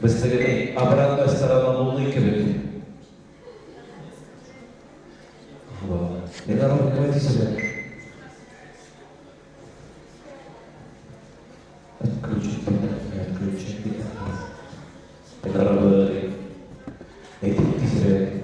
Bestelemeyi Abranda Starana Mollu'yu kebiri. Ne kadar hikmeti söyle. Ne kadar böyle etikti söyle.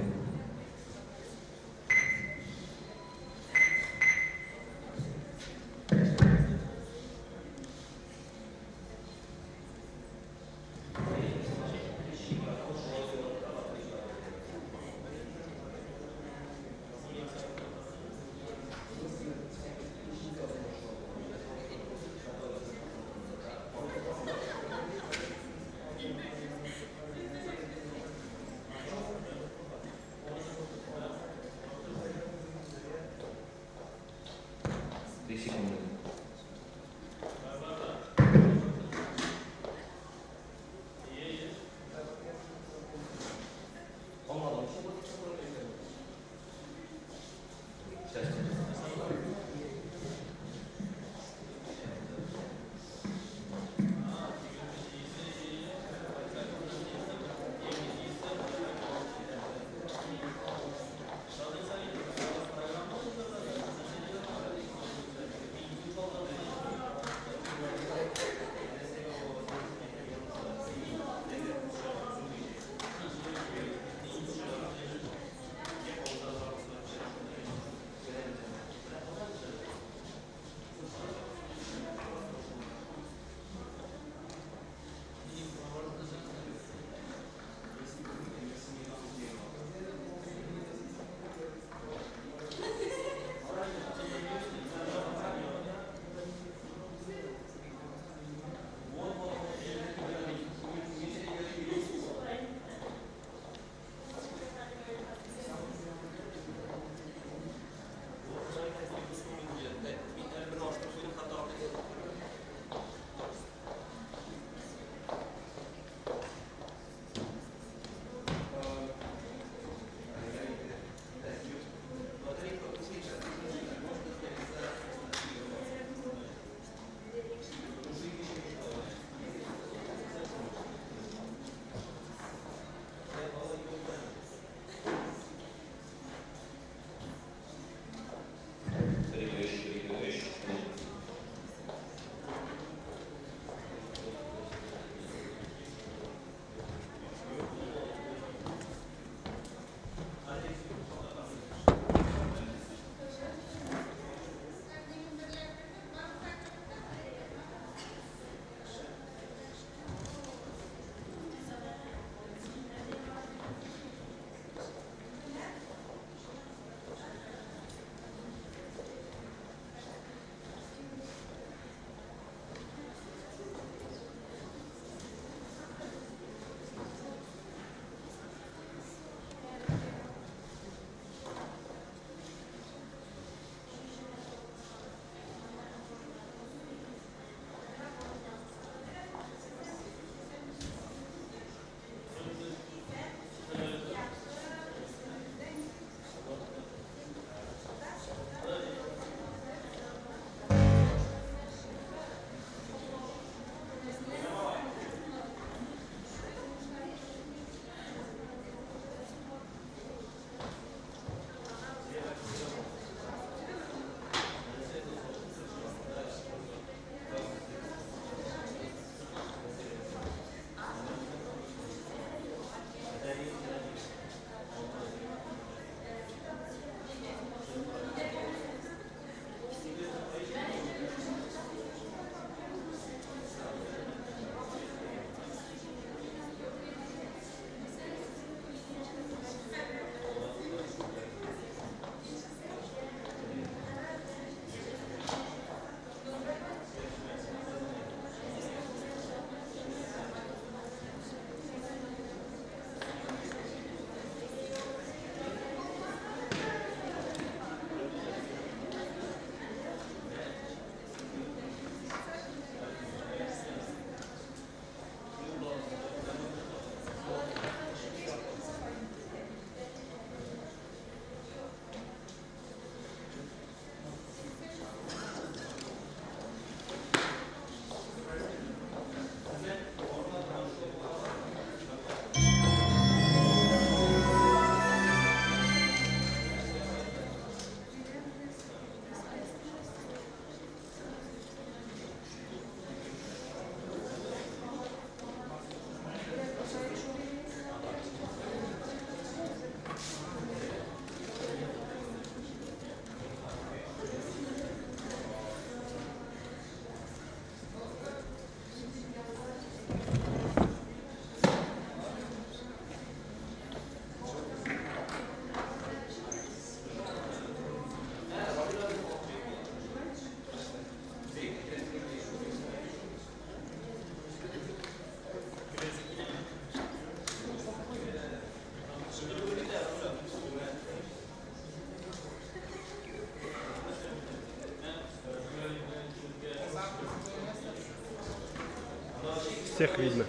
Всех видно.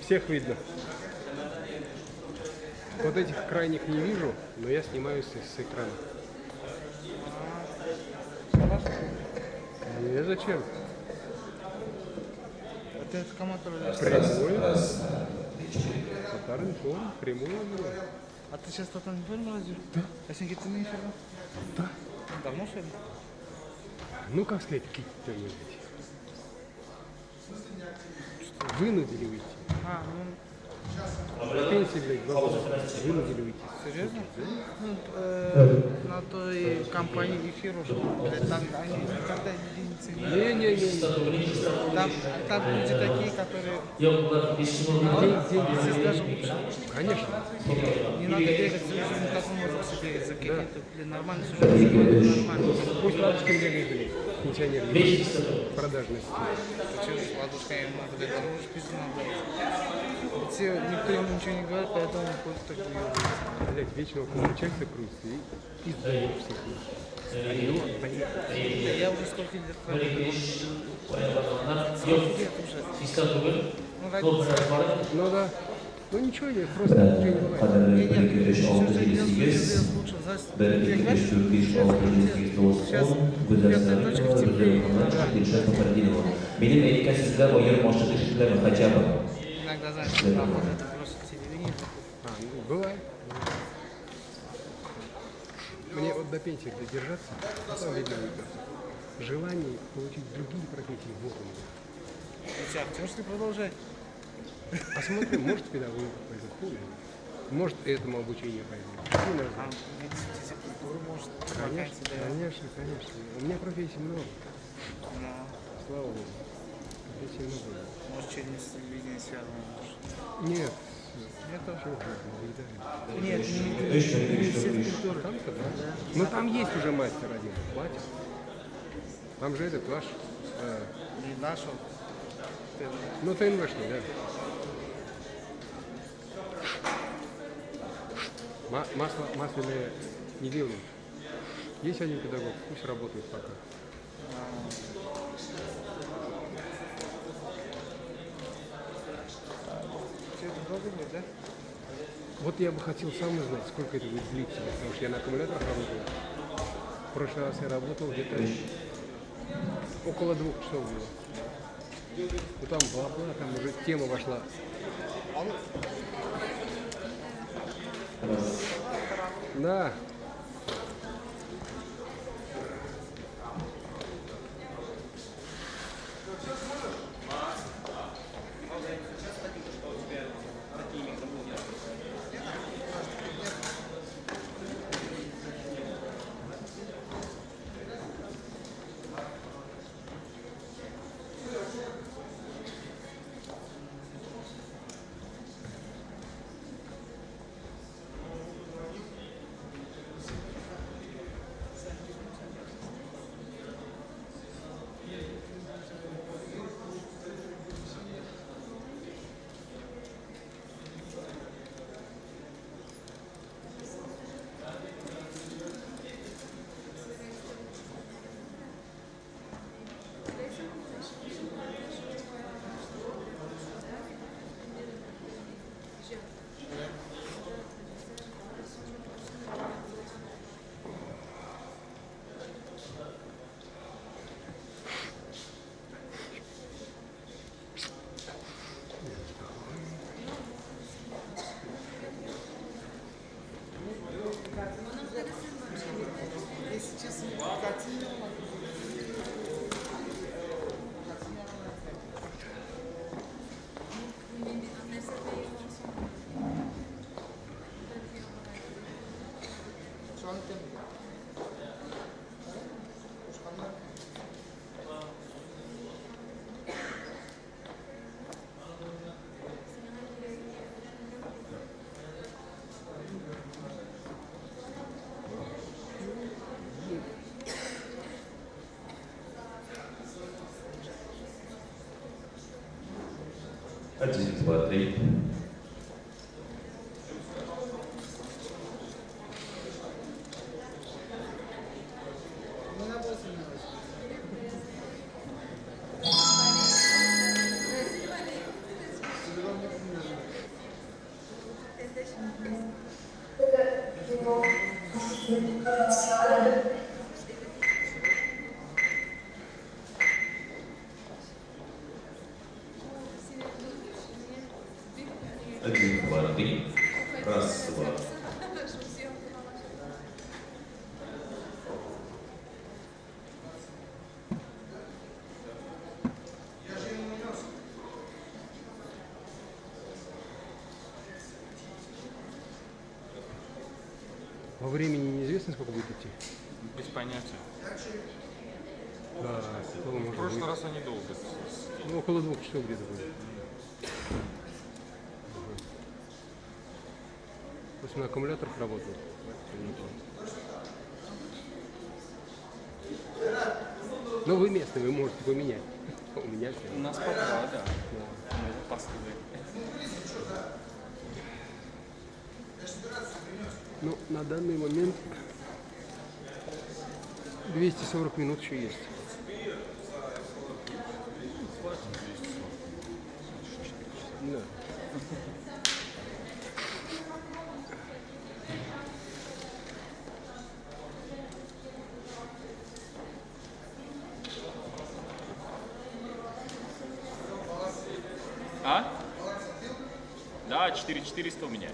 Всех видно. Вот этих крайних не вижу, но я снимаю с экрана. Не зачем? Это кому Прямой. Татарин фон, прямой. А ты сейчас татарин фон разве? Да. А сегодня ты не фирма? Да. Давно что ли? Ну как сказать, какие-то вынудили выйти. А, ну... На пенсии, блядь, 2 года. Вынудили выйти. Серьезно? Ну, на той компании эфиру, что там они никогда не Не-не-не. Там люди такие, которые... Здесь даже лучше. Конечно. Не надо бегать за людьми, как он может себе бегать за какие-то, блин, нормальные сюжеты, нормально. Пусть ладушками бегает, блядь, пенсионер не продажность. Ты что, с ладушками, блядь, там уже пиздено, блядь. Все, никто ему ничего не говорит, поэтому он ходит так уебывается. Блядь, вечно около начальства крутится и сдаёт всех. Я уже сколько лет работаю. Сколько лет уже? Ну, ради... Ну да. Ну ничего, я просто ничего не бывает. Kaderleri Türkiye 678, Berlin Türkiye 678, Güzel Dilşat Muhardinova. Benim etkisizler o yarım aşağı düştüler mi? Хотя бы. Иногда, знаешь, это просто телевидение. Ну, бывает. Мне вот до пенсии додержаться, потом видно выйдет. Желание получить другие профессии вот у меня. Ты актерский продолжай. Посмотрим, может педагог пойдет, хули. Может этому обучению пойдет. А, медицинскую культуру может. Конечно, конечно, конечно. У меня профессий много. Но, Слава Богу. Профессий много. может, через телевидение связано. Нет. Это? Чего? Нет, не медицинская культура. Там-то, да? Ну там есть уже мастер один. Хватит. Там же этот ваш. Не нашел. Ну ТНВшный, да. Масло масляное не делают. Есть один педагог, пусть работает пока. Все это долго будет, да? Вот я бы хотел сам узнать, сколько это будет длиться, потому что я на аккумуляторах работал. В прошлый раз я работал где-то около 2 часов было. Ну там бла-бла, там уже тема вошла. Да. 1, 2, 3. Один, два, три. Раз, два. Во времени неизвестно, сколько будет идти? Без понятия. Да, около, В может прошлый быть. раз они долго. Ну, около 2 часов где-то будет. То есть на аккумуляторах работает. Но вы местный, вы можете поменять. У меня все. У нас по два, да. Мы поставили. Ну, на данный момент 240 минут еще есть. Да. А? Да, 4400 у меня.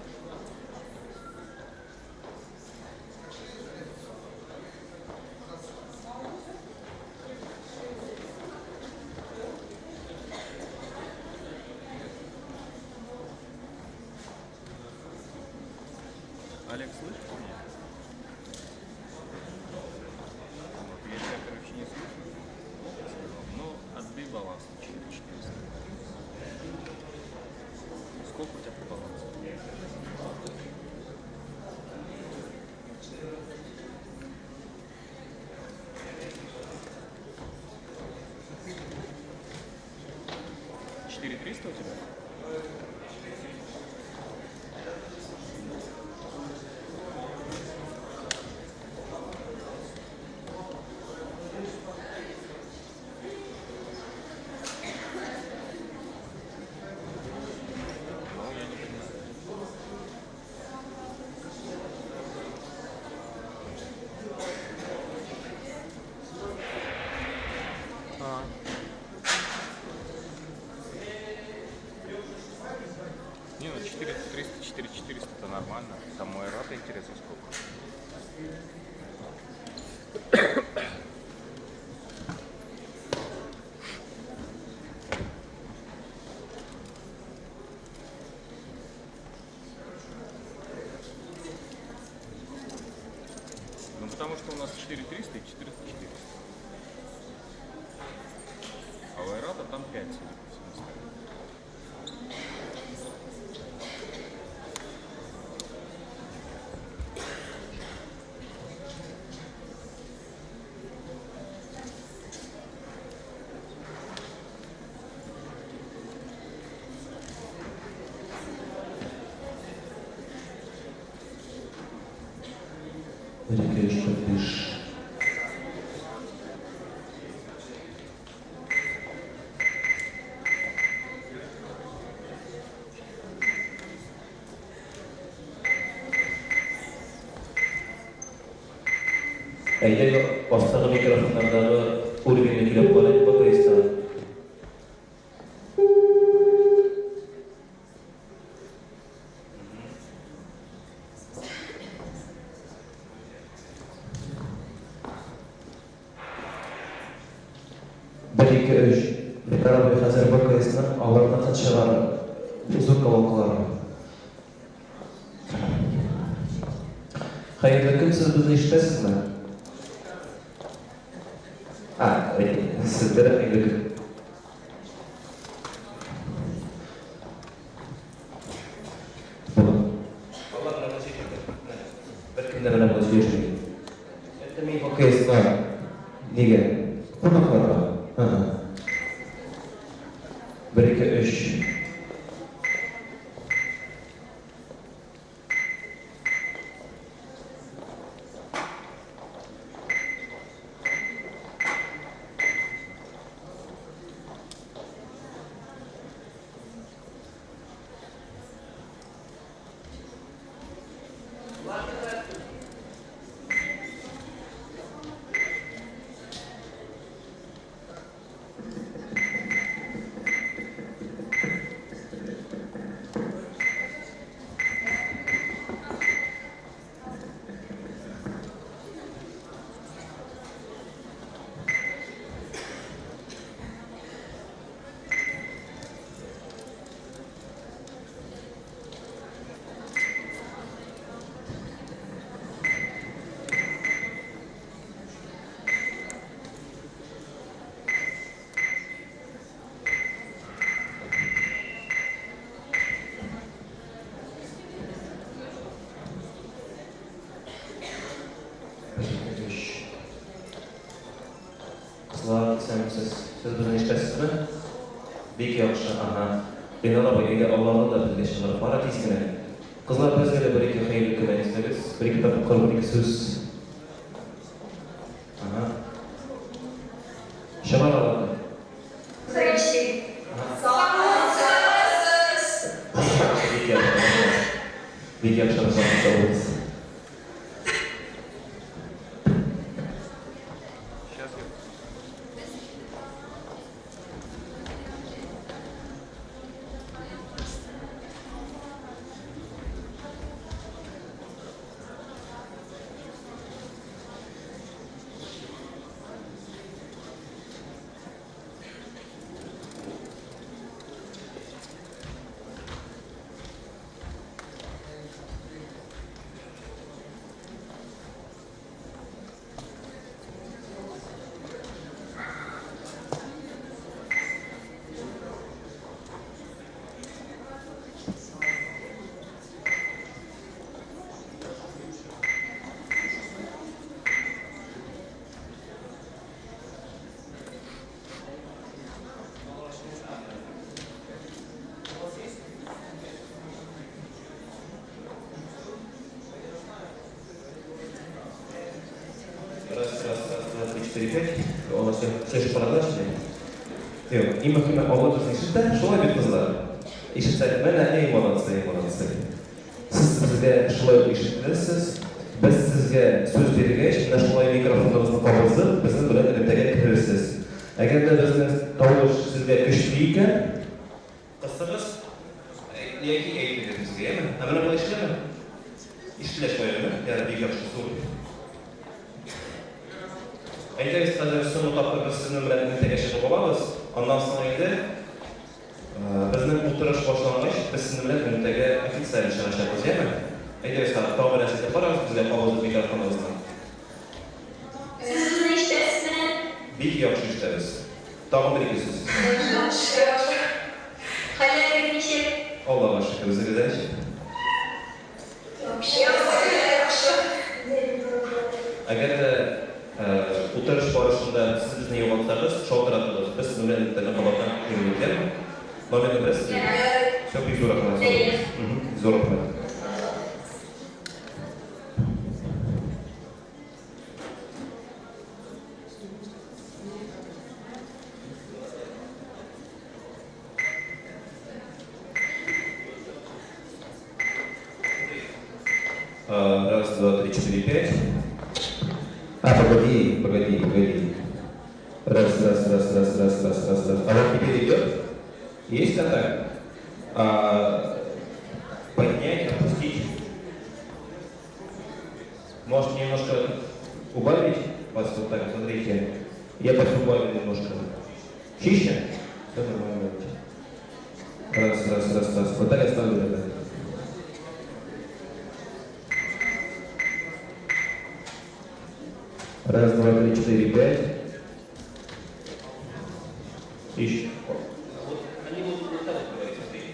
Олег, слышишь меня? Вот, я тебя, короче, не слышу. Ну, отбей баланс на 4400. Сколько у тебя по балансу? Четыре 300 у тебя? Не, ну 4300, 4400 это нормально. Там мой рата интересно сколько. Ну потому что у нас 4300 и 4400. А у Айрата там 5, судя по всему, стоит. Рекеш, подпишь. Әйдә, астагы микрофоннардагы уровеньне килеп калып, бакыйста. Bir-iki üç. Bir tarafı hazır bakaysın, ağlardan çıkar. Uzun kavaklar. Hayırlı gün, siz bizi işitesiniz mi? Ha, sizlere hayırlı gün. Allah razı olsun. Bir kimden razı olsun. Etmeyi bakaysın. Nige? Konaklara. Bir iki üç. yaxshi, aha. Bemalol endi Allohning da bizga shunday qara tezgina. Qizlar bizga da bir ikki xayrli kun aytsangiz, bir ikki daqiqa qolib ikki so'z. Aha. Shamar oladi. Big yaxshi bo'lsa. Сейчас я. Раз, два, три, четыре, пять. У нас все же продажные. Им Аллах ишетті, шулай бит кызлар. Ишетсек, менә ey молодцы. Сез безгә шулай ишетәсез. Без сезгә сүз биргәч, менә шулай микрофоныбызны кабыздык, безнең белән элемтәгә китерсез. Әгәр дә безнең тавыш сезгә көчле икән, кысыгыз, яки әйтегез безгә, яме? Менә бу эшләме? Ишетелә шулаймы? Яны бик яхшы зур. Әйтегез, хәзер соңгы тапкыр без сезнең белән элемтәгә чыгып алабыз. Ondan sonra indi bizning o'tirish boshlangach, biz sizlar bilan elемтәгә официаль ishlanishamiz, deymi? Әйдәгез, tog'ni sizga qarang, bizga qog'oz mikrofonimizni. Siz bizni eshitasizmi? Bik yaxshi eshitamiz. Tog'ni bilasiz. Yaxshi. Qalaylik nechta? Allohga shukr, o'zingizchi. Yaxshi. Agarda o'tirish borishida siz bizni yo'qotsangiz, shotiratasiz. Biz sizni bilan elемтәгә qolgan kelganmi? Nomerni bilasizmi? Все, bir zo'r rahmat. Zo'r rahmat. Раз, два, три, четыре, пять. Погоди. Раз. А вот теперь идет. Есть контакт? Поднять, опустить. Может немножко убавить вас вот так, смотрите. Я так убавлю немножко. Чище? Все нормально. Раз. Вот так я ставлю это. Раз, два, три, четыре, пять. Еще. Вот они будут вот так вот говорить, смотрите.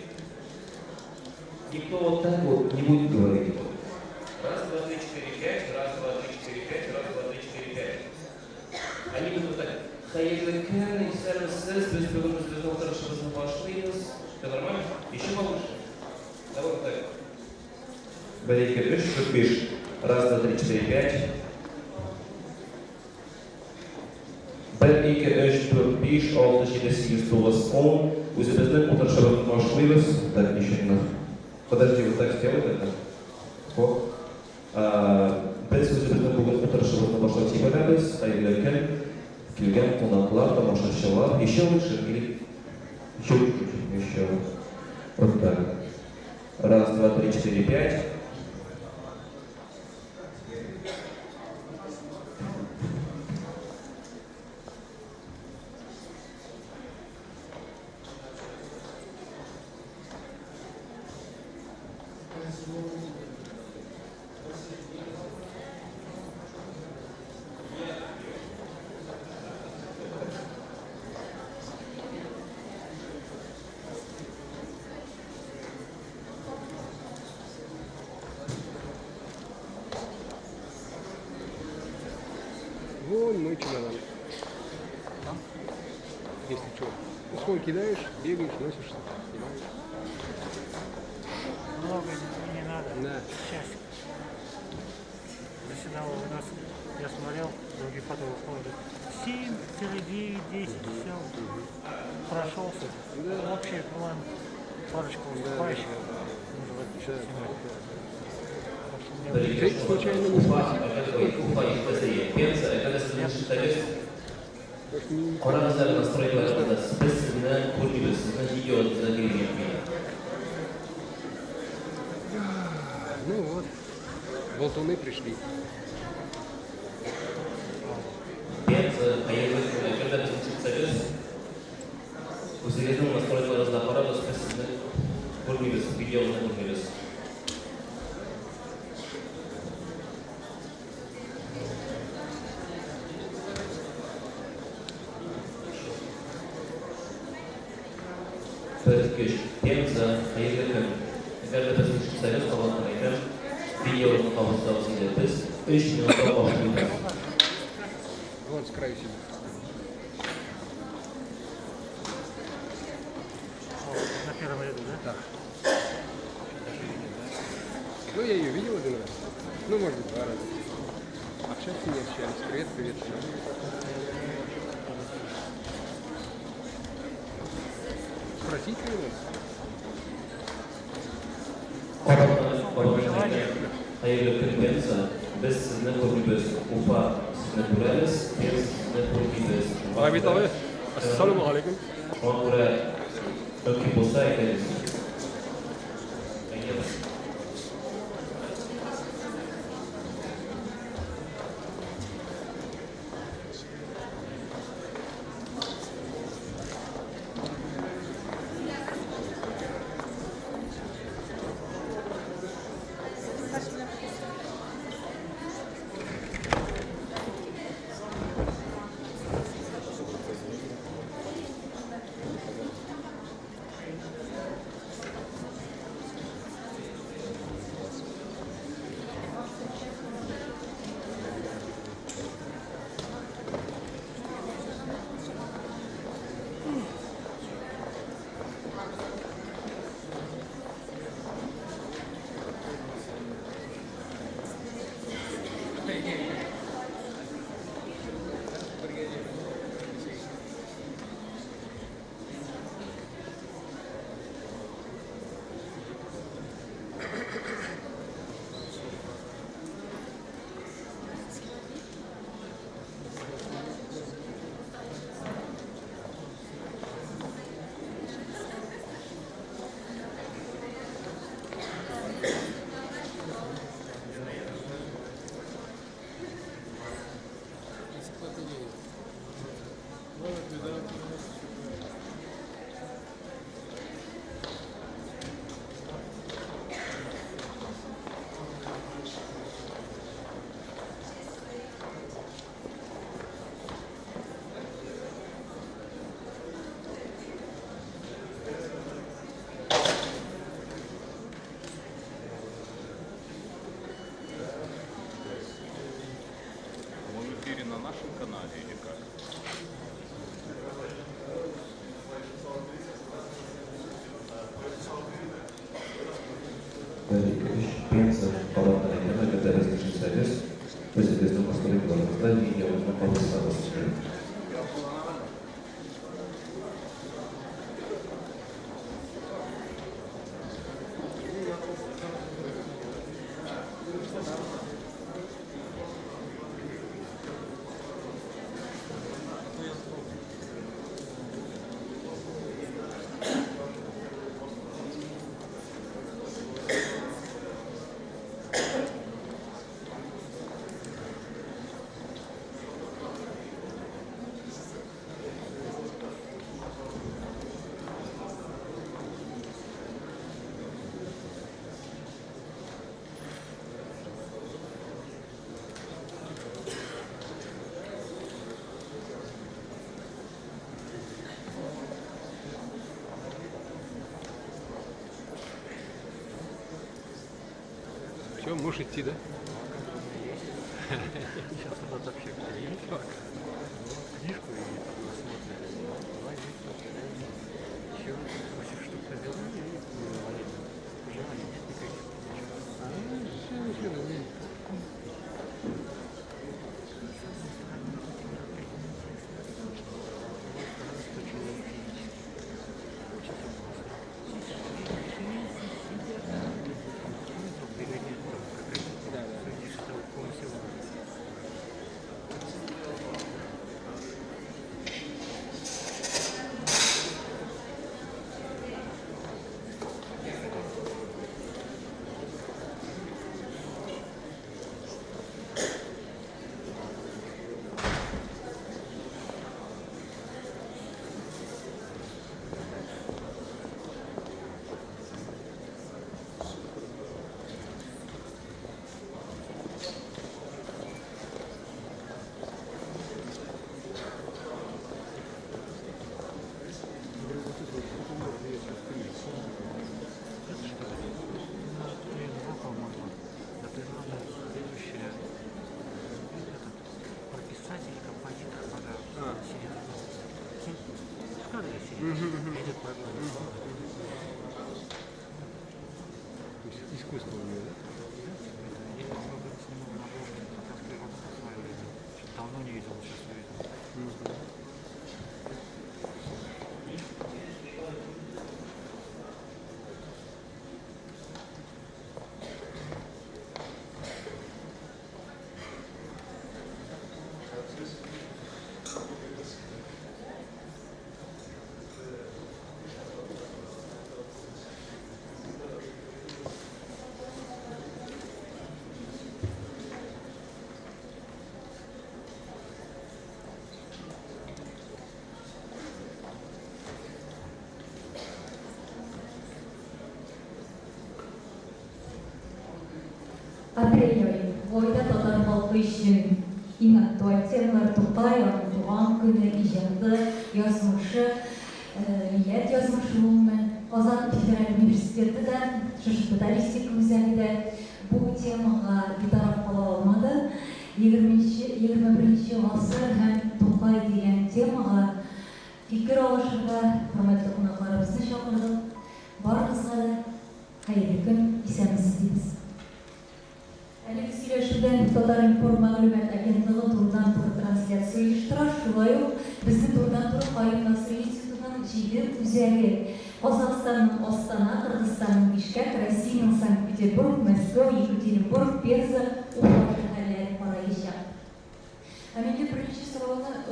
Никто вот так вот не будет говорить. Раз, два, три, четыре, пять. Раз, два, три, четыре, пять. Раз, два, три, четыре, пять. Они будут вот так. Хайерлы кенны, сервис, без прыгнуть, без хорошо разноплашились. Это нормально? Еще повыше. Давай вот так. Берите крыш, как пишешь. Раз, два, три, четыре, пять. 1, 2, 3, 4, 5, 6, 7, 8, 9, 10. Үзебезнең утырышыбызны башлыйбыз. Так, еще раз. Подожди, вот так сделай это. Без үзебезнең бүген утырышыбызны башлап җибәрәбез. Хәерле көн. Килгән кунаклар, тамашачылар. Еще лучше или еще. Вот так. Раз, два, три, четыре, пять. Вон мой чемодан. Если что. телефон кидаешь, бегаешь, носишься. Кидаешь. Много не надо. Да. Сейчас. Заседал у нас, я смотрел, другие фотографы, 7, 9, 10, все. Прошелся. Да. Общий план, парочку выступающих. Ты случайно не спросил? Qora qizlar nastroylarida biz sizni ko'rmaymiz, sizni videoda ko'ryapmiz. Ну вот, болтуны пришли. Men qayerda biz chiqsangiz, o'zingizning nastroylaringizda qarab, biz sizni ko'rmaymiz, videoda ko'rmaymiz. Pertkish, Temza, qayerga kim? Agarda bizni chiqsangiz, qabul qiling. Videoni qabul biz 3 minutda boshlaymiz. Вон с краю сидит. На первом ряду, да? Да. Ну, я ее видел один раз. Ну, может быть, 2 раза. Общаться не общались. Привет, привет. Спросите у нас. Qayerga kirgansa, biz sizni ko'rmaymiz. Ufa, sizni ko'ramiz, biz sizni ko'rmaymiz. Abid abi, assalomu alaykum. Ona yoki bo'lsa aytamiz. Мы в эфире на нашем канале или как? Pertkish, Temza, qavatlarida agarda biz chiqsangiz, o'zingizning nastroylaringizda videoni qabul qilasiz. Все, можешь идти, да? Сейчас вот вообще книжку и смотрим. Давай, еще 8 штук наберу и желания нет никаких. Искусство у него, да? Я много снимал на Волге, татарской работы в свое время. Давно не видел, сейчас увидел. Апрель айы ойда татар халқы үшін ең актуаль темалар Тоқаевның туған күні, ижады, язмышы, ниет язмышы болуымен Қазан федераль университетіде журналистика үзәгіде бұл темаға битараф қала алмады. 21 ғасыр һәм Тоқай деген темаға фикір алышуға құрметті қонақтарыбызды шақырдық. Барыңызға да қайырлы күн, исәнмісіз дейміз. Әлеге сөйлешуден Татар-Информ мәгълүмат агентлыгы турдан тур трансляция оештыра. Шулай ук безнең турдан тур Кайым Насыр институтының 7 үзәге Казахстанның Астана, Кыргызстанның Бишкек, Россиянең Санкт-Петербург, Мәскәү, Екатеринбург, Пенза, Уфа шәһәрләре караячак. Әминде беренче сораудан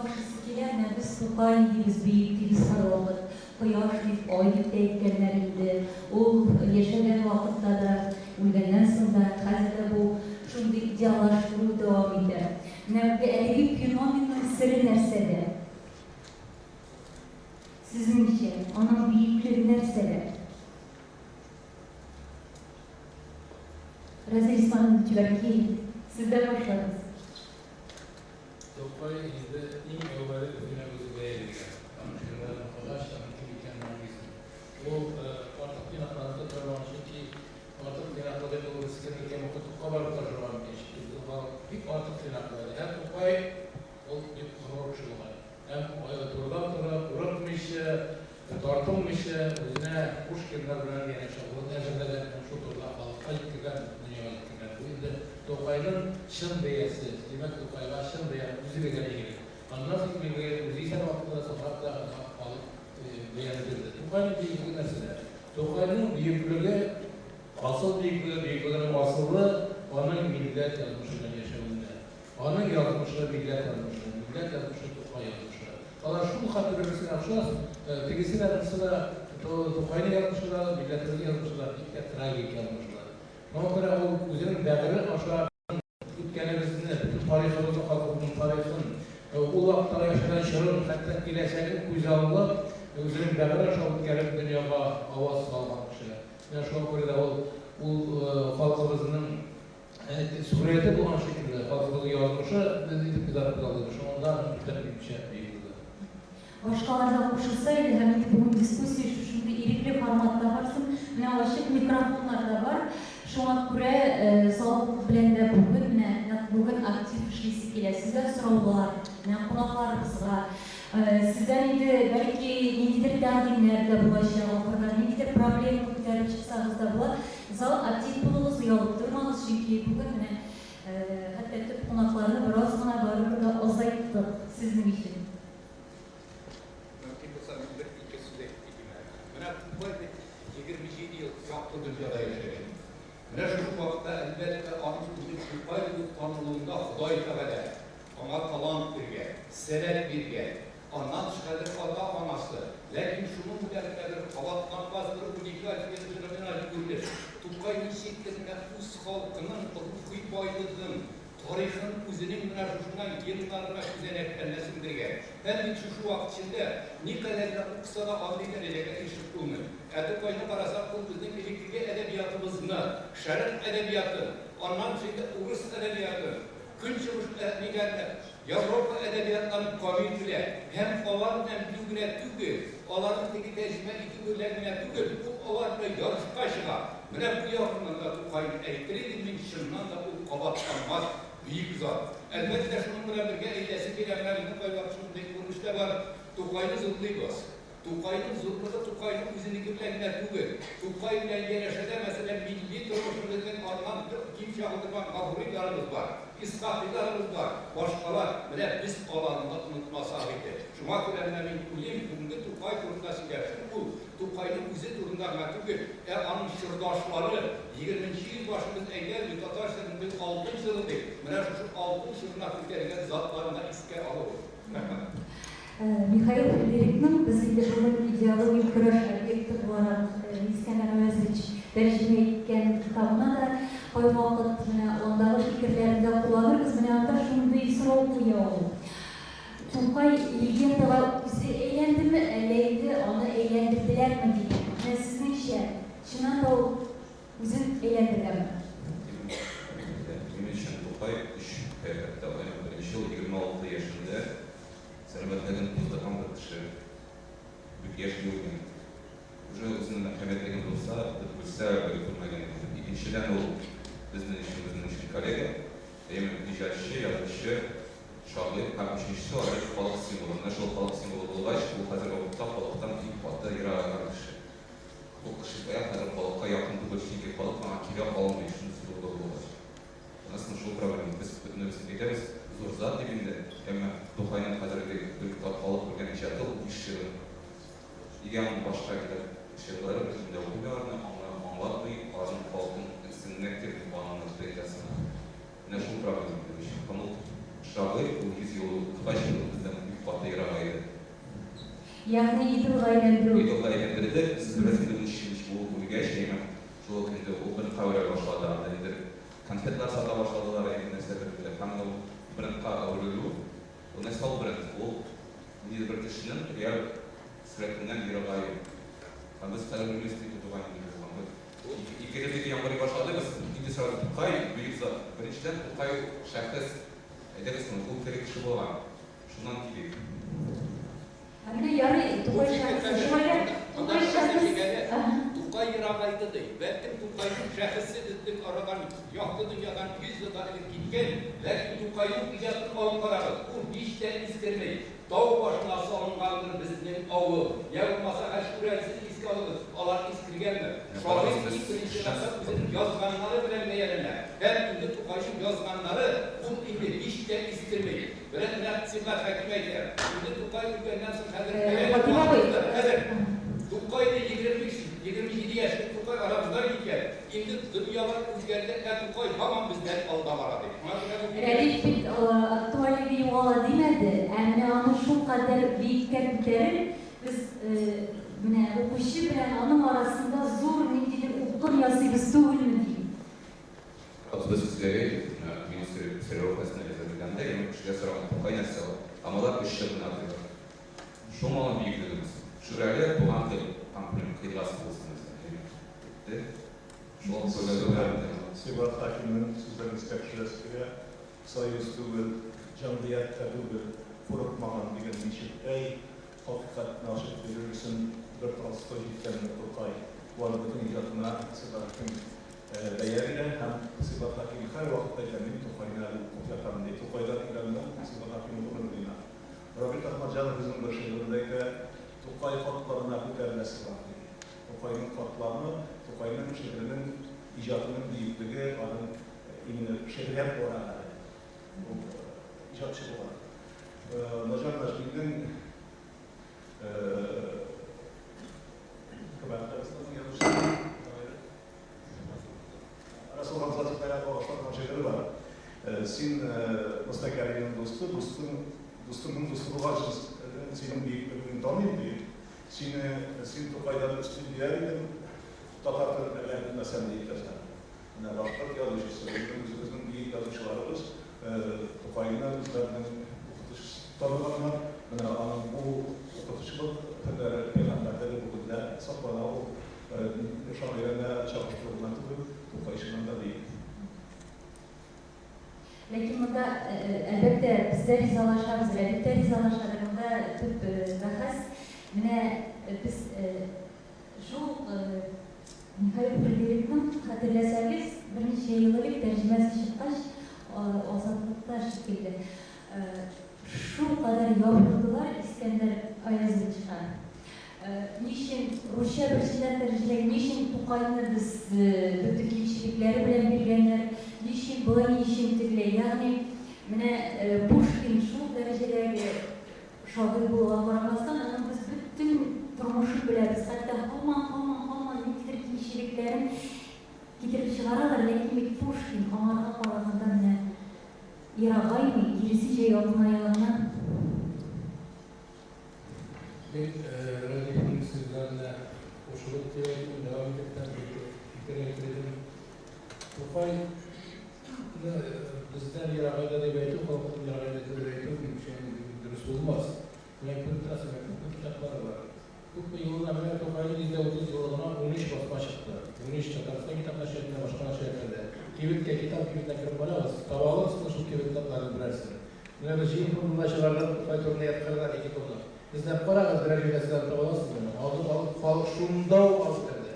башкысы килә, без Тукай дибез, бөек дибез һәрвакыт. Кояш дип, ай дип тә әйткәннәр инде. Ул яшәгән вакытта да, үлгәннән соң да, хәзер дә бу шундый идеаллаштыру дәвам итә. Әлеге феноменның сере нәрсәдә? Сезнеңчә, аның бөеклеге нәрсәдә? Разил Исмәгыйль Тибәрки, сездә башларыз. Тукай инде иң әүвәле үзенә-үзе бәялгән. Тамашалардан калгач, ким икәнен аңлыйсың. Ул артык бинахларда торган чөнки артык бинахларда ул искән икән укытуга барып торган икән. Ул бик артык бинахлар. Һәм Тукай ул бик зур шулай. Һәм турдан тора урытмыйча, тартылмыйча үзенә Пушкиннар белән яшәгән. Ул әҗәлдән шу турда халыкка җиткән дөньяга җиткән. Бу инде Тукайның чын бәясе. Димәк, Тукайга чын бәя үзе биргән икән. Аннан соң биргән үзе исән вакытта сахракта алып бәян бирде. Тукайның бөеклеге нәрсәдә? Тукайның бөеклеге, асыл бөеклегенең асылы аның милләт язмышында яшәвендә. Аның язмышы милләт язмышы Тукай язмышы. Алар шул хатırlыгын ачасыз, тегесенә нәрсәдә Тукайның язмышында, милләтенең язмышында бик трагик язмышлар. Моңа күрә ул үзенең бәгыре аша үткәнебезне, бөтен тарихыбызны, халкыбызның тарихын, ул вакытта яшәгән чорын, хәтта киләчәген күз алдында үзенең бәгыре аша үткәреп дөньяга аваз салган кеше. Менә шуңа күрә дә ул халкыбызның сурәте булган шикелле, халкыбызның язмышы дип кызарып калды. Шуңда битәр бирде. Башкаларда кушылса иде, һәм бүген дискуссия шушындай ирекле форматта барсын, менә ачык микрофоннар да бар. Шуңа күрә салып белән дә бүген актив эшлисе килә. Сездән сораулар, менә кунакларыбызга, сездән инде бәлки ниндидер de bulaşıyor. Okurlar ne de problem ko'tarib chiqsangiz da bo'lar. Zal aktiv bo'lsangiz, uyalib turmangiz, chunki bugun mana hatto tub qo'noqlarni birozgina baribir ozaytdi sizning uchun. Mümkün olsa bir iki söz ettiğim. Bana bu 27 yıl yaptı dünyada yaşayan. Bana şu vakitte elbette artık bizim Türkler tanrılığında Huday Teala ona talant birge, senet birge, ondan çıkardık Allah anası. Lakin şunun müdahaleleri kavattan bastırıp bu dikkat edilmesine acı görülür. Tukay'ın şekillerine Rus halkının ruhi baylığının, tarihin üzerinin münasebetinden yıllarına güzelliklenmesindirge. Hem de şu vakit içinde ne kadar da uksa da adli derecede eşit bulunur. Tukay'ını karasak bu bizim elektrikli edebiyatımızını, şerif edebiyatı, ondan sonra Rus edebiyatı, Kün çıkmış etnigerler, Avrupa edebiyatlarının komünitüle, hem olanın hem düğüne tügü, olanın teki tecrübe iki bölümüne tügü, bu olanla yarış kaşığa. Mine bu yakınında Tukay'ın elektrik şundan da bu kabatlanmaz büyük zat. Elbette şunun bile birge eylesi gelenlerini paylaşımın tek kuruluşta var. Tukay'ın zırhlıyız. Tukay'ın zırhlığı Tukay'ın üzerindekilerine tügü. Tukay'ın yerleşede mesela milli duruşumuzun anlamda kim şahıdırman kabulülerimiz var. İskafirlerimiz var. Başkalar bile biz olanında unutmasaydı. Cuma kurenlerin kulim bugün Tukay kurundası gerçek bu. Tukay'ın üzeri durumlarına tügü. Anın şırdaşları 20. yıl başımız engel bir Tatar senimiz altın sırıldı. Bile şu altın sırına tükerken zatlarına isker alır. Михаил Фредерикның біздің жылдың идеология күреш объекті olarak İskender Özdemir тәрҗемә иткән китабына да кай вакыт ондағы фикерләрендә кулланырбыз. Менә анда шундый сорау куя ул. Тукай легендага үзе әйләндеме, әллә инде аны әйләндерделәрме дигән. Менә сезнеңчә, чыннан да ул үзен әйләндергәнме? Benim için Tukay iş hayatında birinci yıl 26 yaşında Servetlerin Tuzla'dan bir kişi bir yaş yılgın. Уже өзінің әхеметлеген болса, білсе көрмеген. İkinciden o bizim için kollega, hem icatçı, yazıcı, şair, hem üçüncüsü olarak balık simvolu. National balık simvolu olarak bu hazır vakitte balıktan ilk balıkta yaralan kişi. Bu kişi hazır balıkta yakın bir kişi balık ama kira almayı için zorlu olur. Aslında şu problem biz üniversitedemiz zor zat dibinde hem Tukay'ın hazır bir balık kurgan icatı o işi İgan başka gider şeyleri bizimle okuyorlar, anlatmayı, ağzın halkın sinirlendir bağlantıda edesine. Ne şu problem demiş. Kanal şahı bu 100 yılı kaç yıl bizden büyük batı yaraydı. Yani idil gayrendiru. İdil gayrendirdi. Siz üretimde işiniz bu geçeyim. Şu günde o bir kavga başladı. Yani konfetler sata başladılar. Yani nesnelerle kanal bir kavga o nesnel bir o bir kişinin eğer süreklinden bir olay. Biz tarım üniversitesi tutulan gibi olmalı. İkide bir yanları başladı. İkinci sırada Tukay büyük zat. Birinciden Tukay şahıs edersin. Bu tek kişi olan. Şundan gibi. Hani yarı Tukay şahıs. Tukay şahıs. Tukay yaraydı değil. Belki Tukay'ın şahısı dedik aradan yaktı dünyadan 100 yılda gitken. Lakin Tukay'ın icatını alınmaları. Bu hiç de istemeyiz. Dağ başına salıngandır bizden avı. Yapılmasa aşkurelsiz iski alırız. Alar iskiri gelme. Şahit ilk birinci nasıl bizim yazganları bilenmeyenler. Hem indi Tukay'ın yazganları bu indi hiç de istirmeyin. Böyle silah hakim eder. Indi Tukay ülkenden sonra hazır. Tukay'da 27 yaşında Tukay aramızda gitken. İndi dünyalar üzerinde Tukay hemen bizden aldamaradı. Rədif bit aktualliği yoğala demedi. Yani onu şu kadar büyükten biterir. Biz okuşu bilen onun arasında zor neydidir okul yazıyız doğru mu diyeyim? Aslında sizlere Ministri Serofası'na yazılırken de yemek kişiler sorumlu Tukay nasıl? Ama da kışlarını atıyor. Şu malın büyüklüğümüz. Şuraya bu hangi kampının kıyılası olsunuz? Şu an söyledim. Sivat Hakim'in sizlerin ispekçilesiyle sayısı ve cemiyet edebi kurulmadan bir nişittey hakikat naşit verirsin bir transtojikten Tukay. Bu arada bütün icatına Sivat Hakim değerli hem Sivat Hakim her vakitte kendini Tukay'la okuyatan değil. Tukay'dan ileriden Sivat Hakim'in kurulduğuna. Rabit Ahmad Can bizim başlarındaydı. Tokay fatlarına güderlesi var. Tokay'ın fatlarını, Tokay'ın şehrinin icadının büyüklüğü, adın şehirler oranları. Bu icad şehri var. Nacan Najmi'nin Kıbrıs'tan yanlış Rasul Hamzat'ın beraber başlayan şeyleri var. Sin Mustaqari'nin dostumun dostu var. Senin büyüklüğünü tanıyım. Sin Tokay'dan üstün diğerinin Tatar'ın evlerinde sen deyiklersen. Rahatlar yazmışız. Bizim büyük yazmışlarımız Tokay'dan bizlerden tanılarına bu okutuşuluk peygamberleri bugünler saklana o şahiyerine çalıştırılmaktadır. Tokay'ışının da değil. Lakin bunda elbette bizler rizalaşarız, elbette rizalaşlarında tüp bahas. Biz şu Mikhail Bildirik'in hatırlasanız bir neçe yıllık tercümesi çıkmış, azatlıkta şekilde. Şu kadar yavrudular İskender Ayaz'ı çıkan. Niçin Rusya Birleşik Devletleri, niçin Tokay'ın bütün kişilikleri bilen bilgenler, niçin bu niçin tigre, yani Pushkin şu derecelerde şagir bu olamaktan, ama biz bütün turmuşu biliriz. Hatta hemen niçin kişiliklerin getirip çıkarırlar, lakin Pushkin Amarga parasından İragay mı? Girisice yapmayalına? Radyo'nun sizlerle hoşluk diyelim, devam edekten fikir ekledim. Tokay, bizden İragay'da debeyti, korkutun İragay'da debeyti bir şeyin dürüst olmaz. Mektup tasım etmek kitapları var. Bu yılın evvel Tokay'ın %30 yılına 13 basma çıktı. 13 Tatarıs'ta kitaplar şeklinde başka şeylerde. Kivit'te kitap kivit'te kırmalarız. Tavalı sıkışıp kivit kitapları birersin. Ve şeyin kurumlaşılarla Tokay toruna yatkırlar iki konular. Bizden parağız derecesinden tavalasın mı? Alıp şundav alıplardı.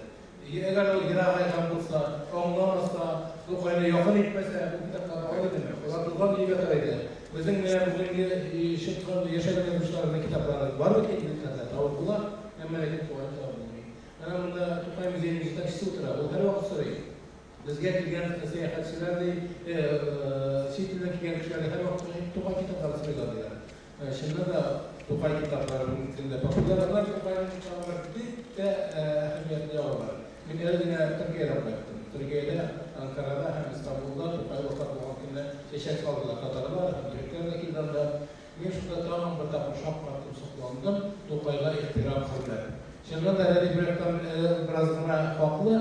Eğer o girağaydan bulsa, onlamazsa, Tokay'la yakın etmese bu kitapları alır demek. Onlar Tokay iyi bekaraydı. Bizim bugün yaşayan yapmışlarında kitapları var mı ki İngilizce'de? Tavuklar hem meleket Tokay'ı tavuklayı. Ben bunda Tokay Müzeyi'nin kitapçısı oturar. O her vakit sorayım. Bizge kelgen seyahatçiler de Şiitliden kelgen kişiler de her vakit Tokay kitapları söylüyorlar. Şimdi de Tokay kitaplarının içinde popülerler Tokay'ın kitapları de ehemmiyetli var. Ben eline Türkiye'de bıraktım. Türkiye'de, Ankara'da hem İstanbul'da Tokay vakit vakitinde eşek kaldılar Tatarlar. Türkiye'dekinden de ben şurada tamam bir takım şapkattım, saklandım. Tokay'la ihtiram kırdılar. Şimdi de biraz daha farklı.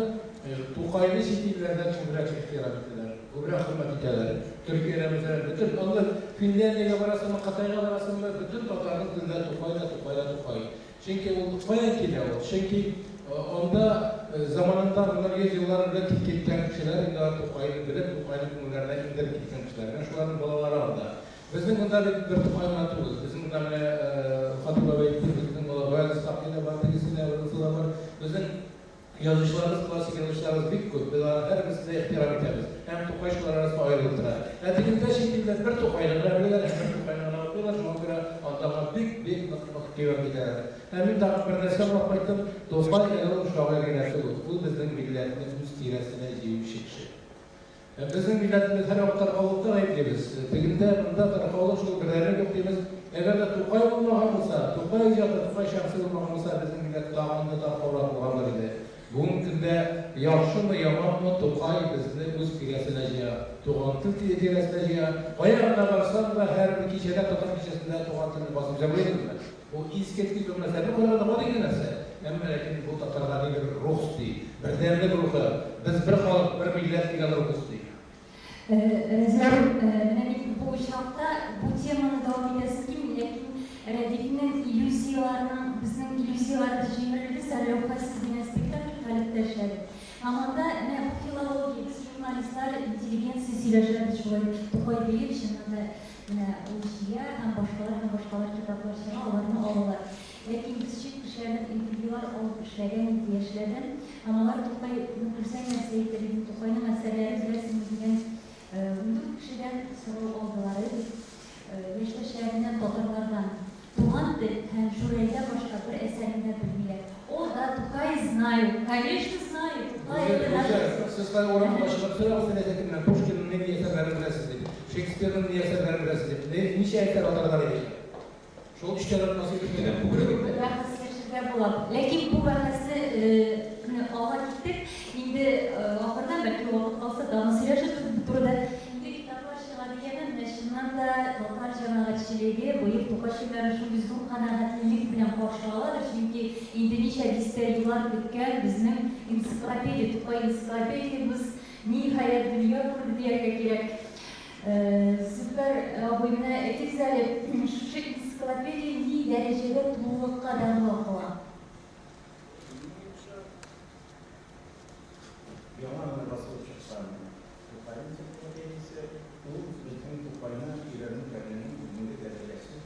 Tokay'lı şekillerden çok ihtiram ettiler. Bu biraz hürmet ettiler. Türkiye'de mesela bütün onlar Finlandiya'ya varasını, Katay'la varasını bütün Tatar'ın dilinde Tokay. Çünkü o bayağı kile o. Çünkü onda zamanında bunlar 100 yıllarında gitken kişiler illa Tokay'ı bilip Tokay'ın konularına indirip gitken kişiler. Yani şuların balaları orada. Bizim bunda bir Tokay matımız. Bizim bunda Fatıma Bey, bizim Bayaz İstaki'yle var, Tegis'iyle var. Bizim yazışlarımız, klasik yazışlarımız büyük köp. Her birisine ihtiram ederiz. Hem Tokayşılar arasında ayrıldılar. Etikinde şekilde bir Tokay'la beraberler, hem bir Tokay'la anlatıyorlar. Şuna göre adama büyük vakit kıyam giderler. Hem bir daha bir nesne bırakmaydım. Tokay elin uşağıya genelde olur. Bu bizim milletinin üst tiresine iyi bir şey. Bizim milletimiz her vakit taraflıktan ayıplıyız. Etikinde bunda taraflı şu birlerini gördüğümüz eğer de Tokay olmayan olsa, Tokay icatı, Tokay şahsı olmayan olsa bizim millet dağında taraflı olanlar idi. Bugün de yaxşı mı yaman mı Tokay bizde öz kiresileceği, Toğantıl kiresileceği, ayağına varsan da her bir kişide Tatar kişisinde Toğantıl'ı basıp cevablayalım mı? O isketki bir mesele kadar da var ikense, ama lakin bu Tatarların bir ruh değil, bir değerli bir ruhu, biz bir halk, bir millet diyen ruh değil. Bu uçakta bu temanı devam edesin ki milletin Redif'in illüziyalarının, bizim illüziyalar rejimlerinde sarılması bir spektakl talepleşleri. Ama da bu filologi, biz jurnalistler, inteligensiya söyleşleri şöyle Tokay bilir, şimdi de o işe hem başkalar kitaplar çıkar, onların alırlar. Lakin biz çık kişilerden intervyular olup işlerden, diyeşlerden, ama Tokay, Kürsen meselekleri, Tokay'ın meseleleri bilersiniz diyen bu kişiden soru olduları, Beşiktaş şehrinden Tatarlardan Tuğan şurayda başka bir eser знаю. Siz kadar oranın başına sıra o senedetinden Pushkin'in ne diye eserlerini bilesiniz dedi. Shakespeare'nin ne eserlerini bilesiniz dedi. Nice eser atarlar dedi. Şu işler nasıl bitmedi? Lekin bu bahası ağa gittik. Şimdi ahırdan belki vakit kalsa daha söyleyecek burada. Şimdi kitaplar şahadiyenin şundan da lokal cemaatçiliği bu yıl Tokaşimler şu bizim kanaatlilik bilen karşıladılar. Çünkü İndonezya yıllar bitken bizim ensiklopediya, Tokay ensiklopediyamız nihayet dünya kurdu diye gerek. Süper abimine etkizeli şu ensiklopediya ni derecede tululukka dağılık olan. Yaman basılı çıksan, Tokay'ın ensiklopedisi bu bütün Tokay'ın ilerinin kararının bugünkü derecesi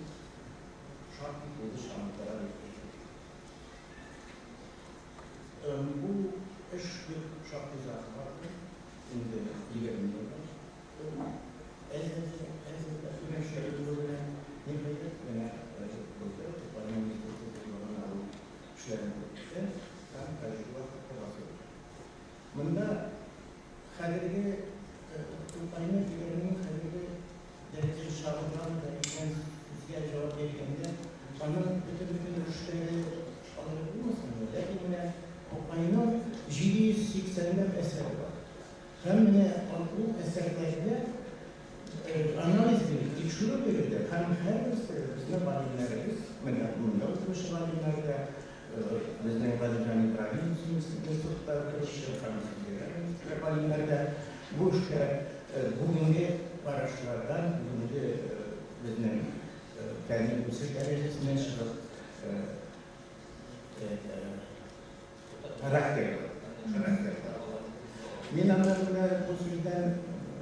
şart bir oluş anıtlara bekliyor. Bu iş bir şart bir zaten vardı. Şimdi ilerliyorlar. Elbette güneşleri böyle nefret etmene burada Tokay'ın ensiklopediyalarının alıp işlerini birlikte ben karşılar basıyorum. Bunda xadirgi Tokay'ın ilerinin xadirgi derece şahıdan da sizge cevap vergende bana bütün rüştleri alır bulmasın öyle. Yine Tokay'ın 780'den eseri var. Hem de bu eserlerde analiz verir, içgörü verir. Hem her bizde valimlerimiz, bunda oturmuş valimlerde bizden Valican İbrahim, Mesut'ta Kırışır Kamisi'de, valimlerde bu işte bugünkü araçlardan, bugünkü bizden kendi usul derecesinden çıkıp karakter var. Ben anlamda bu süreden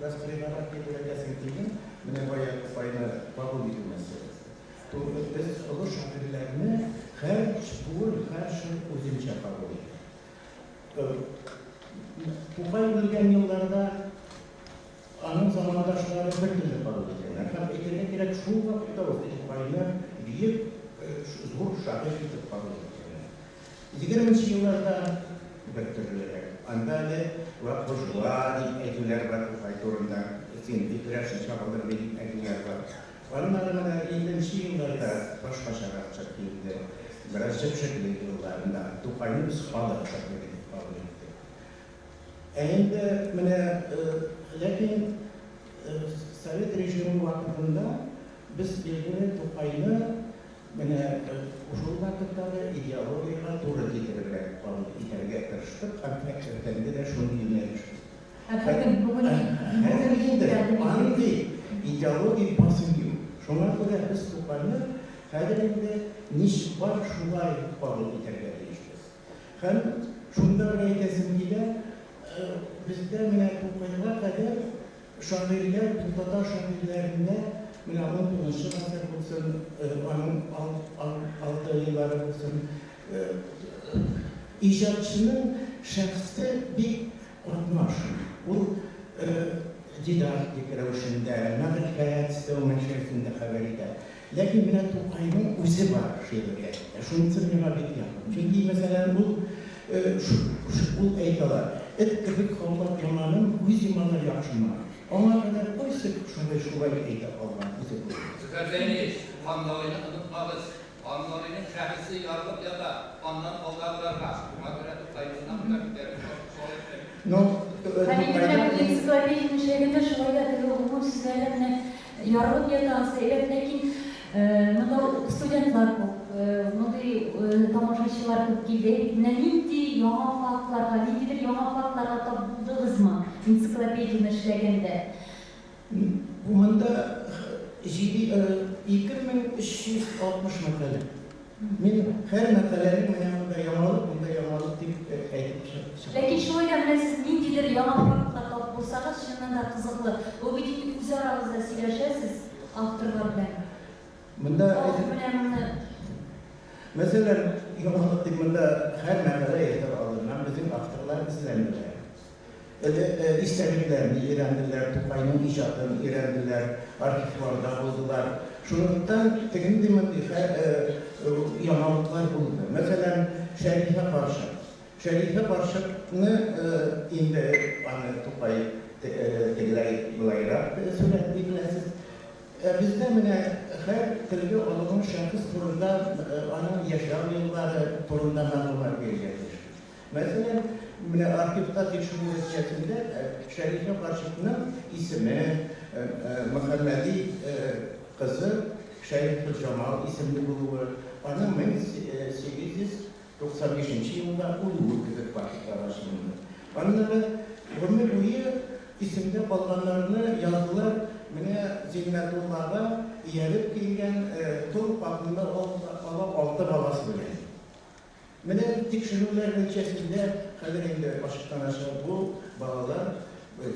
rastlayarak getireceğim ki, bana bayağı fayda kabul edilmesi. Biz olur şartlarını her şey uzunca kabul ediyor. Tokay bölgen yıllarda anın zamandaşları bir türlü kabul ediyorlar. Tabi eline gerek şu vakitte oldu. Tokay'ını büyük zor şartlar getirip kabul ediyorlar. 20. yıllarda bir türlü andale ve boşluğa ediler var Tokay turunda. Şimdi kreasyon çabaları benim ediler var. Onların 50. yıllarda başa çekildi. Biraz şekilde yıllarında Tokay'ın sıfalı şekilde kabul etti. Lakin Sovyet rejimi vaktinde biz bildiğimiz Tokay'ını şu vakitlerde ideolojiyle doğru getirerek tırıştık. Hakikaten de şunu dinlemiştik. Her yerinde anı ideoloji basılıyor. Şuna göre biz Tokay'ını her yerinde niş var şunlar kabul ederek hem şundan herkesinkiyle bizde Tokay'a kadar şairler, Tokat'a şairlerinde onun konuşu nasıl olsun, onun altı yılları olsun, icatçının şahsı bir atmaş. Bu didaktik rövüşünde, nakit hayatı olma içerisinde haberide. Lakin bile Tokay'ın özü var şeyleri. Şunun için bir yapın. Çünkü mesela bu eytalar, et kırık kalmak yamanın yüz yamanlar yakşınlar. Ona kadar koysak şurada eyta kalmak bize bu. Sizlerdeyiz, anlarını unutmalıyız. Anlarının şahisi yarılıp ya da ondan oğlanlarla. Buna göre Tokay'ın anlarını Hani bu ensiklopedinin şeyinde şöyle bu sizlerle yarılıp ya da sebep lakin studentlar tomoshachilar ko'p keldi. Nindi yangi faktlarga, nimadir yangi faktlarga topdingizmi ensiklopediyani ishlaganda? Bunda 2360 makale. Men her makalenin bunda yamalık deb aytib chiqaman. Lekin shu o'ylamda siz nimadir yangi faktlar topib bo'lsangiz, shundan da qiziqli. U bilan o'zaro сөйләшәсез avtorlar bilan. Bunda mesela yamalık deb bunda her makale yeter alınan bizim avtorlar izlendiler. İstediklerini öğrendiler, Tokay'ın icatını öğrendiler, arşivlarda buldular. Şundan tekin yamalıklar buldu. Mesela Şerif'e karşı. Şerife başını indi anı topayı bulayrak sürekli bilesiz. Bizde her türlü olumlu şahıs turunda onun yaşam yılları turunda malumat verecektir. Mesela arşivde teşhir neticesinde Şerife başının ismi Muhammedi kızı Şerife Cemal isimli buluyor. Onun 1895 yılında Uludağ Kızık Vakıflar başlandı. Onları ömür boyu isimde balkanlarını yazdılar. Zinnetullah'a yerip gelgen tüm bakımda altı balası bile. Tekşürürler neticesinde kaderinde başlıktan aşağı bu balalar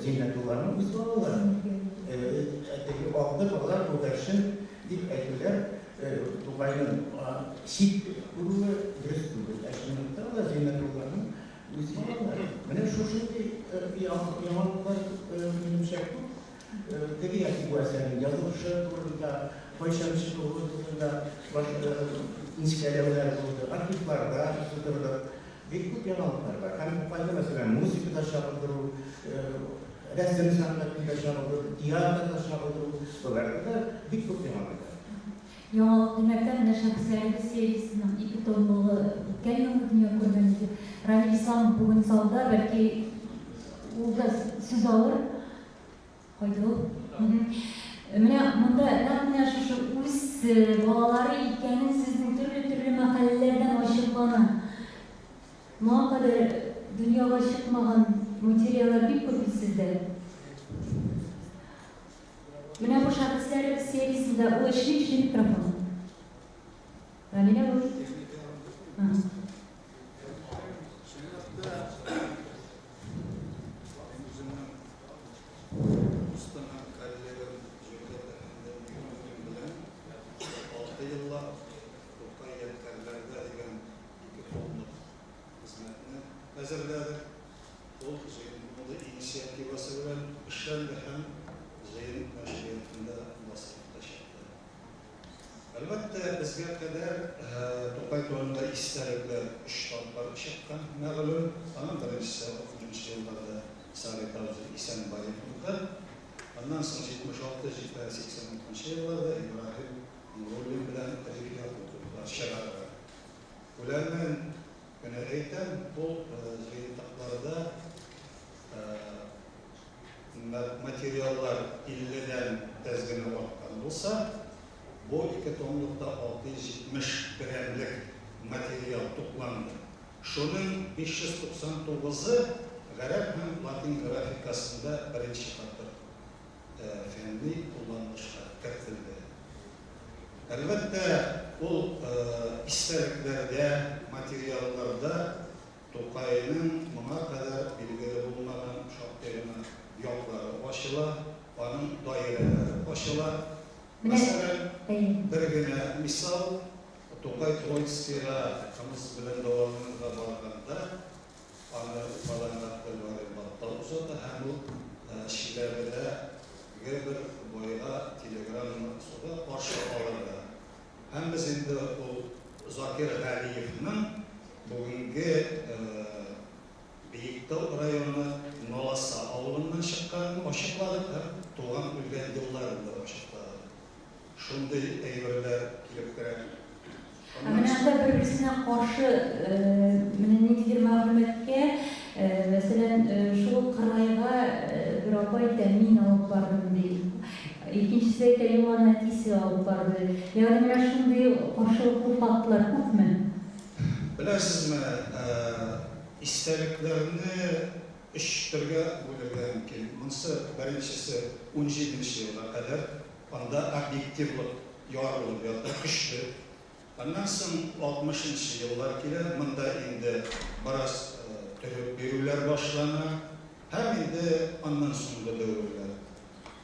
Zinnetullah'ın biz balalar. Altı balalar bu dersin dip etkiler Tugay'ın sit grubu dürüst grubu. Eşinlikte da Zinnetullah'ın biz balalar. Şu şimdi yamanlıklar minimşekti. Tabii ki bu eserin yazılışı turunda, başarışı turunda, inşkelerler turunda, arşivlerde, turunda büyük yanılgılar var. Hem bu fayda mesela müzik taşımadır, resim sanatı taşımadır, tiyatro taşımadır, bunlarda da büyük yanılgılar. Yanılgı demekten şahsiyetleri serisinin iki tonlu kelime dünya görmenizi. Rani İslam bugün salda belki o da söz alır. Haydi o. Munda şu üst balaları ikenin sizin türlü makallelerden aşıklanan muhakkak dünyaya çıkmayan materyaller bir köpü sizde. Bu şarkılar serisinde o işin mikrofonu. Yani ne bu? Hazırladık. O inisiyativası bilen işlerle hem Zeyn Naşriyatında vasıflaştı. Elbette bizge kadar Tokay Toğan'da isterlikler, iştahlar çıkan mağlum, anam birincisi 30. yıllarda Sari Tavcı İsen Bayıklı'da, ondan sonra 76-80 yıllarda İbrahim Nurulli bilen Erikler Kutuklar, Şegarlar. Ularının Eğitim bu zeytaklarda materyaller illeden tezgini ortadan olsa, bu iki tonlukta 670 gramlık materyal toplandı. Şunun 599'u Garip hem Latin grafikasında birinci katır fenli kullanmışlar, kırtıldı. Elbette o isterliklerde, materyallarda Tokay'ın buna kadar bilgileri bulunmadan şartlarına yolları başıla, onun daireleri başıla. Mesela bir güne misal Tokay Troyski'ye kamız bilen doğalınıza bağlanında anı falanatları battal uzatı hem bu şiirlerde bir boyuna telegram sonra başlı alırlar. Hem biz indi o Zakir G'aliyev'nin bugünkü Beyikdağ rayonu Nolasa avlundan çıkan aşıkladık da doğan ülgen yıllarında aşıkladık. Şunday eyverler kilipler. Anda birbirine karşı nedir malumatke mesela şu karayga bir apay temin alıp vardım değil. İkincisi telefonatisi alıp vardı. Yani ben şimdi karşılıklı farklar çok mu? Bilirsiniz mi? İsterliklerini iştirge bölügen ki, bunsı birincisi 17. yıla kadar onda objektivlik yorulur ya da kıştı. Ondan sonra 60. yıllar kile bunda indi biraz dövürler başlana, hem indi ondan sonra dövürler.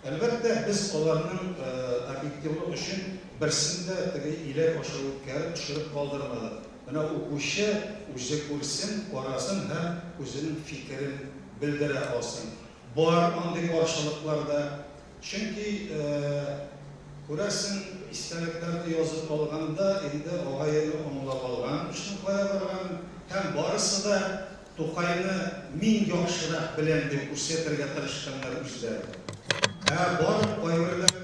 Elbette biz onların objektivlik için birisinde iler aşırıp gelip düşürüp kaldırmadı. Buna okuşu, özü kursun, orasın hem özünün fikrini bildire alsın. Var andık karşılıklarda. Çünkü kurasın isteneklerde yazıp olğanda indi ağayını onulap alğan, üçün koya varğan, hem barısı da To'qayni ming yaxshiroq bilen deb ko'rsatarga tirishganlar o'zlari. Borib qo'yverlari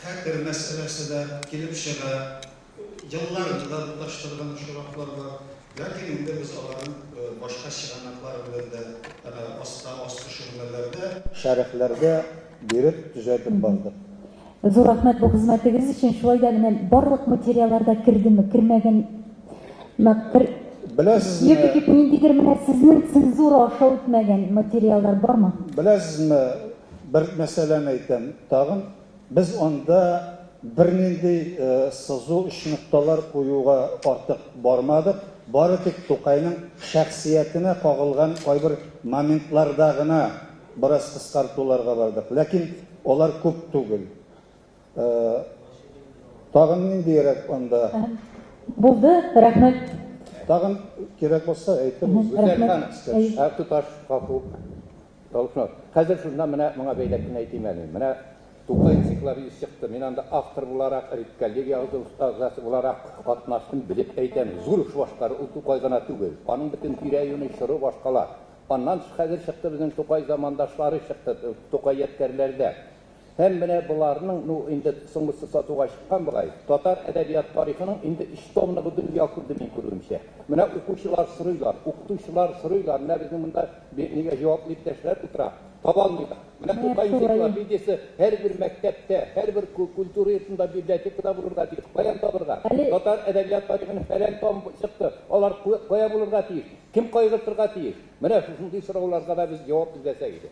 xatir masalasida kelib chiqa yıllarında ulaştırılan şuraflar var. Lakin endi biz onların boshqa shirinliklar bilan da ostı şurmalarda sharhlarga berib tuzatib bordik. Зур рахмат bu xizmatingiz için. Шулай да менә барлык материалларда кирдеме, кирмәгән Bilasizmi? Yoki ниндидер менә сезнең цензура аша үтмәгән материаллар бармы? Bilasizmi? Bir мәсьәләне әйтәм. Тагын biz onda bir nindi сызу ish nuqtalar qo'yuga ortiq bormadik. Bari tek To'qayning shaxsiyatini qog'ilgan bir momentlardagina biroz qisqartuvlarga bordik. Lekin ular ko'p tugul. Tag'in nindiyrak onda? Булды, рәхмәт. Tag'in kerak bo'lsa aytamiz. Tutaş kapı. Hazır şundan bana beyletkini aytayım yani. Bana To'qay ensiklopediyasi chiqdi. Men anda avtor olarak, kollegiya ustazasi olarak qatnaştım, bilip aytам. Zo'r ish boshqari To'qaygana tugul. Onun bütün pirayoni shiri boshqalar. Ondan hazır chiqdi bizning To'qay zamandoshlari chiqdi, To'qay yetkarlarda. Hem bana bularning indi so'ngisi satuga chiqqan bo'lay. Tatar adabiyot tarixining indi ishtomligi dunyo kurdi men ko'rumcha. Mana o'quvchilar so'raylar, o'qituvchilar so'raylar. Mana bizning bunda nega javobli tashlar o'tira. Tabanlıda. Mana To'qay ensiklopediyasi her bir maktabda, her bir kultur yurtunda bibliotekada bulurga tiyik. Qo'yan topirga. Tatar adabiyot tarixini falan tom chiqdi. Ular qo'ya bulurga tiyik. Kim qo'yg'irtirga tiyik. Mana shunday so'rovlarga da biz javob izlasak edi.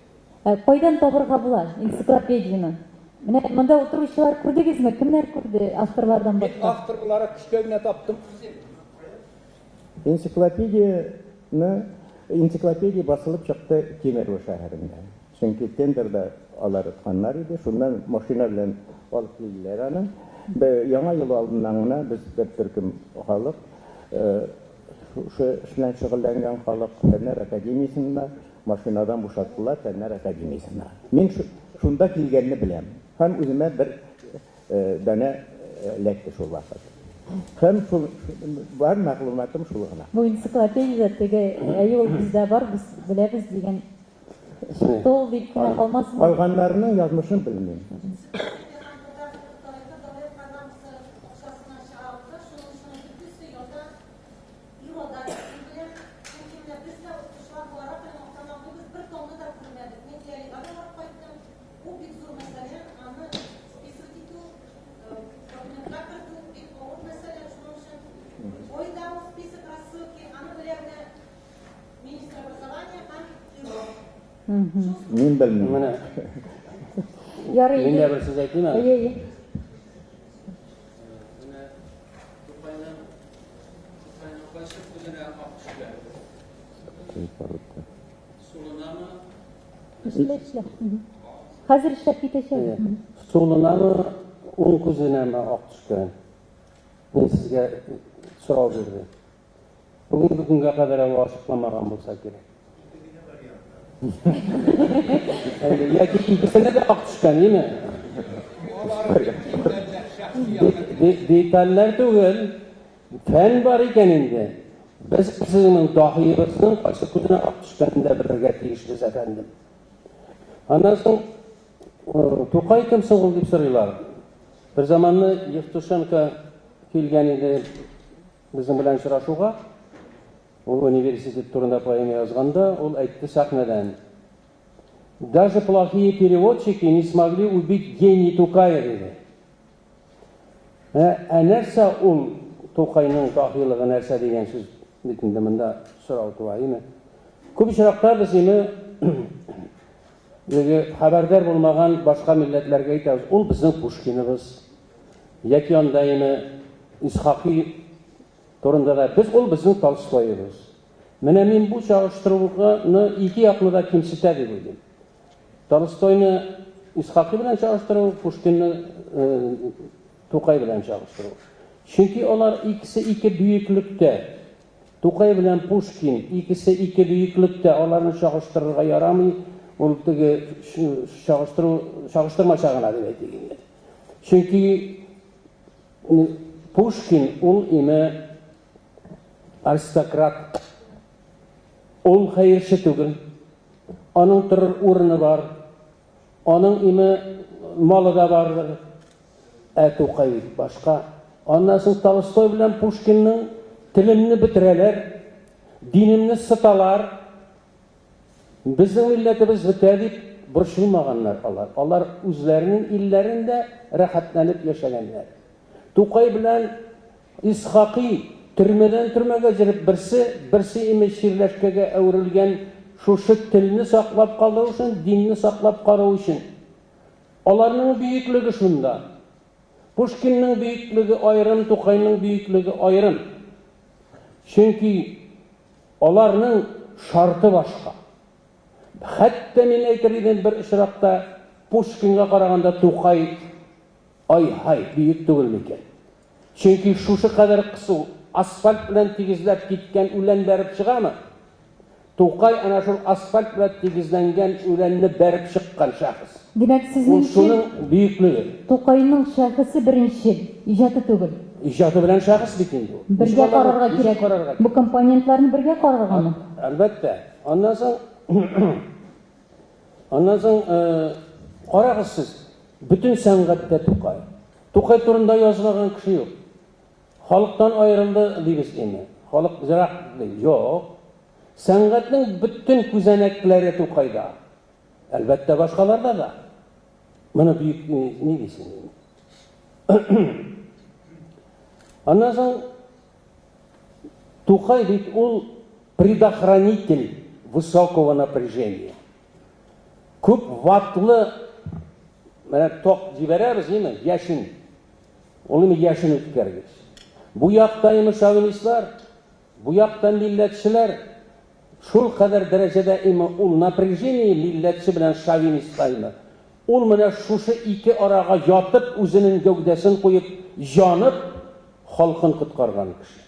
Қайдан табырға була энциклопедияны? Менә монда утыручылар күрдегезме? Кемнәр күрде авторлардан башка? Авторлары күчкәгенә таптым. Энциклопедия басылып чыкты Кемерово шәһәрендә. Чөнки тендерда алар тканнар иде. Шуннан машина белән алып килделәр аны. Яңа ел алдыннан гына без бер төркем халык шу эшлән шөгыльләнгән халык Фәннәр академиясендә машинадан бушаттылар Фәннәр академиясенә. Мин шунда килгәнне беләм. Һәм үземә бер дәнә ләкте шул вакыт. Һәм шул бар мәгълүматым шул гына. Бу энциклопедия теге ел бездә бар, без беләбез дигән. Тол дип кенә калмасын. Калганнарның язмышын белмим. Мин белмим. Менә. Ярый. Мин дә бер сүз әйтим әле. Әйе. Менә To'qayның кайсы күзенә ак төшкән. Сулынамы? Хәзер эшләп китәчәк. Сулынамы, уң күзенәме ак төшкән. Мин сезгә сорау бирдем. Бүгенгә кадәр ачыкламаган булса кирәк. Яки ikisine de ak düşkən, değil mi? Detaller değil, fen var iken indi. Biz kızının dahiyesinin qaysı kuduna ak düşkənində birgə teyişliz efendim. Ondan soň To'qay kimsin ol deb soraylar. Bir zamanlı Yevtushenko kelgan edi bizim bilan uchrashuvga. O universitet turunda poema yazganda, ol aytdi sahnadan. Даже плохие переводчики не смогли убить гений To'qay dedi. Нәрсә ул To'qayның дahiligi нәрсә дигән сүз битендә монда сорау туа, име? Күп очракта без хәбәрдар булмаган башка милләтләргә әйтәбез. Ул безнең Пушкиныбыз. Яки анда Исхакый турында да biz ул безнең Толстойыбыз. Менә мин бу чагыштыруны ике яклы да кимсетә дип уйлыйм. Толстойны Исхакый белән чагыштыру, Пушкинны To'qay белән чагыштыру. Чөнки алар икесе ике бөеклектә. To'qay белән Пушкин икесе ике бөеклектә, аларны чагыштырырга ярамый. Ул теге чагыштырма чагына дип әйтелгән. Чөнки Пушкин ул име аристократ ул хәерче түгел. Аның торыр урыны бар. Аның име малы да бардыр. Тукай башка. Аннан соң Толстой белән Пушкинның телемне бетерәләр, динемне сыталар. Безнең милләтебез бетә дип борчылмаганнар алар. Алар үзләренең илләрендә рәхәтләнеп яшәгәннәр. Тукай белән Исхакый төрмәдән төрмәгә җиреп берсе име ширләшкәгә әверелгән шушы телне саклап калу өчен, динне саклап карау өчен. Аларның бөеклеге шунда. Пушкинның бөеклеге аерым, Тукайның бөеклеге аерым. Чөнки аларның шарты башка. Хәтта мин әйтер идем бер очракта Пушкинга караганда Тукай ай бөек түгел микән. Чөнки шушы кадәр кысу асфальт белән тигезләп киткән үлән бәреп чыгамы? Тукай ана шул асфальт белән тигезләнгән үләнне бәреп чыккан шәхес. Димәк, Ул шуның бөеклеге. Тукайның шәхесе беренче, иҗаты түгел. Иҗаты белән шәхес бит инде. Бергә карарга кирәк. Бу компонентларны бергә караргамы? Әлбәттә. Аннан соң карагыз сез, бүтән сәнгатьтә Тукай. Тукай турында язылган кеше юк. Халыктан аерылды дибез инде. Халык зирак ди. Юк. Сәнгатьнең бүтән күзәнәкләре Тукайда. Әлбәттә башкаларда да. Моны бөек ни дисең? Аннан соң Тукай бит ул предохранитель высокого напряжения. Күп ватлы менә ток җибәрәбез, име? Яшен. Ул име яшен үткәргәч. Бу якта име шовинистлар, бу якта милләтчеләр шул кадәр дәрәҗәдә име ул напряжение милләтче белән шовинистларны. Ул менә шушы ике арага ятып, үзенең гәүдәсен куеп, янып, халкын коткарган кеше.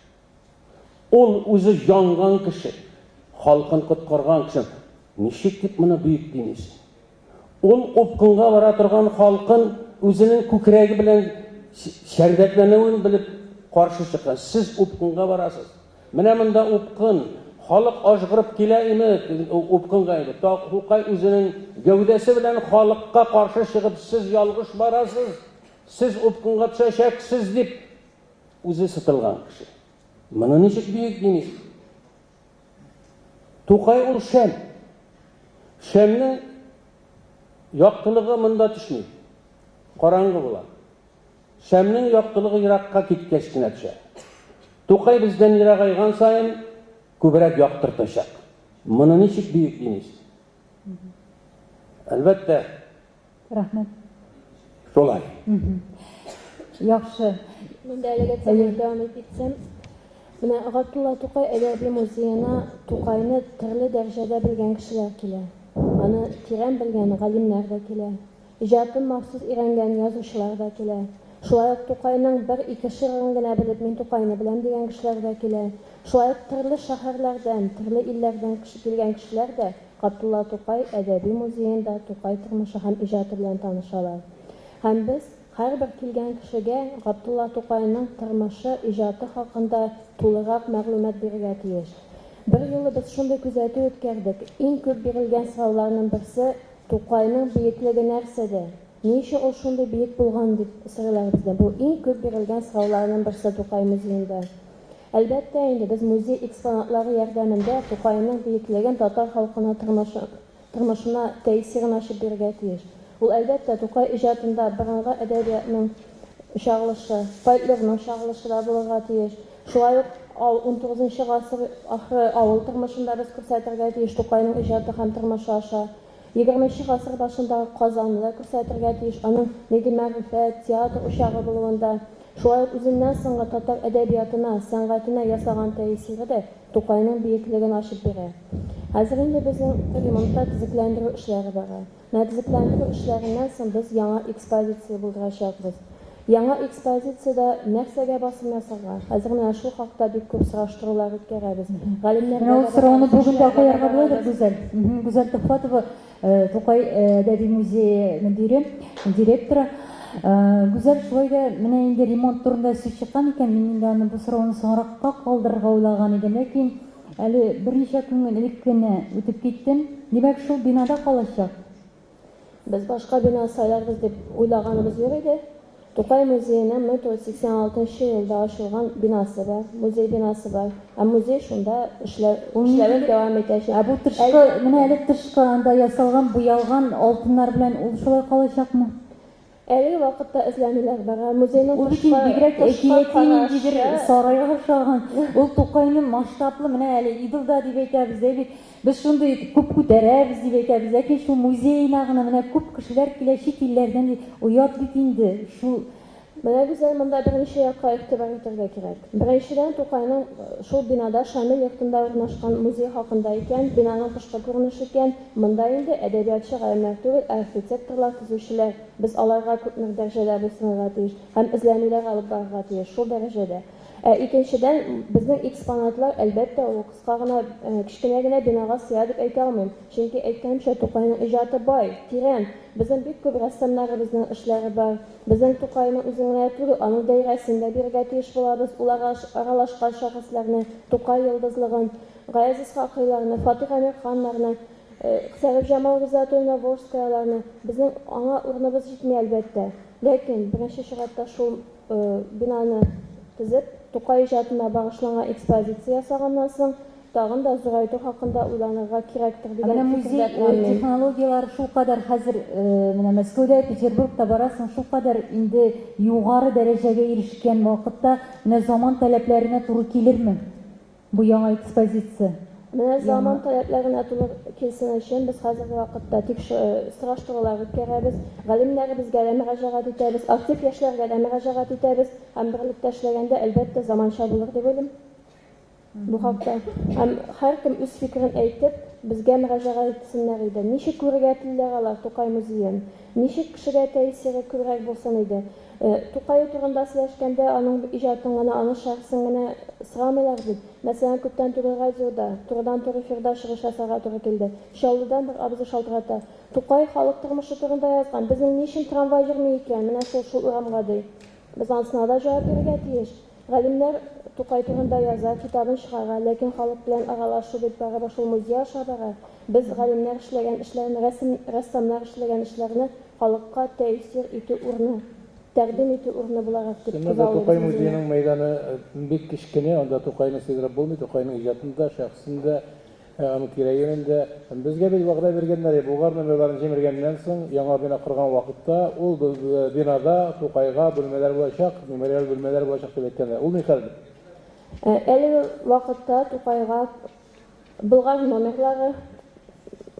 Ул үзе янган кеше, халкын коткарган кеше. Ничек дип моны бөек димис? Ул упкынга бара торган халкын үзенең күкрәге белән шәрбәтләнүен белеп каршы чыккан. Сез упкынга барасыз. Менә монда упкын, халык ажгырып килә име упкынга иде. Тукай үзенең гәүдәсе белән халыкка каршы чыгып, сез ялгыш барасыз, сез упкынга төшәчәксез дип үзе сытылган кеше. Моны ничек бөек димис? Тукай ул шәм. Шәмнең яктылыгы монда төшми. Караңгы була. Шәмнең яктылыгы еракка киткәч кенә төшә. Тукай бездән ерагайган саен күбрәк яктыртачак. Моны ничек бөек димис? Әлбәттә. Рәхмәт. Шулай. Яхшы. Мен дә әлегә дәвам итсәм, менә Габдулла Тукай әдәби музеена Тукайны төрле дәрәҗәдә белгән кешеләр килә. Аны тирән белгән галимнәр дә килә. Иҗатын махсус өйрәнгән язучылар да килә. Шулай ук Тукайның бер-ике шигырен генә белеп, мин Тукайны беләм дигән кешеләр дә килә. Шулай ук төрле шәһәрләрдән, төрле илләрдән килгән кешеләр дә Габдулла Тукай әдәби музеенда Тукай тормышы һәм иҗаты белән танышалар. Һәм без һәрбер килгән кешегә Габдулла Тукайның тормышы, иҗаты хакында тулырак мәгълүмат бирергә тиеш. Бер юлы без шундый күзәтү үткәрдек. Иң күп бирелгән сорауларның берсе Тукайның бөеклеге нәрсәдә? Ничә ул шундый бөек булган дип сорыйлар бездән. Бу иң күп бирелгән сорауларның берсе Тукай музеенда. Әлбәттә инде без музей экспонатлары ярдәмендә Тукайның бөеклеген татар халкына тормышына тәэсирен ачып бирергә тиеш. Ул әлбәттә Тукай иҗатында борынгы әдәбиятның чагылышы, поэтларның чагылышы да булырга тиеш. Шулай ук 19 гасыр ахыры авыл тормышында без күрсәтергә тиеш Тукайның иҗаты һәм тормышы аша. 20 гасыр башындагы Казанны да күрсәтергә тиеш, аның нинди мәгърифәт, театр учагы булуында. Шулай ук үзеннән соңгы татар әдәбиятына, сәнгатенә ясаган тәэсире дә Тукайның бөеклеген ачып бирә. Хәзер инде безнең ремонтта төзекләндерү эшләре бара. Төзекләндерү эшләреннән соң без яңа экспозиция булдырачакбыз. Яңа экспозициядә нәрсәгә басым ясарга? Хәзер менә шул хакта бик күп сораштырулар үткәрәбез. Галимнәр сорауны бүген дә куярга була Гүзәл. Гүзәл Төхфәтова, Тукай әдәби музее мөдире, директоры. Гүзәл, шулай да менә инде ремонт турында сүз чыккан икән, мин инде аны бу сорауны соңракка калдырырга уйлаган идем, ләкин Әле берничә көн элек кенә үтеп киттем. Димәк, шул бинада калачак. Без башка бина сайларбыз дип уйлаганыбыз юк иде. Тукай музеенең 1986 елда ачылган бинасы бар, музей бинасы бар. Музей шунда эшләвен дәвам итәчәк. Бу тышкы, менә әле тышкы анда ясалган, буялган алтыннар белән ул шулай калачакмы? Әлеге вакытта эзләнүләр бара. Музейның Ул бит бигрәк әкияти ниндидер сарайга охшаган. Ул Тукайның масштаблы, менә әле Идылда дип әйтәбез, бит. Без шундый күп күтәрәбез дип әйтәбез. Ләкин шул музейна гына менә күп кешеләр килә чит илләрдән уят бит инде. Шул менә безнең монда берничә якка игътибар итәргә кирәк. Беренчедән Тукайның шул бинада Шамил йортында урнашкан музей хакында икән, бинаның тышкы күренеше икән. Монда инде әдәбиятчы гаиләләр түгел, архитекторлар, төзүчеләр. Без аларга күпме дәрәҗәдә булсынга тиеш һәм эзләнүләр алып барырга тиеш шул дәрәҗәдә. Икенчедән безнең экспонатлар әлбәттә ул кыска гына кичкенә генә бинага сыя дип әйтә алмыйм. Чөнки әйткәнчә Тукайның иҗаты бай, тирән. Безнең бик күп рәссамнарыбызның эшләре бар. Безнең Тукайның үзенә түгел, аның даирәсендә бирергә тиеш булабыз. Уларга аралашкан шәхесләрне, Тукай йолдызлыгын, Гаез Исхакыйларны, Фатих Әмирханнарны, Сәриф Җамал Гызатуллина Волжскаяларны безнең аңа урыныбыз җитми әлбәттә. Ләкин беренче чиратта шул бинаны төзеп, Тукай иҗатына багышланган экспозиция ясаганнан соң тагын да зурайту хакында уйланырга кирәктер дигән музей технологиялары шул кадәр хәзер менә Мәскәүдә, Петербургта барасың, шул кадәр инде югары дәрәҗәгә ирешкән вакытта менә заман таләпләренә туры килерме бу яңа экспозиция? Менә заман таләпләренә туры килсен өчен без хәзерге вакытта тик сораштырулар үткәрәбез, галимнәребезгә дә мөрәҗәгать итәбез, актив яшьләргә дә мөрәҗәгать итәбез һәм берлектә эшләгәндә әлбәттә заманча булыр дип уйлыйм. Бу хакта һәм һәркем үз фикерен әйтеп, безгә мөрәҗәгать итсеннәр иде. Ничек күрергә теләр алар Тукай музеен? Ничек кешегә тәэсире күбрәк булсын иде? Тукай турында сөйләшкәндә аның иҗатын гына, аның шәхсен генә сорамыйлар бит. Мәсәлән, күптән түгел радиода, турыдан-туры эфирда чыгыш ясарга туры килде. Чаллыдан бер абзый шалтырата. Тукай халык тормышы турында язган. Безнең ничек трамвай йөрми икән? Менә шул урамга ди. Без ансына да җавап бирергә тиеш. Галимнәр Тукай турында яза, китабын чыгара, ләкин халык белән аралашу бит барыбер шул музей аша бара. Без галимнәр эшләгән эшләрне, рәссамнар эшләгән эшләрне халыкка тәэсир итү урыны, тәкъдим итү урыны буларак дип күзаллыйбыз. Тукай музееның мәйданы бик кичкенә, анда Тукайны сыйдырып булмый, Тукайның иҗатында, шәхсендә, аның тирә-юнендә безгә бит вәгъдә биргәннәр, булган номерларын җимергәннән соң, яңа бина корган вакытта ул бинада Тукайга бүлмәләр булачак, мемориаль бүлмәләр булачак дип әйткәннәр. Ул ни хәл? Әлеге вакытта Тукайга булган номерлары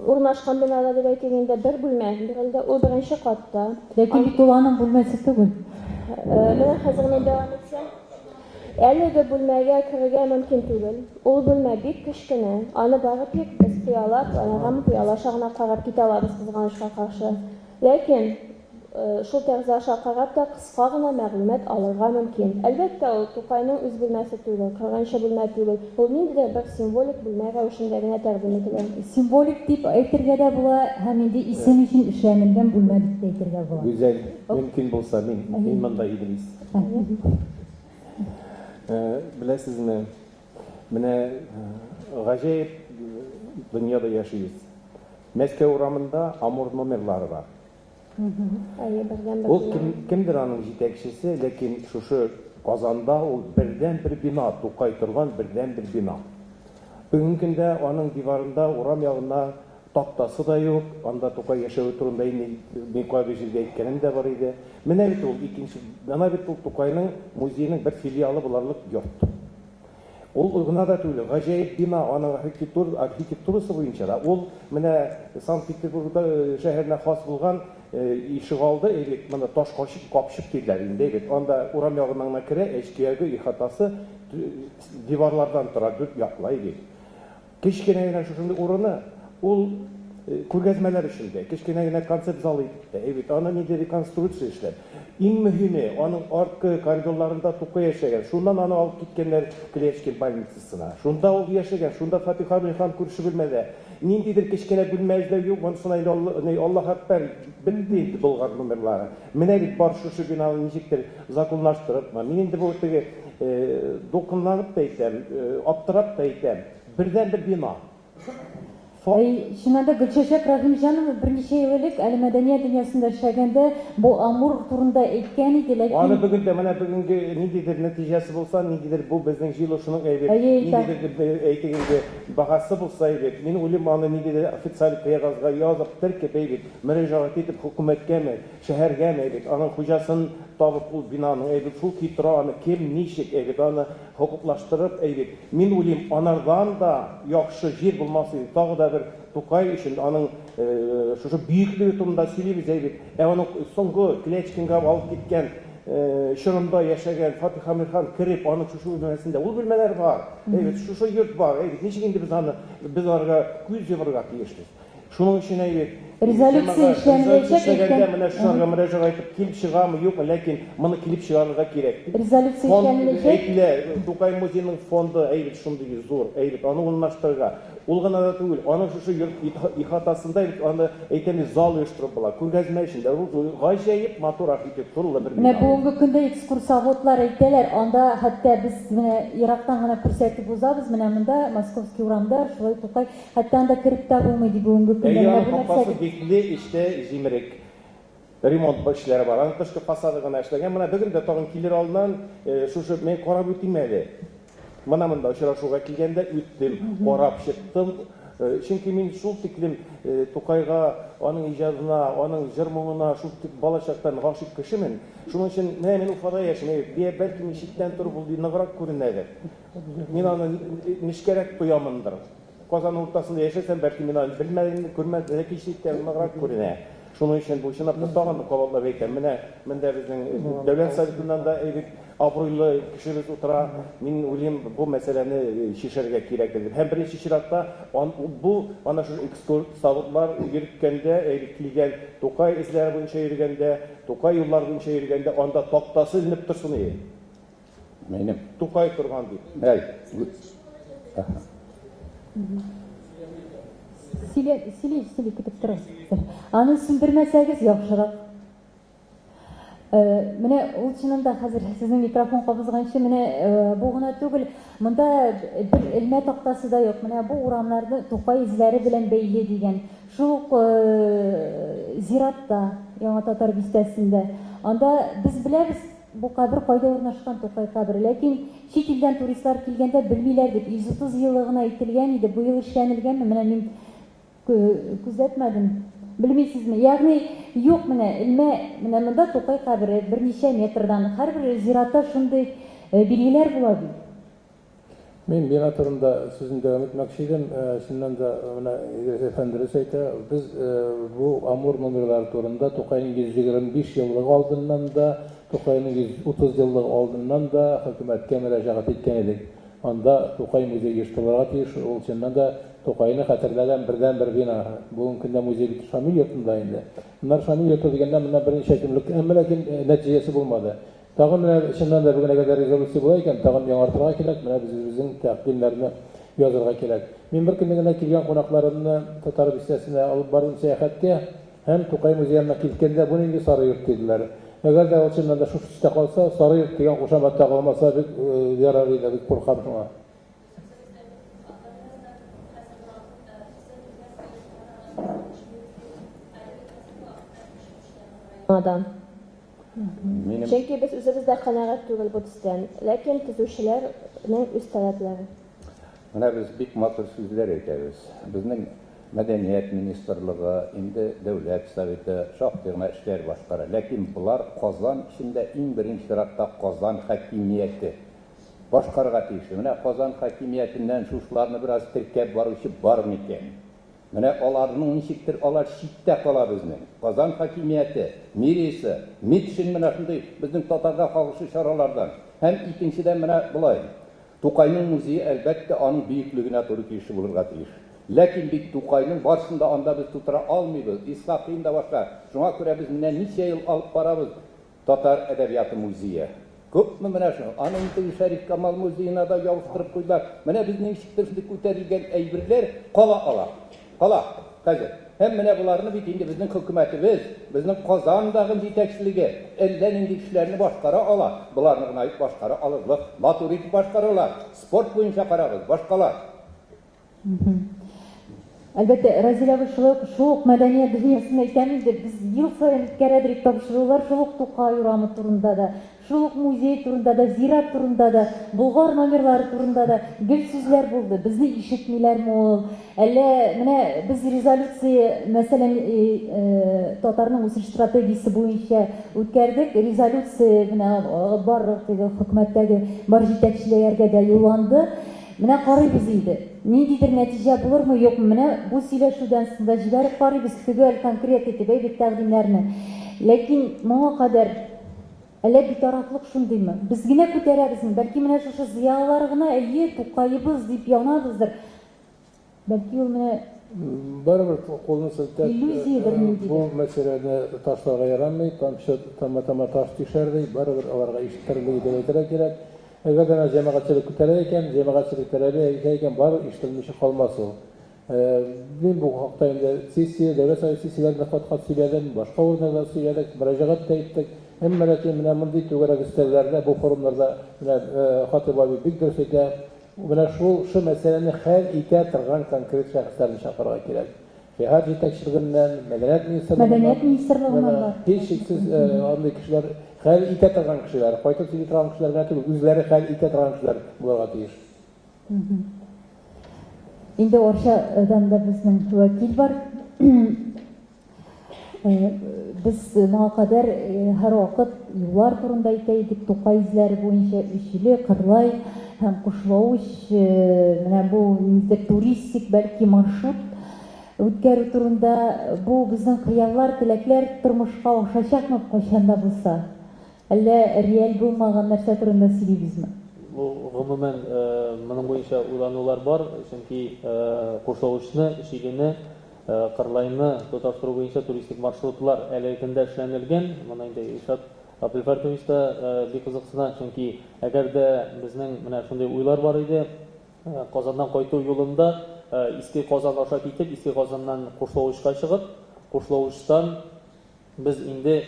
урнашкан бинада дип әйтгәндә бер бүлмә бирелде, ул беренче катта. Ләкин бит ул аның бүлмәсе түгел. Менә хәзер дәвам итсәм, әлеге бүлмәгә керергә мөмкин түгел. Ул бүлмә бик кечкенә, аны барып без пыялап, анага пыяла шагына карап китә алабыз кызганычка каршы. Ләкин шул тәрәзә аша карап та кыска гына мәгълүмат алырга мөмкин. Әлбәттә, ул Тукайның үз бүлмәсе түгел, кыргынчы бүлмә түгел. Ул ниндидер бер символик бүлмә рәвешендә генә тәкъдим ителә. Символик дип әйтергә дә була, һәм инде исем өчен эшләнелгән бүлмә дип әйтергә була. Гүзәл, мөмкин булса мин монда Идрис. Беләсезме, менә гаҗәеп дөньяда яшибез. Мәскәү урамында Амур номерлары бар. Ул кемдер аның җитәкчесе, ләкин шушы Казанда ул бердән-бер бина, Тукай торган бердән-бер бина. Бүгенге көндә аның диварында урам ягына тактасы да юк, анда Тукай яшәү турында мин кайбер җирдә әйткәнем дә бар иде. Менә бит ул икенче, менә бит ул Тукайның музееның бер филиалы буларлык йорт. Ул гына да түгел, гаҗәеп бина, аның архитектурасы буенча да. Ул менә Санкт-Петербургда шәһәренә хас булган ишек алды, менә таш капчык килгән инде. Анда урам ягыннан керә, эчкәге ихатасы диварлардан тора, дүрт яклай иде. Кечкенә генә шушындый урыны ул күргәзмәләр эшләде. Кечкенә генә концерт залы итте. Аны нидә реконструкция эшләде. Иң мөһиме, аның арткы коридорларында Тукай яшәгән. Шуннан аны алып киткәннәр Клещкин больницасына. Шунда ул яшәгән, шунда Фатих Әмирхан күрше бүлмәдә. Ниндидер кечкенә бүлмә эзләү юк, монысына Аллаһ әкбәр белде булган номерлары. Менә бит бар шушы бинаны ничектер законлаштырып, мин инде бу теге докунланып та әйтәм, аптырап та әйтәм. Birden bir bina. Шунда Гүлчәчәк Рахимҗанова берничә ел элек әле мәдәният дөньясында эшләгәндә бу Амур турында әйткән иде, ләкин Аны бүген дә менә бүгенге ниндидер нәтиҗәсе булса, ниндидер бу безнең җыелышының ниндидер әйтегәндә багасы булса иде. Мин уйлыйм, аны ниндидер официаль кагазга язып, теркәп әйтеп, мөрәҗәгать итеп хөкүмәткәме, шәһәргәме әйтеп, аның хуҗасын табып ул бинаның әйтеп, шул китра аны кем ничек әйтеп, аны хокуклаштырып әйтеп. Мин уйлыйм, анардан да яхшы җир булмас иде. Тагы да бер Тукай өчен аның шушы бөеклеге турында сөйлибез әйтеп, аның соңгы Клечкинга алып киткән Шырында яшәгән Фатих Амирхан кирип, аның шушы бүлмәсендә ул бүлмәләр бар. Әйбет, шушы йорт бар. Әйбет, ничек инде без аларга күз йомарга тиешбез. Шуның өчен әйбет, резолюция эшләнәчәк, менә шуларга мөрәҗәгать итеп килеп чыгамы, юк, ләкин моны килеп чыгарырга кирәк. Резолюция эшләнәчәк. Тукай музейның фонды әйбет шундый зур, әйбет, аны урнаштырырга. Ул гына да түгел, аның шушы йорт ихатасында аны әйтәме зал оештырып була. Күргәзмә өчен дә ул гаҗәеп матур архитектуралы бер бина. Менә бүгенге көндә экскурсоводлар әйтәләр, анда хәтта без менә Ирактан гына күрсәтеп узабыз, менә монда Московский урамда, шулай Тукай, хәтта анда кирип тә булмый ди бүгенге көндә. Бу нәрсә бикле эштә җимерек. Ремонт эшләре бар. Аның тышкы фасады гына эшләгән. Менә бүген дә тагын килер алдыннан шушы мен карап үтим әле. Менә монда очрашуга килгәндә үттем, карап чыктым. Чөнки мин шул тиклем Тукайга, аның иҗатына, аның җыр-моңына шул тик балачактан гашык кешемен. Шуның өчен менә мин Уфада яшәмәйм. Бәлки читтән торып ул ныграк күренәдер. Мин аны нишкәрәк тоямындыр. Казан уртасында яшәсәм, бәлки мин аны белмәдем, күрмәдем, ләкин читтән ныграк күренә. Шуның өчен бу чынлап та тагын кабатлап әйтәм. Менә монда безнең дәүләт советыннан да абруйлы кешебез утыра. Мин уйлыйм, бу мәсьәләне шишәргә кирәк дип. Һәм беренче чиратта бу ана шу экскурсоводлар йөрткәндә, килгән Тукай эзләре буенча йөргәндә, Тукай юллары буенча йөргәндә, анда тактасы инеп торсын иде. Минем Тукай торган дип. Сили көтеп торасыз. Аны сүндермәсәгез яхшырак. Менә ул чынында хәзер сезнең микрофон кабызганчы, менә бу гына түгел, монда бер элмә тактасы да юк. Менә бу урамнарны Тукай изләре белән бәйле дигән. Шул зиратта, Яңа Татар бистәсендә. Анда без беләбез, бу кабер кайда урнашкан, Тукай кабере, ләкин чит илдән туристлар килгәндә белмиләр дип 130 еллыгына әйтелгән иде. Бу ел эшләнелгәнме? Менә мин күзәтмәдем. Белмисезме? Ягъни юк, менә менә монда Тукай кабере берничә метрдан, һәрбер зиратта шундый билгеләр була бит. Мен бина турында сүзен дәвам итмәкче идем. Шуннан да менә Әфәндерис әйтә, без бу Амур номерлары турында Тукайның 125 еллык алдыннан да, Тукайның 130 еллык алдыннан да хөкүмәткә мөрәҗәгать иткән идек. Анда Тукай музей оештырылырга тиеш, ул чыннан да Тукайны хәтерләгән бердән бер бина. Бүгенге көндә музей Шамил йортында инде. Монда Шамил йорты дигәндә менә берничә көнлек, әмма ләкин нәтиҗәсе булмады. Тагын менә чыннан да бүгенә кадәр резолюция була икән, тагын яңартырга кирәк, менә безнең тәкъдимнәрне язырга кирәк. Мин бер көнне генә килгән кунакларымны Татар бистәсенә алып бардым сәяхәткә, һәм Тукай музеена килгәндә бу инде сары йорт диделәр. Әгәр дә ул чыннан да шушы төстә калса, сары йорт дигән кушамат тагылмаса, бик ярар иде, бик куркам шуңа. Адам. Чөнки без үзебез дә канәгать түгел бу төстән, ләкин төзүчеләрнең үз таләпләре. Менә без бик матур сүзләр әйтәбез. Безнең Мәдәният министрлыгы, инде дәүләт советы шактый гына эшләр башкара. Ләкин булар Казан эчендә иң беренче чиратта Казан хакимияте башкарырга тиеш. Менә Казан хакимиятеннән шушларны бераз теркәп баручы бар микән? Менә аларның ничектер алар читтә кала безнең. Казан хакимияте, мэриясе, митшин менә шундый безнең татарга кагышлы чаралардан. Һәм икенчедән менә булай. Тукайның музее әлбәттә аның бөеклегенә туры килешү булырга тиеш. Ләкин бит Тукайның барышында анда без тутыра алмыйбыз. Исхакыйн да башка. Шуңа күрә без менә ничә ел алып барабыз Татар әдәбияты музее. Күпме менә шуны. Аны инде Шәриф Камал музеена да ябыштырып куйдылар. Менә безнең ничектер шундый күтәрелгән әйберләр кала ала. Кала. Хәзер. Һәм менә буларны бит инде безнең хөкүмәтебез, безнең Казандагы җитәкчелеге әллә нинди эшләрне башкара ала. Буларны гына башкара алырлык. Матур итеп башкаралар. Спорт буенча карагыз, башкалар. Әлбәттә, Разилә абый шул ук мәдәният дөньясында икәнбез дә, без ел сайын үткәрәдек тапшырулар шул ук Тукай урамы турында да, шул ук музей турында да, зират турында да, Болгар номерлары турында да гел сүзләр булды. Безне ишетмиләрме ул? Әллә менә без резолюция, мәсәлән, татарның үсеш стратегиясе буенча үткәрдек. Резолюция менә барлык хөкүмәттәге бар җитәкчеләргә дә юлланды. Менә карыйбыз инде. Ниндидер нәтиҗә булырмы, юкмы? Менә бу сөйләшүдән соң да җибәреп карыйбыз төгәл конкрет итеп әйбәт тәкъдимнәрне. Ләкин моңа кадәр әллә битарафлык шундыймы? Без генә күтәрәбезме? Бәлки менә шушы зыялылар гына әйе Тукайыбыз дип янабыздыр. Бәлки ул менә барыбер кулны селтәп иллюзиядер ниндидер. Бу мәсьәләне ташларга ярамый, тама таш тишәрдей, барыбер аларга ишетерлеге дип әйтергә кирәк. Әгәр дә җәмәгатьчелек күтәрә икән, җәмәгатьчелек тәрәбия икән, бар ишетелмичә калмас ул. Мин бу хакта инде сессия, дәүләт советы сессияләрендә кат-кат сөйләдем, башка урыннарда сөйләдек, мөрәҗәгать тә иттек. Әмма ләкин менә мондый түгәрәк өстәлләрдә, бу форумнарда менә Хатип абый бик дөрес әйтә, менә шул мәсьәләне хәл итә торган конкрет шәхесләрне чакырырга кирәк. Шәһәр җитәкчелегеннән, мәдәният министрлыгыннан һич шиксез андый кешеләр хәл итә торган кешеләр, кайтып сөйли торган кешеләр генә түгел, үзләре хәл итә торган кешеләр булырга тиеш. Инде Арчадан да безнең вәкил бар. Без моңа кадәр һәр вакыт юллар турында әйтә идек, Тукай изләре буенча Өчиле, Кырлай һәм Кушлавыч, менә бу туристик бәлки маршрут үткәрү турында, бу безнең хыяллар, теләкләр тормышка ашачакмы кайчанда булса? Әллә реаль булмаган нәрсә турында сөйлибезме? Гомумән, моның буенча уйланулар бар, чөнки Кушлавычны, Өчилене, Кырлайны тоташтыру буенча туристик маршрутлар әле көндә эшләнелгән. Моны инде Илшат Абдулфартович та бик кызыксына, чөнки әгәр дә безнең менә шундый уйлар бар иде, Казаннан кайту юлында Иске Казан аша китеп, Иске Казаннан Кушлавычка чыгып, Кушлавычтан без инде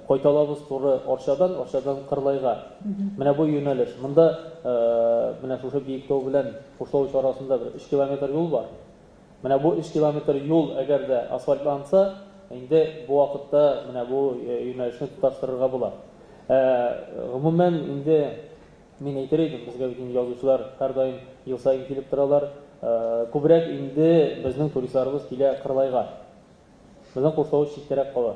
кайталабыз туры Арчадан Кырлайга. Менә бу юнәлеш. Монда менә шушы Биектау белән Кушлавыч арасында 3 километр юл бар. Менә бу 3 километр юл әгәр дә асфальтланса, инде бу вакытта менә бу юнәлешне тоташтырырга була. Гомумән инде мин әйтер идем, безгә бит язучылар һәр даим ел сайын килеп торалар. Күбрәк инде безнең туристларыбыз килә Кырлайга. Безнең Кушлавыч читтәрәк кала.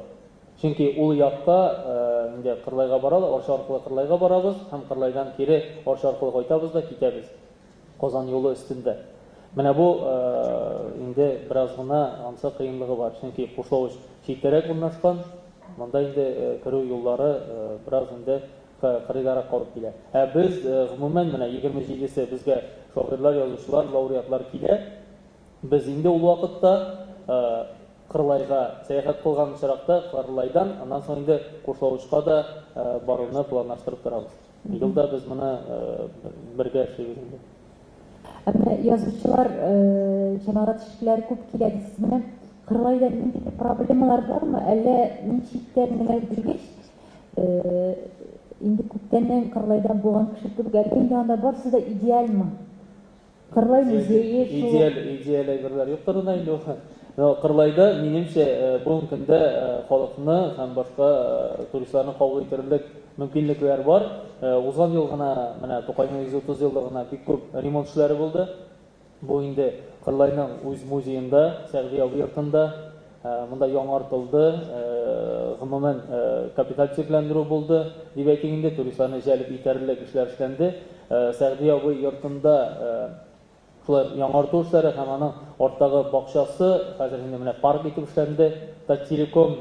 Чөнки ул якка инде Кырлайга баралар, Арча аркылы Кырлайга барабыз, һәм Кырлайдан кире Арча аркылы кайтабыз да китәбез. Казан юлы өстендә. Менә бу инде бераз гына ансы кыенлыгы бар, чөнки Кушлавыч читтәрәк урнашкан. Монда инде керү юллары бераз инде кырыйдарак калып килә. Без гомумән менә 27-се безгә шагыйрьләр, язучылар, лауреатлар килә. Без инде ул вакытта Кырлайга сәяхәт кылган чиракта Кырлайдан, аннан соң инде Кушлавычка да баруны планлаштырып торабыз. Елда без моны бергә эшлибез. Язучылар, җәмәгать эшчеләре күп килә дисез. Менә Кырлайда нинди проблемалар бармы? Әллә мин читтән генә белгәч, инде күптәннән Кырлайдан булган кеше күп гәргәндә анда барсы да идеальмы? Кырлай музее идеаль әйберләр юктыр инде. Кырлайда минемчә бүгенге көндә халыкны һәм башка туристларны кабул итерлек мөмкинлекләр бар. Узган ел гына менә Тукайның 130 еллыгына бик күп ремонт эшләре булды. Бу инде Кырлайның үз музеенда, Сәгъди абый йортында монда яңартылды. Гомумән капиталь төзекләндерү булды. Дип әйтик, инде туристларны җәлеп итәрлек эшләр эшләнде. Сәгъди абый йортында шулар яңарту эшләре һәм аның арттагы бакчасы хәзер инде менә парк итеп эшләнде. Тателеком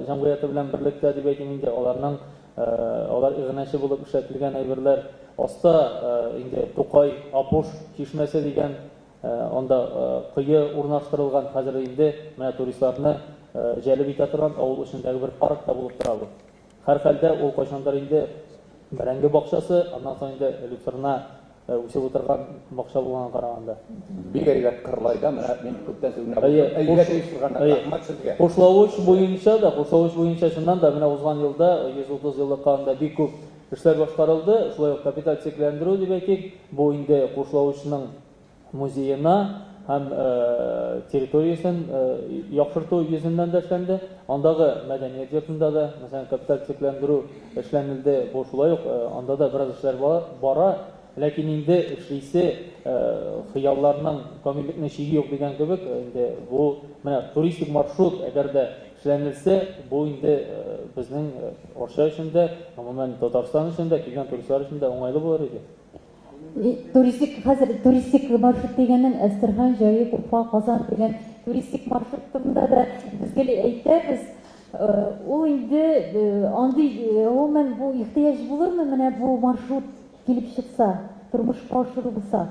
җәмгыяте белән берлектә дип әйтим, инде алар игънәче булып эшләтелгән әйберләр. Аста инде Тукай Апуш чишмәсе дигән анда кые урнаштырылган. Хәзер инде менә туристларны җәлеп итә торган авыл эчендәге бер парк та булып тора. Һәр хәлдә ул кайчандыр инде бәрәңге бакчасы, аннан соң инде люстрна үсеп утырган бакча булганга караганда. Бик әйбәт Кырлайда мин күптән түгел. Кушлавыч буенча шуннан да менә узган елда 130 еллыкка анда бик күп эшләр башкарылды. Шулай ук капиталь төзекләндерү дип әйтик, бу инде Кушлавычның музейына һәм территориясын яхшырту йөзеннән дә эшләнде. Андагы мәдәният йортында да, мәсәлән, капиталь төзекләндерү эшләнелде. Бу шулай ук анда да бераз эшләр бара. Ләкин инде эшлисе хыялларның камиллекне чиге юк дигән кебек, инде бу менә туристик маршрут әгәр дә эшләнелсә, бу инде безнең Арча өчен дә, гомумән Татарстан өчен дә, килгән туристлар өчен дә уңайлы булыр иде. Туристик маршрут дигәннән Әстерхан, Җаек, Уфа, Казан дигән туристик маршрутында да безгә әйтәбез, ул инде андый гомумән бу ихтыяҗ булырмы, менә бу маршрут килеп чыкса, тормышка ашыру булса?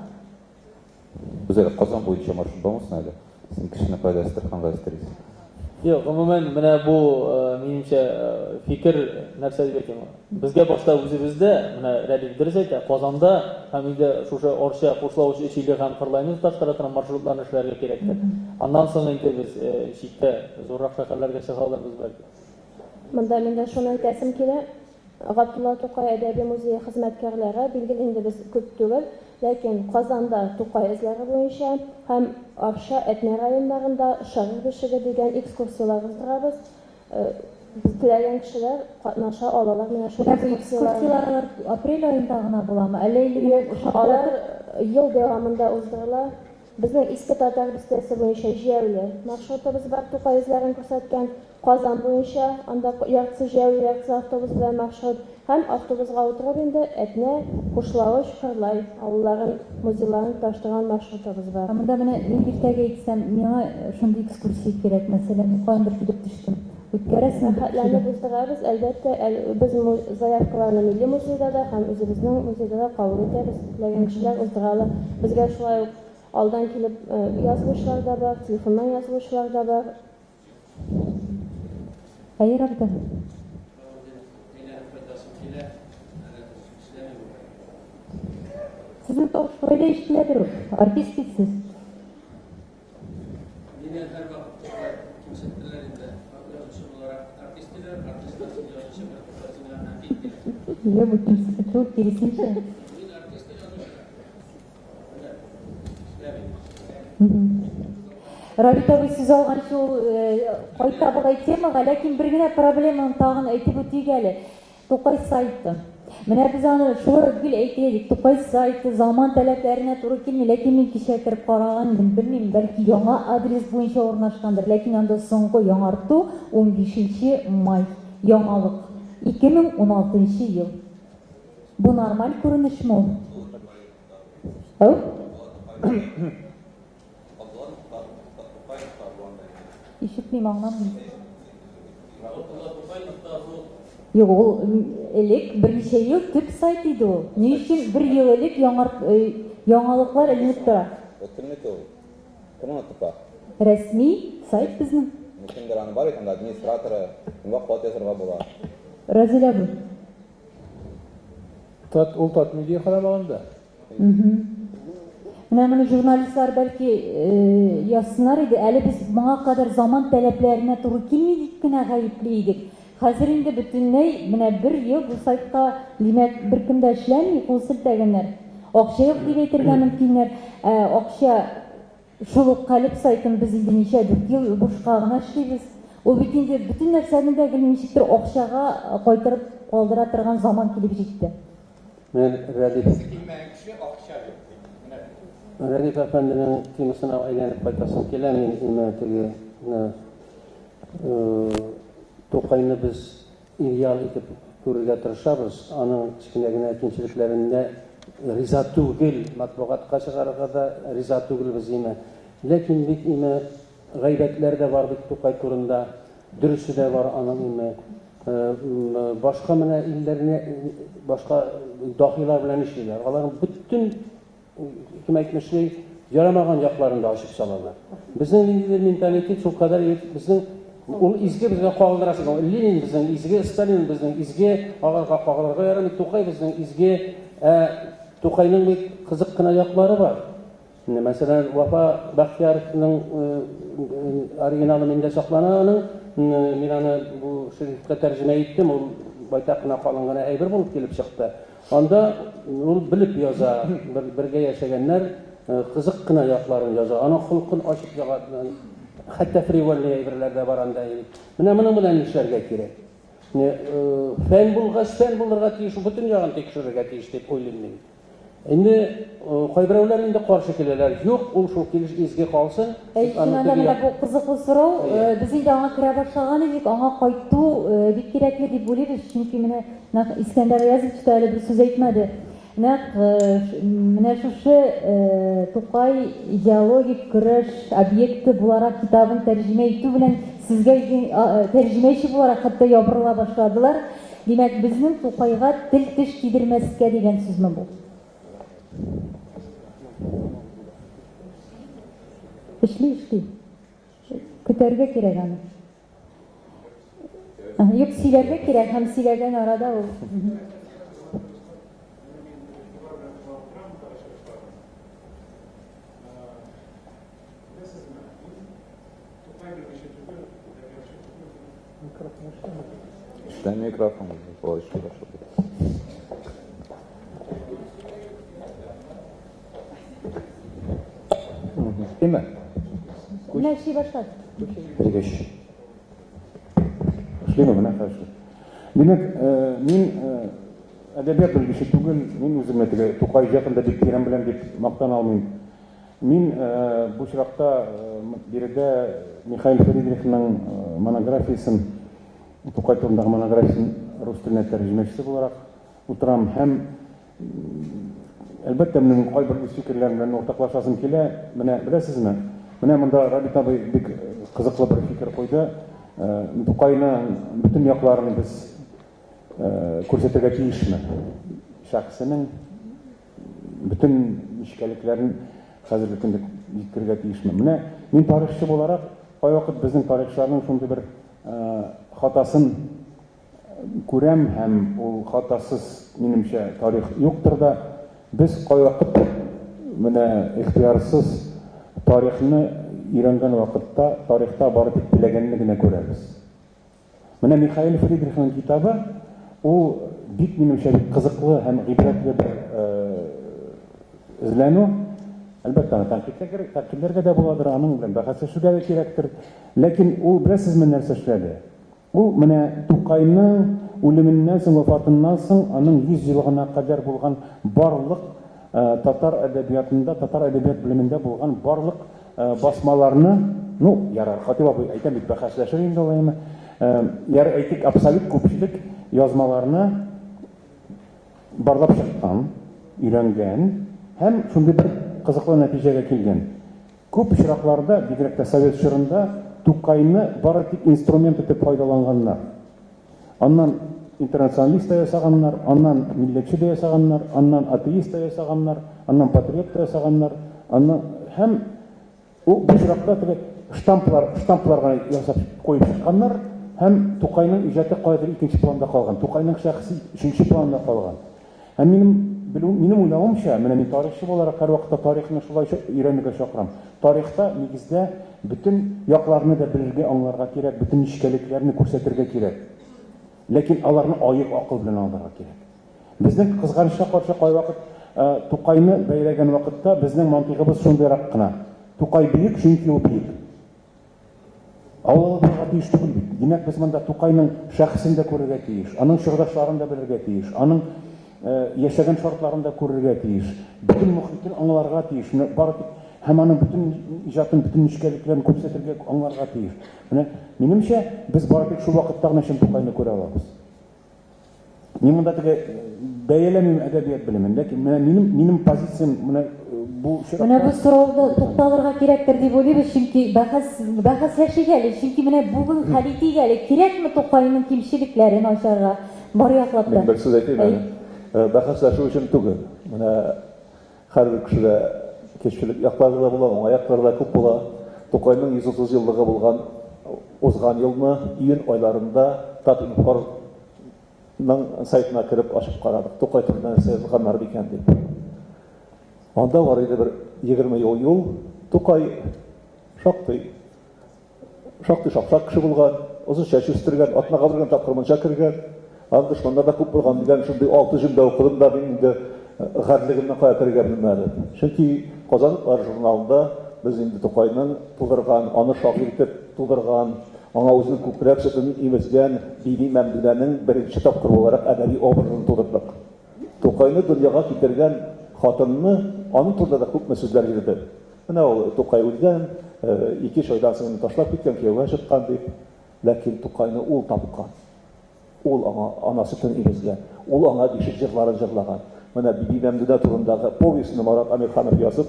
Үзәк Казан буенча маршрут булмасын әле. Син кешене кайда Әстерханга өстерисең? Юк, гомумән менә бу минемчә фикер нәрсә дип әйтим. Безгә башта үзебездә, менә Рәдиф дөрес әйтә, Казанда һәм инде шушы Арча, Кушлавыч, Ичиле һәм Кырлайны туташтыра торган маршрутларны эшләргә кирәктер. Аннан соң инде без читтә зуррак шәһәрләргә чыга алырбыз бәлки. Монда миндә шуны әйтәсем килә. Габдулла Тукай әдәби музее хезмәткәрләре билгеле инде без күп түгел, ләкин Казанда Тукай эзләре буенча һәм Арча Әтнә районнарында шагыйрь бишеге дигән экскурсиялар уздырабыз. Без теләгән кешеләр катнаша алалар менә шул экскурсиялар апрель аенда гына буламы? Әле алар ел дәвамында уздырыла. Безнең иске татар бистәсе буенча җәүле маршрутыбыз бар, Тукай эзләрен күрсәткән. Казан буенча анда яртысы җәүле, яртысы автобус белән маршрут һәм автобусга утырып инде Әтнә, Кушлавыч, Кырлай авылларын, музейларын таштырган маршрутыбыз бар. Монда менә мин иртәгә әйтсәм, миңа шундый экскурсия кирәк, мәсәлән, каяндыр килеп төштем. Үткәрәсең, хәтләрне уздырабыз, әлбәттә, без заявкаларны Милли музейда да һәм үзебезнең музейда да кабул итәбез. Теләгән кешеләр уздыралар. Безгә шулай ук алдан килеп язылышлар да бар, телефоннан язылышлар да бар. Хәер, абда. Sizin Toksoy'da işçiler olur. Artist siz. Yine her vakit kimselerinde olarak artistler, artistler Ya bu kimse çok gerisince. Равитовый сүз алган шул кайта булган темага, ләкин бер генә проблеманы тагын әйтеп үтик әле. Тукай сайты. Менә без аны шулай гел әйтәйек. Тукай сайты заман таләпләренә туры килми, ләкин мин кичә кирип караган, белмим, бәлки яңа адрес буенча урнашкандыр, ләкин анда соңгы яңарту 15 май. Яңалык 2016 ел. Бу нормаль күренешме? Ау? İşitmeyim, anlamıyorum. Yok, o elek bir şey yok, tüp saytıydı o. Ne için bir yıl elek yangalıklar elinip durar? Ötürmek o. Kim anlatıp? Resmi sayt bizim. Kimdir anı var ya, administratörü, kimde kuat yazırma bular. Razil abi. Ул татмидия карамаганда. Менә журналистлар бәлки язсыннар иде, әле без моңа кадәр заман таләпләренә туры килмидек кенә гаепле идек. Хәзер инде бөтенләй менә бер ел бу сайтка димәк беркем дә эшләми, кул селтәгәннәр. Акча юк дип әйтергә мөмкиннәр. Акча шул ук калып сайтын без инде ничә ел бушка гына эшлибез. Ул бит инде бөтен нәрсәне дә ничектер акчага кайтарып калдыра торган заман килеп җитте. Мен Рәдиф әфәнденең темасына әйләнеп кайтасым килә. Мин теге Тукайны без идеал итеп күрергә тырышабыз. Аның кичкенә генә кимчелекләрендә риза түгел, матбугатка чыгарырга да риза түгел без име. Ләкин бит име гайбәтләр дә бар бит Тукай турында, дөресе дә бар аның име. Башка менә илләрне, башка дахилар белән эшлиләр. Аларның бүтән kim әйтмешли, ярамаган якларында ачып салалар. Безнең инде менталитет шул кадәр безнең ул изге безгә кагылдырасың. Ленин безнең изге, Сталин безнең изге, агарга кагылырга ярамый. Тукай безнең изге, Тукайның бик кызык кына яклары бар. Мәсәлән, Вафа Бахтияровның оригиналы миндә саклана, аның мин аны бу шәрифкә тәрҗемә иттем. Ул байтак кына калынган әйбер булып килеп чыкты. Анда ул билеп яза, бергә яшәгәннәр, кызык кына якларын яза, аның холкын ачып яза, хәтта фривольный әйберләр дә бар анда. Менә моның белән эшләргә кирәк. Фән булгач, фән булырга тиеш, бөтен ягын тикшерергә тиеш дип уйлыйм мин. Инде кайберәүләр инде каршы киләләр. Юк, ул шул килеш изге калсын. Шунда менә бу кызыклы сорау, без инде аңа керә башлаган идек, аңа кайту бик кирәкле дип уйлыйбыз, чөнки менә Искәндәр Языч та әле бер сүз әйтмәде. Менә шушы Тукай идеологик көрәш объекты буларак китабын тәрҗемә итү белән сезгә тәрҗемәче буларак хәтта ябырыла башладылар. Димәк, безнең Тукайга тел теш кидермәскә дигән сүзме бу? Эшли. Көтәргә кирәк аны. Юк, сөйләргә кирәк, һәм сөйләгән арада ул. Işten mikrofon bu işe başladı. Değil mi? Ne şey başladı? Birgeç. Işlıyor mu? Ne karşı? Demek, min edebiyat bilgisi tugul, min üzerine tege Tokay yakında bir kiram bilen bir maktan almayayım. Min bu şirakta bir de Mikhail Friedrich'nin monografiyasını Tokay turundagi monografiyasını Rus tiline tercümesi olarak oturam. Hem elbette benim kayber fikirlerimden ortaklaşasım kele. Mene bilesizmi? Mene bunda Rabit abi bir kızıklı bir fikir koydu. Tokay'ın bütün yaklarını biz ko'rsatırga tiyishmi? Şahsının bütün işgaliklerin hazırlık kunda yetkirga tiyishmi? Mene men tarixchi olarak kay vaqt bizning tarixchilarning shunday bir xatosin ko'ram ham u xatosiz menimcha tarix yo'qdir da biz kay vaqt mana ixtiyorsiz tarixni o'rgangan vaqtda tarixda borib bilaganligini ko'ramiz. Mana Mikhail Friedrich'ning kitobi u bik menimcha qiziqli ham ibratli bir izlanuv. Albatta tanqidlarga da bo'ladir, aning bilan bahslashishga da kerakdir. Lekin u bilasizmi narsa ishladi. U mana Tokayning o'limidan so'ng, vafotidan so'ng, aning 100 yilgina qadar bo'lgan barliq tatar adabiyotida, tatar adabiyot bilimida bo'lgan barliq bosmalarni, yarar xatiba aytib bahslashir endi olaymi. Yar aytik absolut ko'pchilik yozmalarni barlab chiqqan, o'rgangan, ham shunday bir qiziqli natijaga kelgan. Ko'p ishroqlarda, direktda Sovet shirida Tokayni baratik instrument etib foydalanganlar. Ondan internasionalist yasaganlar, ondan millatchi yasaganlar, ondan ateist yasaganlar, ondan patriot yasaganlar, ondan ham u bu ishroqda shtamplarga yasab qo'yib chiqqanlar. Hem Tokay'ның ijodi qoydir ikkinchi planda qolgan. Tokay'ның shaxsi uchinchi planda qolgan. Hem benim o'ylamamcha, mana men tarixchi olarak har vaqtda tarixni shulay o'rganishga chaqiram. Tarixda negizda bütün yoqlarni da bilirga, anglarga kerak, bütün ishkaliklarni ko'rsatirga kerak. Lekin ularni oyiq aql bilan oldirga kerak. Bizning qizg'anishga qarshi qo'y vaqt Tokay'ni baylagan vaqtda bizning mantiqimiz shundayroqgina. Tokay buyuk chunki u buyuk. Avval bir iş değil. Demek biz bunda Tokay'ның şahsında көрергә тиеш, аның шырдашларын да белергә тиеш, аның яшәгән шартларын да күрергә тиеш, bütün мөхитен аңларга тиеш, бар һәм аның bütün иҗатын, bütün нишкәлекләрен күрсәтергә аңларга тиеш. Менә минемчә без барлык шул вакытта гына Токайны күрә алабыз. Мин монда теге бәяләмим әдәбият белемен, ләкин минем позициям менә Менә бу сорауда тукталырга кирәктер дип уйлыйбыз, чөнки бәхәсләшик әле, чөнки менә бүген хәл итик әле, кирәкме Токайның кимчелекләрен ачарга бар яклап та. Мен бер сүз әйтәм. Бәхәсләшү өчен түгел. Менә һәрбер кешедә кешелек яклары да була, аяклары да күп була. Токайның 130 еллыгы булган узган елны июнь айларында Татинформның сайтына кирип ачып карадык. Токай турында сөйләгәннәр икән дип. Анда var idi bir 20 yıl Tokay şaktый şapşak kişi bulgan, uzun çeşit üstürgen, atına kaldırgan takırmanca kirgen, anda şunlar da köp bulgan diyen, şimdi 6 cümle okudum da benim de gərligimden kaya kirgen bilmedi. Çünkü Казанлыклар журналында без инде Тукайның тудырган, аны шагыйрь итеп тудырган, аңа үзенең күкрәк сөтен имезгән Биби Мәмдүнәнең беренче тапкыр буларак әдәби образын тудырдык. Тукайны дөньяга китергән хатынны, аның турында да күпме сүзләр йөрде. Менә ул Тукай үлгән, 2 айдан соң ташлап киткән, кияүгә чыккан дип, ләкин Тукайны ул тапкан. Ул аңа ана сөтен имезгән. Ул аңа бишек җырларын җырлаган. Менә Биби Мәмдүнә турындагы повестьны Марат Амирханов язып,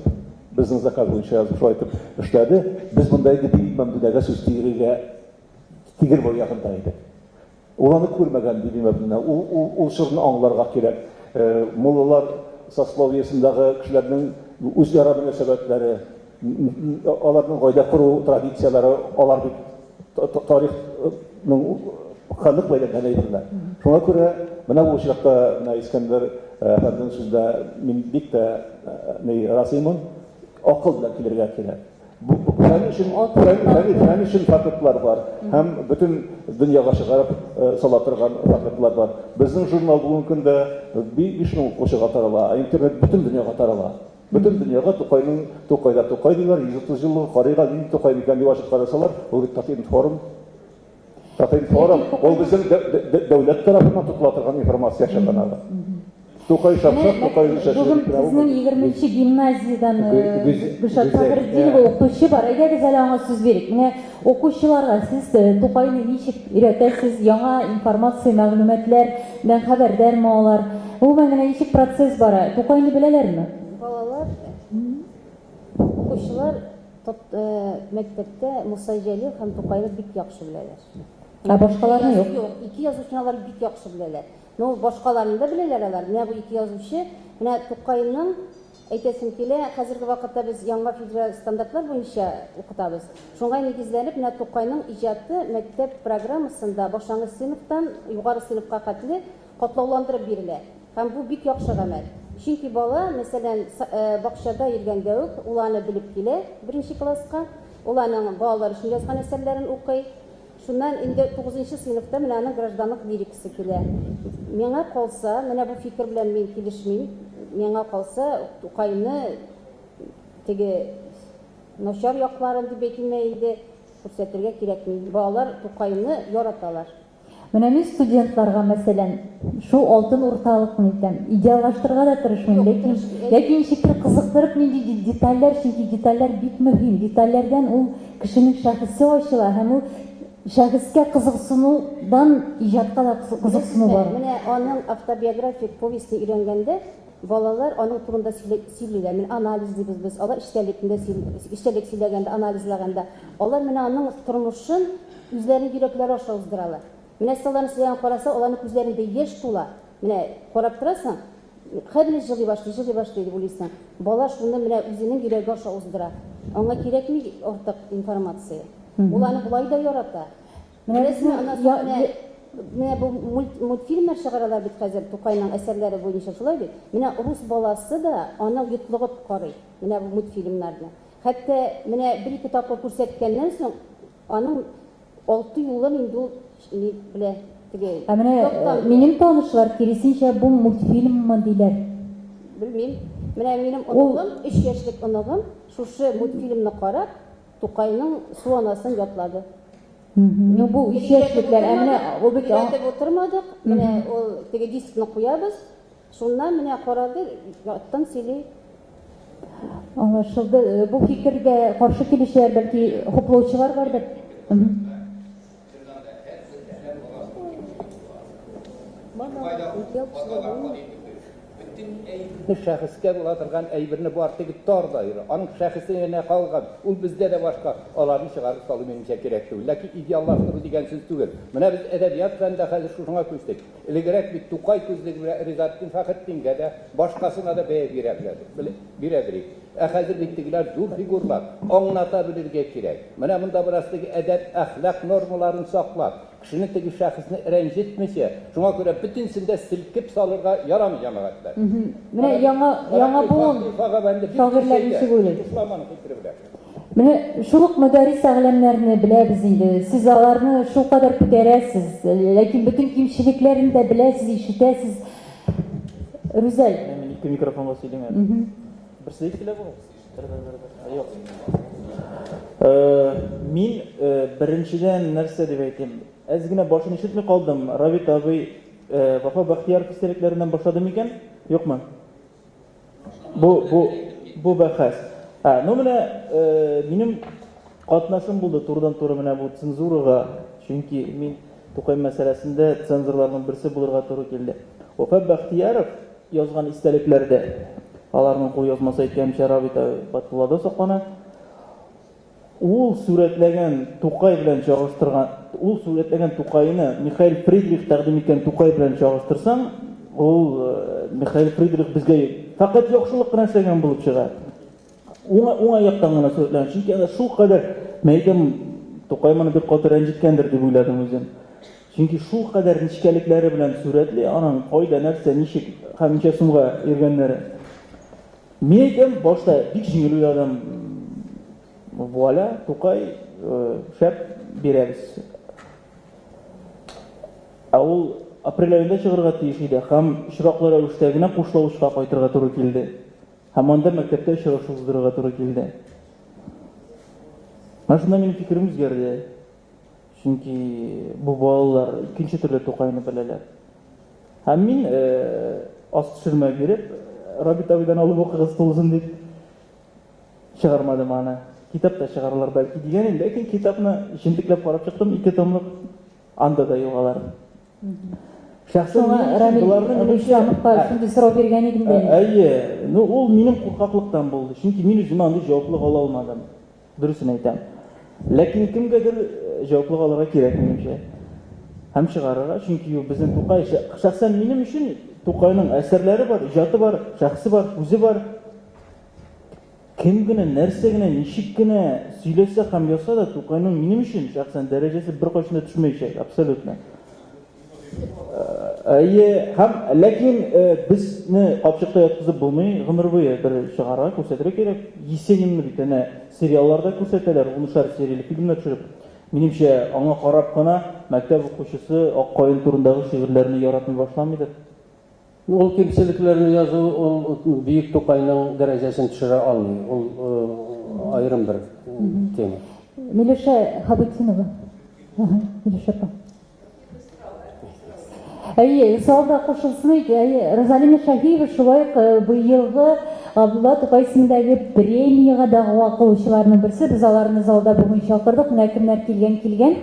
безнең заказ буенча язып шулай итеп эшләде. Без монда инде Биби Мәмдүнәгә сүз тигер бер ягында идек. Ул аны күрмәгән Биби Мәмдүнә. Ул шырны аңларга кирәк. Муллалар сословиесендәге кешеләрнең үзара мөнәсәбәтләре, аларның гаилә құру традициялары, алар бит тарихның хәллек бәйләнгән әйберләр. Шуңа күрә менә бу очракта менә Искәндәр әфәнденең сүздә мин бик тә разыймын, акыл белән килергә кирәк. Фән өчен фактлар бар, һәм бөтен дөньяга чыгарып сала торган фактлар бар. Безнең журнал бүгенге көндә 5000 укучыга тарала, интернет бөтен дөньяга тарала. Бөтен дөньяга Тукайда Тукай диләр, 130 еллык карыйга нинди Тукай икән дип ачып карасалар, ул Татин форум. Ул безнең дәүләт тарафыннан тотыла торган информация шәһәрендә. Тукай шапшак, Тукай шәһәр. Бүген безнең 20-нче гимназиядан Гөлшат Сабирдинова укучы бар. Әйдәгез әле аңа сүз бирик. Менә укучыларга сез Тукайны ничек өйрәтәсез, яңа информация, мәгълүматлар белән хәбәрдармы алар? Ул менә ничек процесс бара? Тукайны беләләрме? Балалар, укучылар мәктәптә Муса Җәлил һәм Тукайны бик яхшы беләләр. Башкаларны юк. Ике язучыны алар бик яхшы беләләр. Но башкаларны да беләләр алар. Менә бу ике язучы, менә Тукайның әйтәсем килә, хәзерге вакытта без яңа федераль стандартлар буенча укытабыз. Шуңа нигезләнеп, менә Тукайның иҗаты мәктәп программасында башлангыч сыйныфтан югары сыйныфка хәтле катлауландырып бирелә. Һәм бу бик яхшы гамәл. Чөнки бала, мәсәлән, бакчада йөргәндә үк ул аны белеп килә, 1нче класска. Ул аның балалар өчен язган әсәрләрен укый. Шуннан инде 9нчы сыйныфта менә аның гражданлык лирикасы килә. Миңа калса, менә бу фикер белән мин килешмим. Миңа калса, Тукайны теге начар якларын дип әйтмәй инде күрсәтергә кирәкми. Балалар Тукайны яраталар. Менә мин студентларга мәсәлән, шул алтын урталыкны итәм, идеаллаштырырга да тырышмыйм, ләкин ничектер кызыктырып нинди детальләр, чөнки детальләр бик мөһим. Детальләрдән ул кешенең шәхесе ачыла һәм ул шәхескә кызыксынудан иҗатка да кызыксыну бар. Менә аның автобиографик повестьны өйрәнгәндә балалар аның турында сөйлиләр. Мен анализ дибез без. Алар эчтәлек сөйләгәндә, анализлаганда, алар менә аның тормышын үзләренең йөрәкләре аша уздыралар. Менә саланы сөйләгән караса, аларның күзләрендә яшь тула. Менә карап торасың, хәзер җырлый башлый дип уйлыйсың. Бала шуны менә үзенең йөрәге аша уздыра. Аңа кирәкми артык информация. Ул аны булай да ярата. Менә бу мультфильмнар чыгаралар бит хәзер Тукайның әсәрләре буенча шулай бит. Менә рус баласы да аны йотлыгып карый. Менә бу мультфильмнарны. Хәтта менә бер-ике тапкыр күрсәткәннән соң аның 6 юлын инде ул белә теге. Менә минем танышлар киресенчә бу мультфильммы диләр. Белмим. Менә минем оныгым, 3 яшьлек оныгым, шушы мультфильмны карап Тукайның суанасын ятлады. Ну бу 3 яшьлекләр, менә ул бик отырмадык. Менә ул теге дискны куябыз. Шуннан менә карады, яттан сөйли. Аңлашылды. Бу фикергә каршы килүчеләр бәлки хуплаучылар бардыр. Шәхескә була торган әйберне бу артык тарда йөрә. Аның шәхесенә калган. Ул бездә дә башка. Аларны чыгарып салу минемчә кирәк түгел. Ләкин идеаллаштыру дигән сүз түгел. Менә без әдәбият фәнендә хәзер шуңа күчтек. Элегрәк бит Тукай күзлеге белән Ризаттин Фәхретдингә дә башкасына да бәя бирәләр. Хәзер бит тегеләр зур фигурлар. Аңлата белергә кирәк. Менә монда берастагы әдәп, әхлак нормаларын саклап, кешене теге шәхесне рәнҗетмичә, шуңа күрә бөтенсендә селкеп салырга ярамый җәмәгатьләр. Менә яңа буын шагыйрьләр ничек уйлый? Менә шул ук мәдәрис әгъләмнәрне беләбез инде. Сез аларны шул кадәр күтәрәсез, ләкин бөтен кимчелекләрен дә беләсез, ишетәсез. Рүзәл. Мин ике микрофонга сөйләмәдем. Берсе килә бу. Yok. Min birinchidan narsa deb aytayim. Ozgina boshini eshitmay qoldim. Rabit abi Vafo Baxtiyorov istaliklaridan boshladimi ekan? Yo'qmi? Bu bahs. No mana mening qatnashim bo'ldi to'g'ridan-to'g'ri mana bu senzuraga, chunki men To'qay masalasida senzurlarning birisi bo'lirga to'g'ri keldi. Vafo Baxtiyorov yozgan istaliklarida ularning qo'lyozmasi aytgancha Rabit Batulada saqlana u suratlagan To'qay bilan chog'ishtirgan, u suratlagan To'qayni Mikhail Friedrich taqdim etgan To'qay bilan chog'ishtirsam, u Mikhail Friedrich bizga faqat yaxshilik qilib ishlagan bo'lib chiqadi. O'ng yoqdan gina suratlangan. Chunki ana shu qadar maydan To'qay meni bir qator ranjitgandir deb o'yladim o'zim. Chunki shu qadar nishkaliklari bilan suratli, anan qoida narsa nishik qancha so'mga erganlari. Men aytdim boshda hech yengil o'yladim. Voilà, To'qay shap beramiz. Avul aprel oyida chiqarga tegishli edi. Ham ishroqlar o'shdagina qo'shlovchiga qaytirga to'g'ri keldi. Hamanda maktabda ishroqsizdirga to'g'ri keldi. Mana shunda mening fikrim o'zgardi. Chunki bu bolalar ikkinchi turli To'qayni bilalar. Ham men ost tushirma berib, Rabit abidan olib o'qig'iz to'lsin deb chiqarmadim ana. Kitapda chiqarlar balki degan edim, lekin kitobni shintiklab qarab chiqdim, 2 tomliq andada yo'qalar. Shaxsan bularning shunday so'rab bergan edim men. Ayye, no u mening qo'rqoqlikdan bo'ldi. Chunki men o'zim unda javoblik ola olmadim. Durustini aytaman. Lekin kimgadir javoblik olishga kerak menimcha. Ham chiqararga, chunki bizning To'qay shaxsan mening uchun To'qayning asarlari bor, ijodi bor, shaxsi bor, o'zi bor. Kimgina narsagina nishikgina suylasa ham yozsa-da To'qayning mening uchun shaxsan darajasi bir qo'shimda tushmaydi, absolutno. Ham lekin bizni qopchiqda yotqizib bo'lmay, g'imir bo'yi bir shigarga ko'rsatish kerak. Yesenimni bitana seriallarda ko'rsatadilar, unishar serial filmlar tushirib. Menimcha, anga qarab qana maktab o'quvchisi Oqqo'yin turindagi she'rlarni yaratmay boshlamaydi. Ol kimchiliklarni yozuv, ol buyuk To'qayning darajasini tushira olmaydi. Ol ayrim bir tema. Milusha Habutinova. Milusha. Салда qo'shilsin, Rozalina Shahiyeva shulay bu yilgi Abdulla To'qay ismidagi premiyaga da'vo qiluvchilarning birisi. Biz ularni zalda bugun chaqirdik. Kimlar kelgan,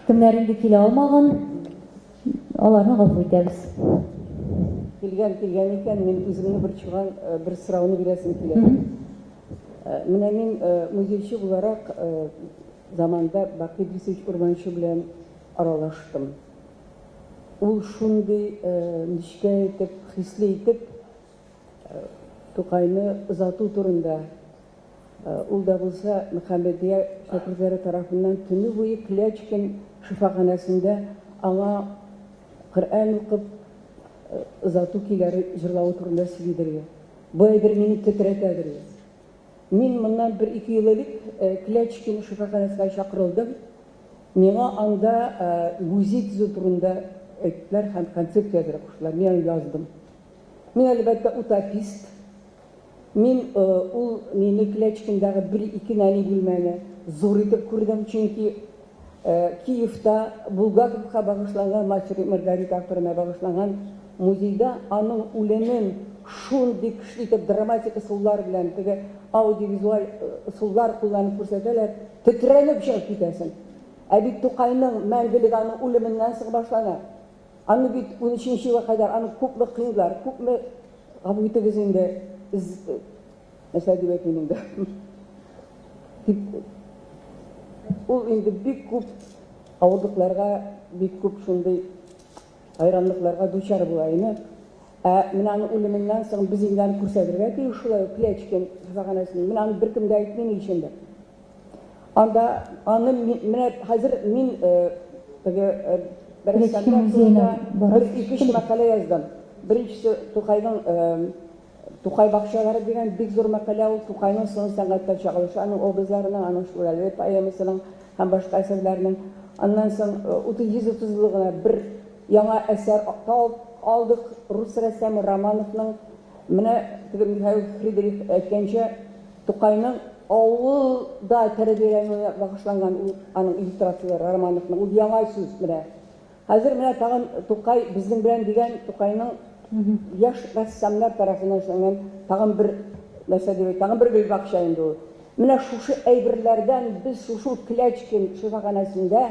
kimlar endi kela olmagan, ularni g'afur etamiz. Kelgan ekan, men o'zimni bir chiqqan bir so'rovni berasim keladi. Mana men muzeychi bo'larak zamonda Baqi Idrisovich Urmanchi bilan aralashdim. U shunday nishka etib, hisli etib To'qayni uzatuv turida ulda bo'lsa Muhammadiya shogirdlari tomonidan tuni bo'yi Kilyachkin shifoxonasida anga Qur'on o'qib uzatuv kuylari ijro turida siydirdi. Bu bir meni titratadi. Men bundan 1-2 yil ilk Kilyachkin shifoxonasiga chaqirildim. Menga anda muzey turida aytlar ham konsepsiyalar qo'shdilar. Men yozdim. Men albatta utopist. Men u meni Kilyachkindagi 1-2 nani bo'lmani zo'r etib ko'rdim, chunki Kiyevda Bulgakovga bag'ishlangan Margarita avtoriga bag'ishlangan muzeyda aning o'linin shunday kuchli dramatik usullar bilan, audiovizual usullar qo'llanib ko'rsatadilar, titranib chiqib ketasan. Abi To'qayning mangilik aning o'limidan so'ng boshlangan. Ani bit 13-yilga qadar ani ko'pmi qiyinlar, ko'pmi qabul endi mesela deb aytganda. U endi bek ko'p avudliklarga, bek ko'p shunday hayronliklarga duchor bo'layni. Menani o'limidan so'ng bizinglarni ko'rsatirga tegishli Kilyachkin shifoxonasini menani bir kimda aytmayman ishimda. Anda ani men hozir men bir maqola yozdim. Birinchisi To'qayning To'qay baxshalari degan bek zo'r maqola, u To'qayning son san'atda chaqilishi, uning obrazlarining, uning shu'lalari, poemasining ham boshqa asarlarining. Ondan so'ng 30 yilligina bir yangi asar oldik, rus rassomi Romanovning. Mana Mikhail Friedrich aytgancha Тукайның авылда тәрбияләнүенә багышланган аның иллюстрацияләре, романлыкның ул яңа сүз менә. Хәзер менә тагын Тукай безнең белән дигән Тукайның яшь рәссамнар тарафыннан эшләнгән тагын бер мәсьәлә, тагын бер гөлбакча инде ул. Менә шушы әйберләрдән без шушы Клячкин шифаханәсендә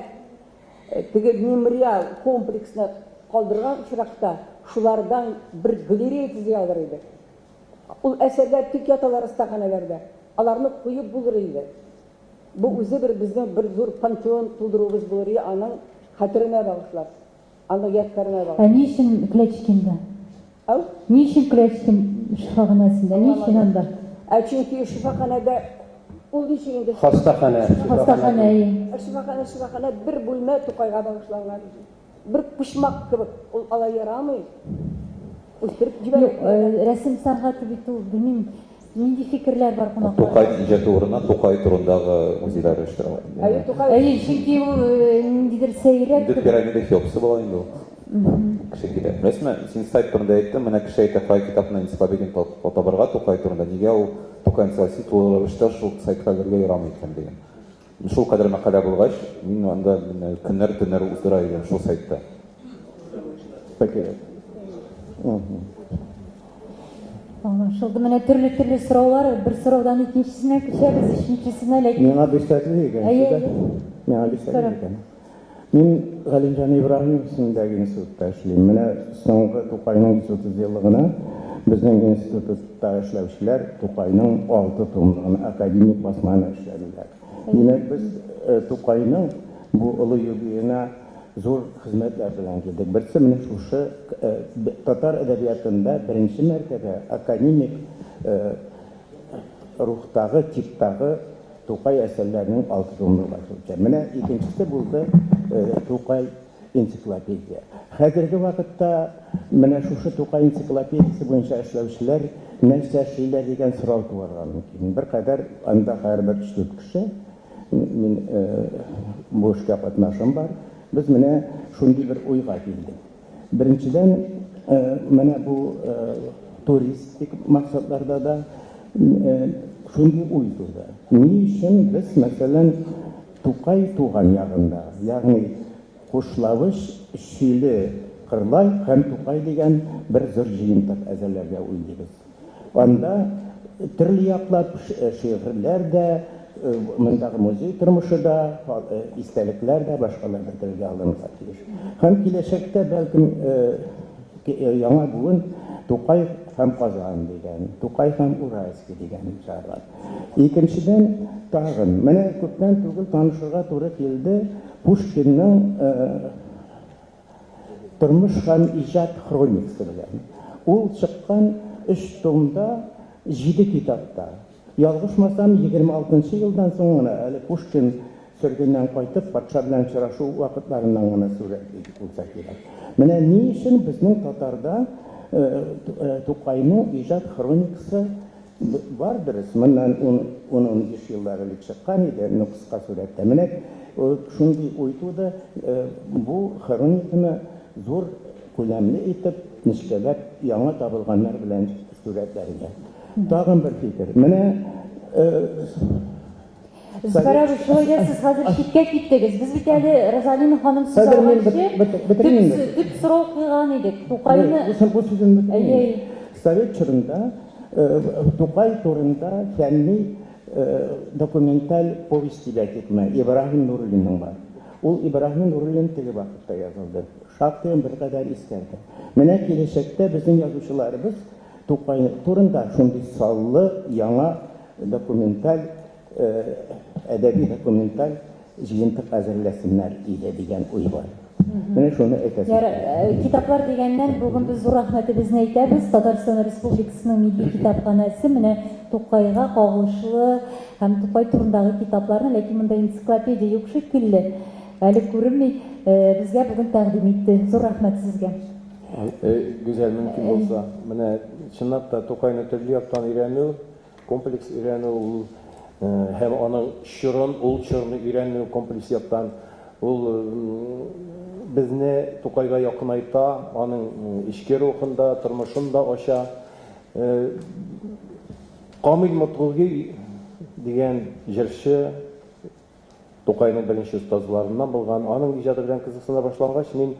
теге мемориал комплексны калдырган очракта шулардан бер галерея төзегә алыр идек. Ул әсәрләр тик яталар стаханәләрдә. Аларны куеп булыр иде. Бу үзе бер безнең бер зур пантеон тудыруыбыз булыр иде, аның хәтеренә багышлап, аның ядкарына багышлап. Ни өчен Клячкинда? Ни өчен Клячкин шифаханәсендә? Ни өчен анда? Чөнки шифаханәдә ул ничек инде? Хастахана. Шифахана бер бүлмә Тукайга багышланган. Бер пушмак кебек, ул алай ярамый. Рәсем сәнгате бит ул, белмим, нинди фикерләр бар кунакларда? Тукай иҗаты урынына Тукай турындагы музейлар оештырыла. Чөнки ул ниндидер сәйрәк. Инде пирамида Хеопсы була инде ул. Кеше килә. Рәсмән, син сайт турында әйттең, менә кеше әйтә, Тукай китапны энциклопедияны табарга Тукай турында. Нигә ул Тукай энциклопедиясында шул сайтка кергә ярамый икән дигән. Шул кадәр мәкалә булгач, мин анда көннәр уздыра идем шул сайтта. Пәкеле. Шулда менә төрле сораулар, бер сораудан икенчесенә күчәбез, өченчесенә ләкин. Миңа бистәкле икән. Миңа бистәкле икән. Мин Галимҗан Ибраһимов исемендәге институтта эшлим. Менә соңгы Тукайның 30 еллыгына безнең институтта эшләүчеләр Тукайның 6 томлыгын академик басманы эшләделәр. Димәк, без Тукайның бу олы юбилеена зур хезмәтләр белән килдек. Берсе менә шушы татар әдәбиятында беренче мәртәбә академик рухтагы, типтагы Тукай әсәрләренең 6 томлыгы басылды. Менә икенчесе булды Тукай энциклопедия. Хәзерге вакытта менә шушы Тукай энциклопедиясе буенча эшләүчеләр нәрсә эшлиләр дигән сорау туарга мөмкин. Беркадәр анда һәрбер кеше, мин бу эшкә катнашым бар. Без менә шундый бер уйга килдек. Беренчедән, менә бу туристик максатларда да шундый уй туды. Ни өчен без, мәсәлән, Тукай туган ягында, ягъни Кушлавыч, Шиле, Кырлай һәм Тукай дигән бер зур җыентык әзерләргә уйлыйбыз. Анда төрле яклап шигырьләр дә, мондагы музей тормышы да, истәлекләр дә, башкалар да телгә алынырга тиеш. Һәм киләчәктә бәлкем яңа буын Тукай һәм Казан дигән, Тукай һәм Уральский дигән чыгарылган. Икенчедән тагын, менә күптән түгел танышырга туры килде Пушкинның тормыш һәм иҗат хроникасы белән. Ул чыккан 3 томда 7 китапта. Ялгышмасам 26 елдан соң гына әле Пушкин сөргеннән кайтып патша белән очрашу вакытларыннан гына сүрәтле булса кирәк. Менә ни өчен безнең татарда Тукайның иҗат хроникасы бардыр. Моннан 10-15 еллар элек чыккан иде, кыска сүрәттә. Менә шундый уй туды, бу хрониканы зур күләмле итеп, нечкәләп, яңа табылганнар белән сүрәтләргә. Тагын бер фикер. Менә Зөфәр шулай сез хәзер читкә киттегез. Біз бит әле Розалина ханым сүз алганчы төп сорау куйган идек. Тукайны бу сүзен бетермим. Совет чорында Тукай турында фәнни документаль повестиләр китмә. Ибраһим Нуруллинның бар. Ул Ибраһим Нуруллин теге вакытта язылды. Шактый бер кадәр искәрде. Менә киләчәктә безнең язучыларыбыз Тукай турында шундый саллы яңа документаль әдәби документаль җыентык әзерләсеннәр иде дигән уй бар. Менә шуны әйтәсез. Китаплар дигәннән бүген без зур рәхмәтебезне әйтәбез. Татарстан Республикасының милли китапханәсе менә Тукайга кагылышлы һәм Тукай турындагы китапларны, ләкин монда энциклопедия юк шикелле. Әле күренми, безгә бүген тәкъдим итте. Зур рәхмәт сезгә. Гүзәл, мөмкин булса, менә чынлап та Тукайны төрле яктан өйрәнү, комплекс өйрәнү һәм аның чорын, ул чорны өйрәнү комплекс яктан ул безне Тукайга якынайта, аның ички рухында, тормышында ача. Камил Мотлуги дигән җырчы Тукайның беренче остазларыннан булган. Аның иҗаты белән кызыксына башлагач, мин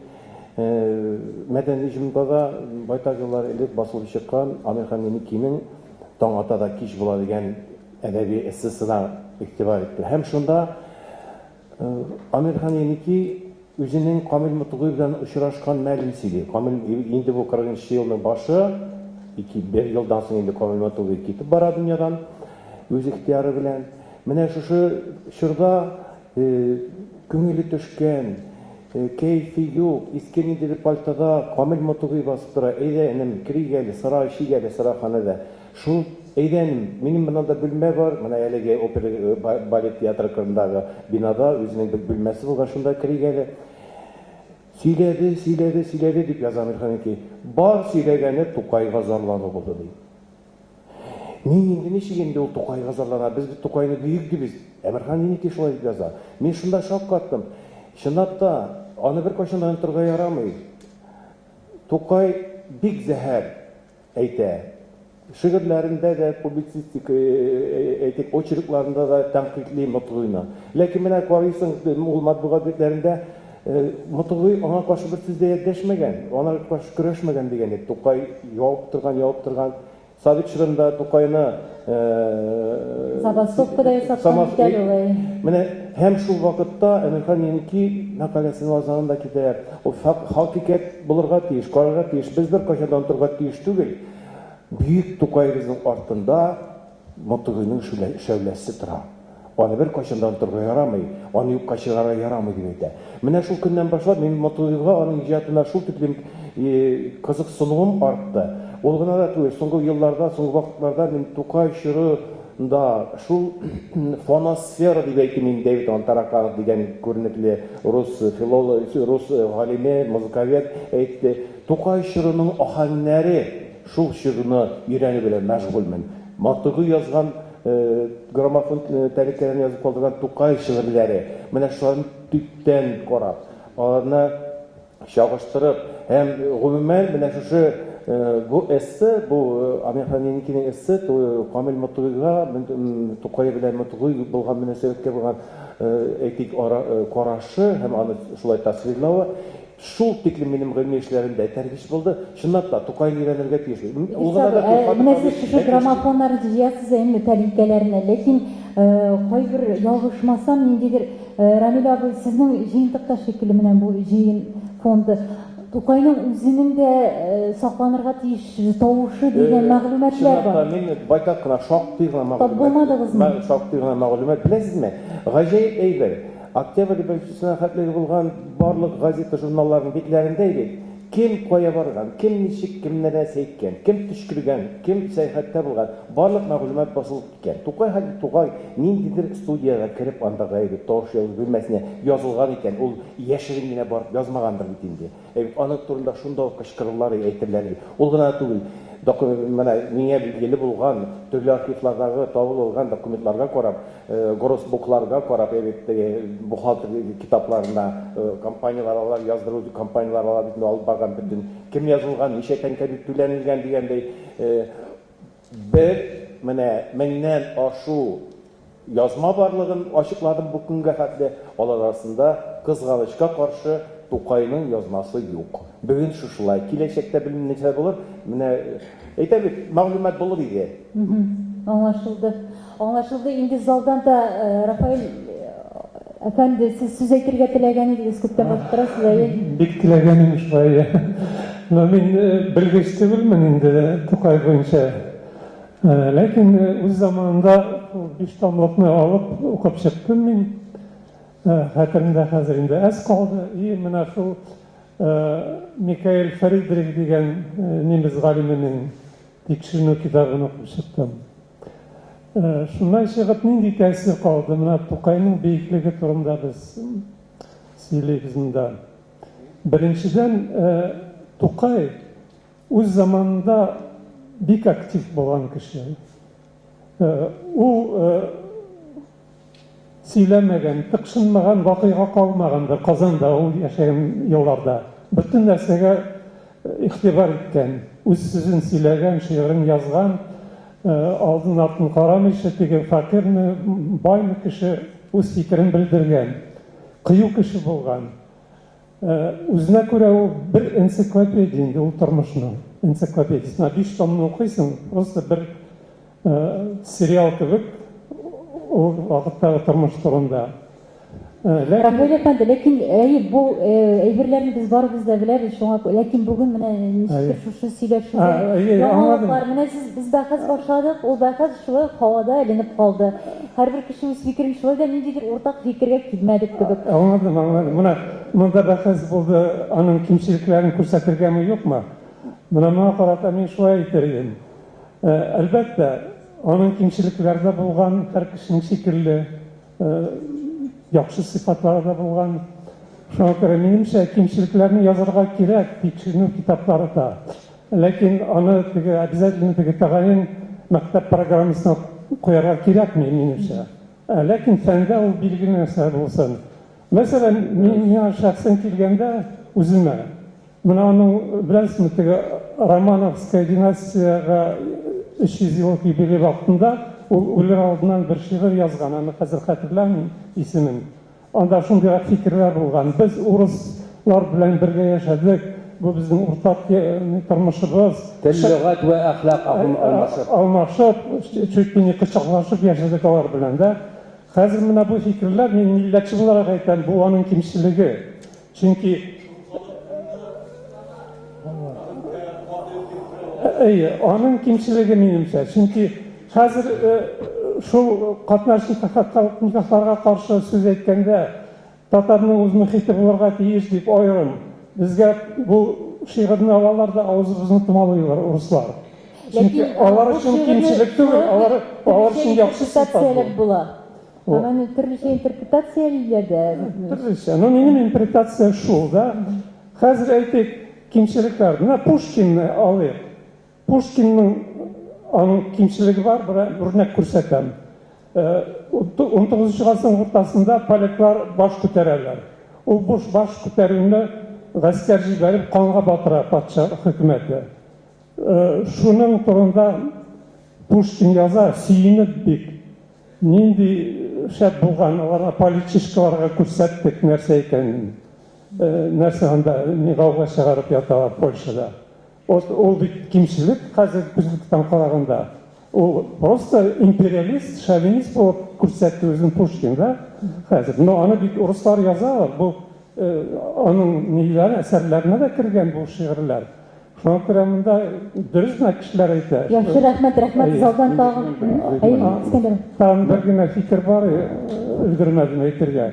мәдәни җомгада байтак еллар элек басылып чыккан Амирхан Еникинең «Таң атада кич була» дигән әдәби эссесына игътибар иттем. Һәм шунда Амирхан Еники үзенең Камил Мутугый белән очрашкан мәлен сөйли. Камил инде бу 40-нчы елның башы, 2 елдан соң инде Камил Мутугый китеп бара дөньядан үз ихтияры белән. Менә шушы чорда күңеле төшкән, кәйфи юк, иске ниндидер пальтода Камил Мутугый басып тора. Әйдә, энем, кирик әле, сыра ишик әле, сыраханәдә. Шул әйдәнем, минем монда бүлмә бар, менә әлеге опера балет театры кырындагы бинада үзенең бер бүлмәсе булган, шунда кирик әле. Сөйләде дип яза Амирхан Еники. Бар сөйләгәне Тукайга зарлану булды ди. Мин инде ничек инде ул Тукайга зарлана? Без бит Тукайны бөек дибез. Амирхан Еники шулай дип яза. Мин шунда шок каттым. Чынлап та, аны бер кайчан да онытырга ярамый. Тукай бик зәһәр әйтә. Шигырьләрендә дә, публицистик очеркларында да тәнкыйтьли Мутугыйны. Ләкин менә карыйсың, ул матбугат битләрендә Мутугый аңа каршы бер сүз дә дәшмәгән, аңа каршы көрәшмәгән дигән. Тукай явап торган. Совет чорында Тукайны Забастовкада ясап киткән. Менә һәм шул вакытта Амирхан Еники мәкаләсенең азагында китә. Ул хакыйкать булырга тиеш, карарга тиеш. Без бер кайчан торырга тиеш түгел. Büyük Tukayımızın артында Mutuguy'un şöylesi tıra. Onu bir kaçından turga yaramay, onu yok kaçılara yaramay gibi de. Mine şu günden başlar, benim Mutuguy'a onun icatına şu tüklüm kızık sunuğum arttı. Olğuna da tuğur, soğuk yıllarda, soğuk vakitlarda benim Tukay şırında şu fonosfera diyeyim min David Antarakanov degen görünekli Rus filolog, Rus halime, muzikavet etti. Tukay şırının ahanları шул шигырьне өйрәнү белән мәшгульмен. Мутугый язган граммофон тәрикәләрен язып калдырган Тукай шигырьләре. Менә шуларны төптән карап, аларны чагыштырып, һәм гомумән менә шушы бу эссе, бу Амирхан Еникинең эссе Камил Мутугыйга, Тукай белән Мутугый булган мөнәсәбәткә булган әйтик карашы һәм аны шулай тасвирлавы шул тиклем минем гыйльми эшләремдә тәрбиш булды. Чынлап та Тукайны өйрәнергә тиеш. Менә сез шушы граммофоннарны җыясыз инде тәрбияләренә, ләкин кайбер ялгышмасам, ниндидер Рамил абый сезнең җыентыкта шикелле менә бу җыен фонды Тукайның үзенең дә сакланырга тиеш тавышы дигән мәгълүматлар бар. Мин байтак кына шактый гына мәгълүмат беләсезме? Гаҗәеп әйбер. Октябрь революциясына хәтлеге булган барлык газета журналларның битләрендә иде. Кем кая барган, кем ничек, кем нәрсә әйткән, кем төшкергән, кем сәяхәттә булган, барлык мәгълүмат басылып киткән. Тукай ниндидер студияга кирип андагы таш язу бүлмәсенә язылган икән. Ул яшерен генә барып язмагандыр бит инде. Аның турында шунда ук кычкырулар әйтерләр. Ул гына түгел. Менә миңә билгеле булган төрле архивлардагы табылган документларга карап, горосбукларга карап, бухгалтер китапларына компаниялар алар яздыру компаниялар алар бит алып барган бөтен кем язылган, ничә тәңкә бит түләнелгән дигәндәй бер менә меңнән ашу язма барлыгын ачыкладым бу көнгә хәтле. Алар арасында кызганычка каршы Тукайның язмасы юк. Бүген шушылай, киләчәктә белмим нәрсә булыр. Менә әйтәм бит, мәгълүмат булыр иде. Аңлашылды. Инде залдан да Рафаэль әфәнде, сез сүз әйтергә теләгән идегез, күптән баштырасыз. Бик теләгәнем шулай. Но мин белгеч түгелмен инде Тукай буенча. Ләкин үз заманында 5 томлыкны алып укып чыктым мин. Хәтеремдә хәзер инде әз калды. Менә шул Микаэль Фридрих дигән немец галименең тикшеренү китабын укып чыктым. Шуннан чыгып нинди тәэсир калды? Менә Тукайның бейеклеге турында без сөйләйбез монда. Беренчедән, Тукай үз заманында бик актив булган кеше. Ул сөйләмәгән, тыкшынмаган вакыйга калмагандыр Казанда ул яшәгән елларда. Бөтен нәрсәгә игътибар иткән, үз сүзен сөйләгән, шигырен язган, алдын артын карамыйча теге факирме, байме кеше үз фикерен белдергән, кыю кеше булган. Үзенә күрә ул бер энциклопедия инде ул тормышның энциклопедиясына 5 томны укыйсың, просто бер сериал кебек ул вакыттагы тормыш турында. Рафаэль әфәнде, ләкин бу әйберләрне без барыбыз да беләбез, шуңа ләкин бүген менә ничектер шушы сөйләшүдә яңалыклар, менә без бәхәс башладык, ул бәхәс шулай һавада әйләнеп калды. Һәрбер кеше үз фикерен шулай да ниндидер уртак фикергә килмәдек кебек. Аңладым. Монда бәхәс булды, аның кимчелекләрен күрсәтергәме, юкмы? Моңа карата мин шулай әйтер идем. Әлбәттә, аның кимчелекләре дә булган, һәр кешенең шикелле яхшы сыйфатлары да булган. Шуңа күрә минемчә кимчелекләрне язарга кирәк, тикшерү китапларында. Ләкин аны обязательно тәгаен мәктәп программасына куярга кирәкми минемчә. Ләкин фәндә ул билгеле нәрсә булсын. Мәсәлән, миңа шәхсән килгәндә үземә менә аның беләсезме, теге Романовская династияга 300 ел юбилей вакытында ул үләр алдыннан бер шигырь язган, аны хәзер хәтерләмим исемен. Анда шундый фикерләр булган. Без урыслар белән бергә яшәдек. Бу безнең уртак тормышыбыз. Тәллигат вә әхлак алмашып, чуть не кычаклашып яшәдек алар белән дә. Хәзер менә бу фикерләр мин милләтче буларак әйтәм, бу аның кимчелеге. Чөнки аның кимчелеге минемчә. Чөнки хәзер шул катнашчыларга каршы сүз әйткәндә татарның үз мөхите булырга тиеш дип аерым. Безгә бу шигырьне алалар да авызыбызны томалыйлар урыслар. Чөнки алар өчен кимчелек түгел, алар өчен яхшы сыйфат була. Аны төрлечә интерпретацияләр дә. Төрлечә. Минем интерпретация шул, да. Хәзер әйтик, кимчелекләр. Менә Пушкинны алыйк. Пушкинның аның кимчелеге бар, бер үрнәк күрсәтәм. 19 гасыр уртасында поляклар баш күтәрәләр. Ул баш күтәрүне гаскәр җибәреп канга батыра патша хөкүмәте. Шуның турында Пушкин яза, сөйнеп бик. Нинди шәп булган, аларга политичкаларга күрсәттек нәрсә икәнен. Нәрсә анда нигауга чыгарып яталар Польшада. Ул бит кимчелек хәзер күзлектән караганда. Ул просто империалист, шовинист булып күрсәтте үзен Пушкин, да? Хәзер. Но аны бит урыслар язалар. Бу аның ниләре, әсәрләренә дә кергән бу шигырьләр. Шуңа күрә монда дөрес кешеләр әйтә. Яхшы, рәхмәт, залдан тагын. Искәндәр. Там бер генә фикер бар, өлгермәдем әйтергә.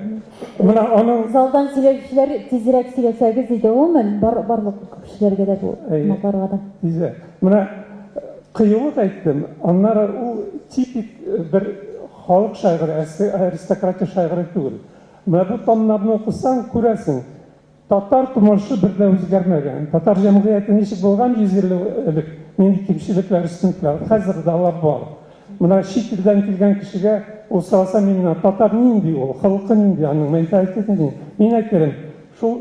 Менә аның залдан сөйләүчеләр тизрәк сөйләсәгез иде, гомумән барлык кешеләргә дә бу макларга да. Тизрәк. Менә кыюлык әйттем. Аннары ул типик бер халык шагыйре, аристократия шагыйре түгел. Менә бу томнарны укысаң, күрәсең, татар тормышы бердә үзгәрмәгән. Татар җәмгыяте ничек булган 100 ел элек, нинди кимчелекләр, өстенлекләр, хәзер дә алар бар. Менә чит илдән килгән кешегә ул сораса, мин татар нинди ул, халкы нинди, аның менталитеты нинди. Мин әйтерем, шул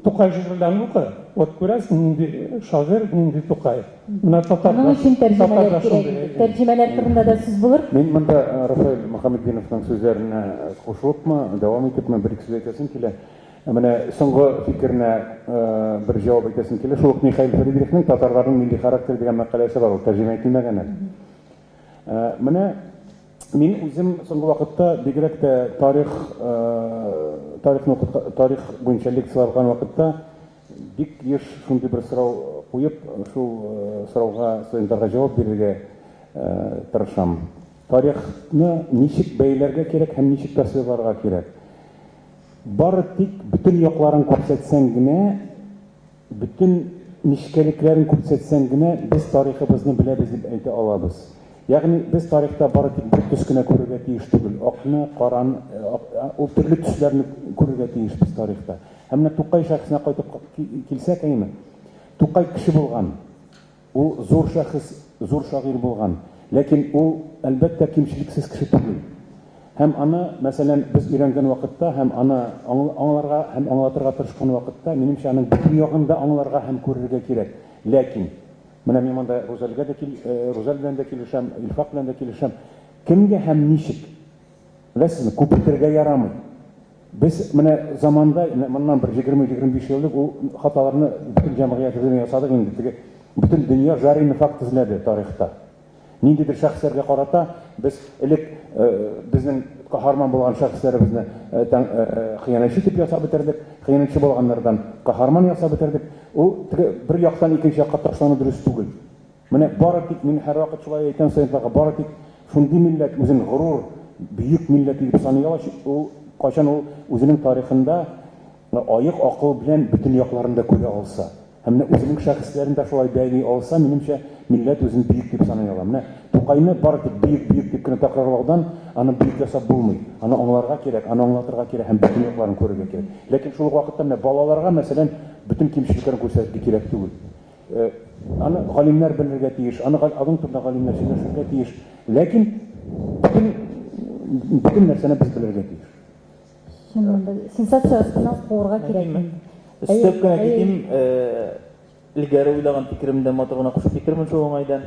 Тукай җирләрен укы. Вот күрәсең, нинди шагыйрь, нинди Тукай. Менә татар. Моның өчен тәрҗемәләр кирәк. Тәрҗемәләр турында да сүз булыр. Мин монда Рафаэль Мөхәммәтдиновның сүзләренә кушылыпмы, дәвам итепме бер сүз әйтәсем килә. Менә соңгы фикеренә бер җавап әйтәсем килә. Шул Михаил Фридрихның татарларның милли характер дигән мәкаләсе бар, ул тәрҗемә ителмәгән әле. Менә мин үзем соңгы вакытта бигрәк тә тарих буенча лекциялар алган вакытта бик еш шундый бер сорау куеп, шул сорауга студентларга җавап бирергә тырышам. Тарихны ничек бәйләргә кирәк һәм ничек тасвирларга кирәк? Бары тик бүтән якларын күрсәтсәң генә, бүтән нишкәлекләрен күрсәтсәң генә, без тарихыбызны беләбез дип әйтә алабыз. Ягъни без тарихта бары тик бер төс кенә күрергә тиеш түгел, акны, каран, ул төрле төсләрне күрергә тиеш без тарихта. Һәм менә Тукай шәхсенә кайтып килсәк әйме? Тукай кеше булган. Ул зур шәхес, зур шагыйрь булган. Ләкин ул әлбәттә кимчелексез кеше түгел. Һәм аны, мәсәлән, без өйрәнгән вакытта, һәм аны аңларга һәм аңлатырга тырышкан вакытта, минемчә аның бүтән ягын да аңларга һәм күрергә кирәк. Ләкин Менә мин монда Рузаль белән дә килешәм, Илфак белән дә килешәм. Кемгә һәм ничек? Беләсезме, күп итәргә ярамый. Без менә заманда, моннан bir 20-25 еллык ул хаталарны бөтен җәмгыятьне ясадык инде. Бөтен дөнья жарый нифак тезләде тарихта. Ниндидер шәхесләргә карата без элек безнең каһарман булган шәхесләребезне хыянәтче дип ясап бетердек, хыянәтче булганнардан каһарман ясап бетердек. Ул бер яктан икенче якка ташлану дөрес түгел. Менә бары тик мин һәр вакыт шулай әйтәм Сәйфәгә, бары тик шундый милләт үзен горур, бөек милләт дип саный ала, ул кайчан ул үзенең тарихында аяк акыл белән бөтен якларында күрә алса, һәм үзенең шәхесләрен дә шулай бәйли алса, минемчә милләт үзен бөек дип саный ала. Менә Тукайны бары тик бөек дип кенә тәкрарлаудан аны бөек ясап булмый. Аны аңларга кирәк, аны аңлатырга кирәк һәм бөтен якларын күрергә кирәк. Ләкин шул вакытта менә балаларга мәсәлән бөтен кимчелекләрен күрсәтергә кирәк түгел. Аны галимнәр белергә тиеш, аны адың турында галимнәр сөйләшергә тиеш. Ләкин бөтен нәрсәне без белергә тиеш. Сенсация астына куырга кирәк. Өстәп кенә китим, илгәре уйлаган фикеремдә матурына кушып фикермен шул уңайдан.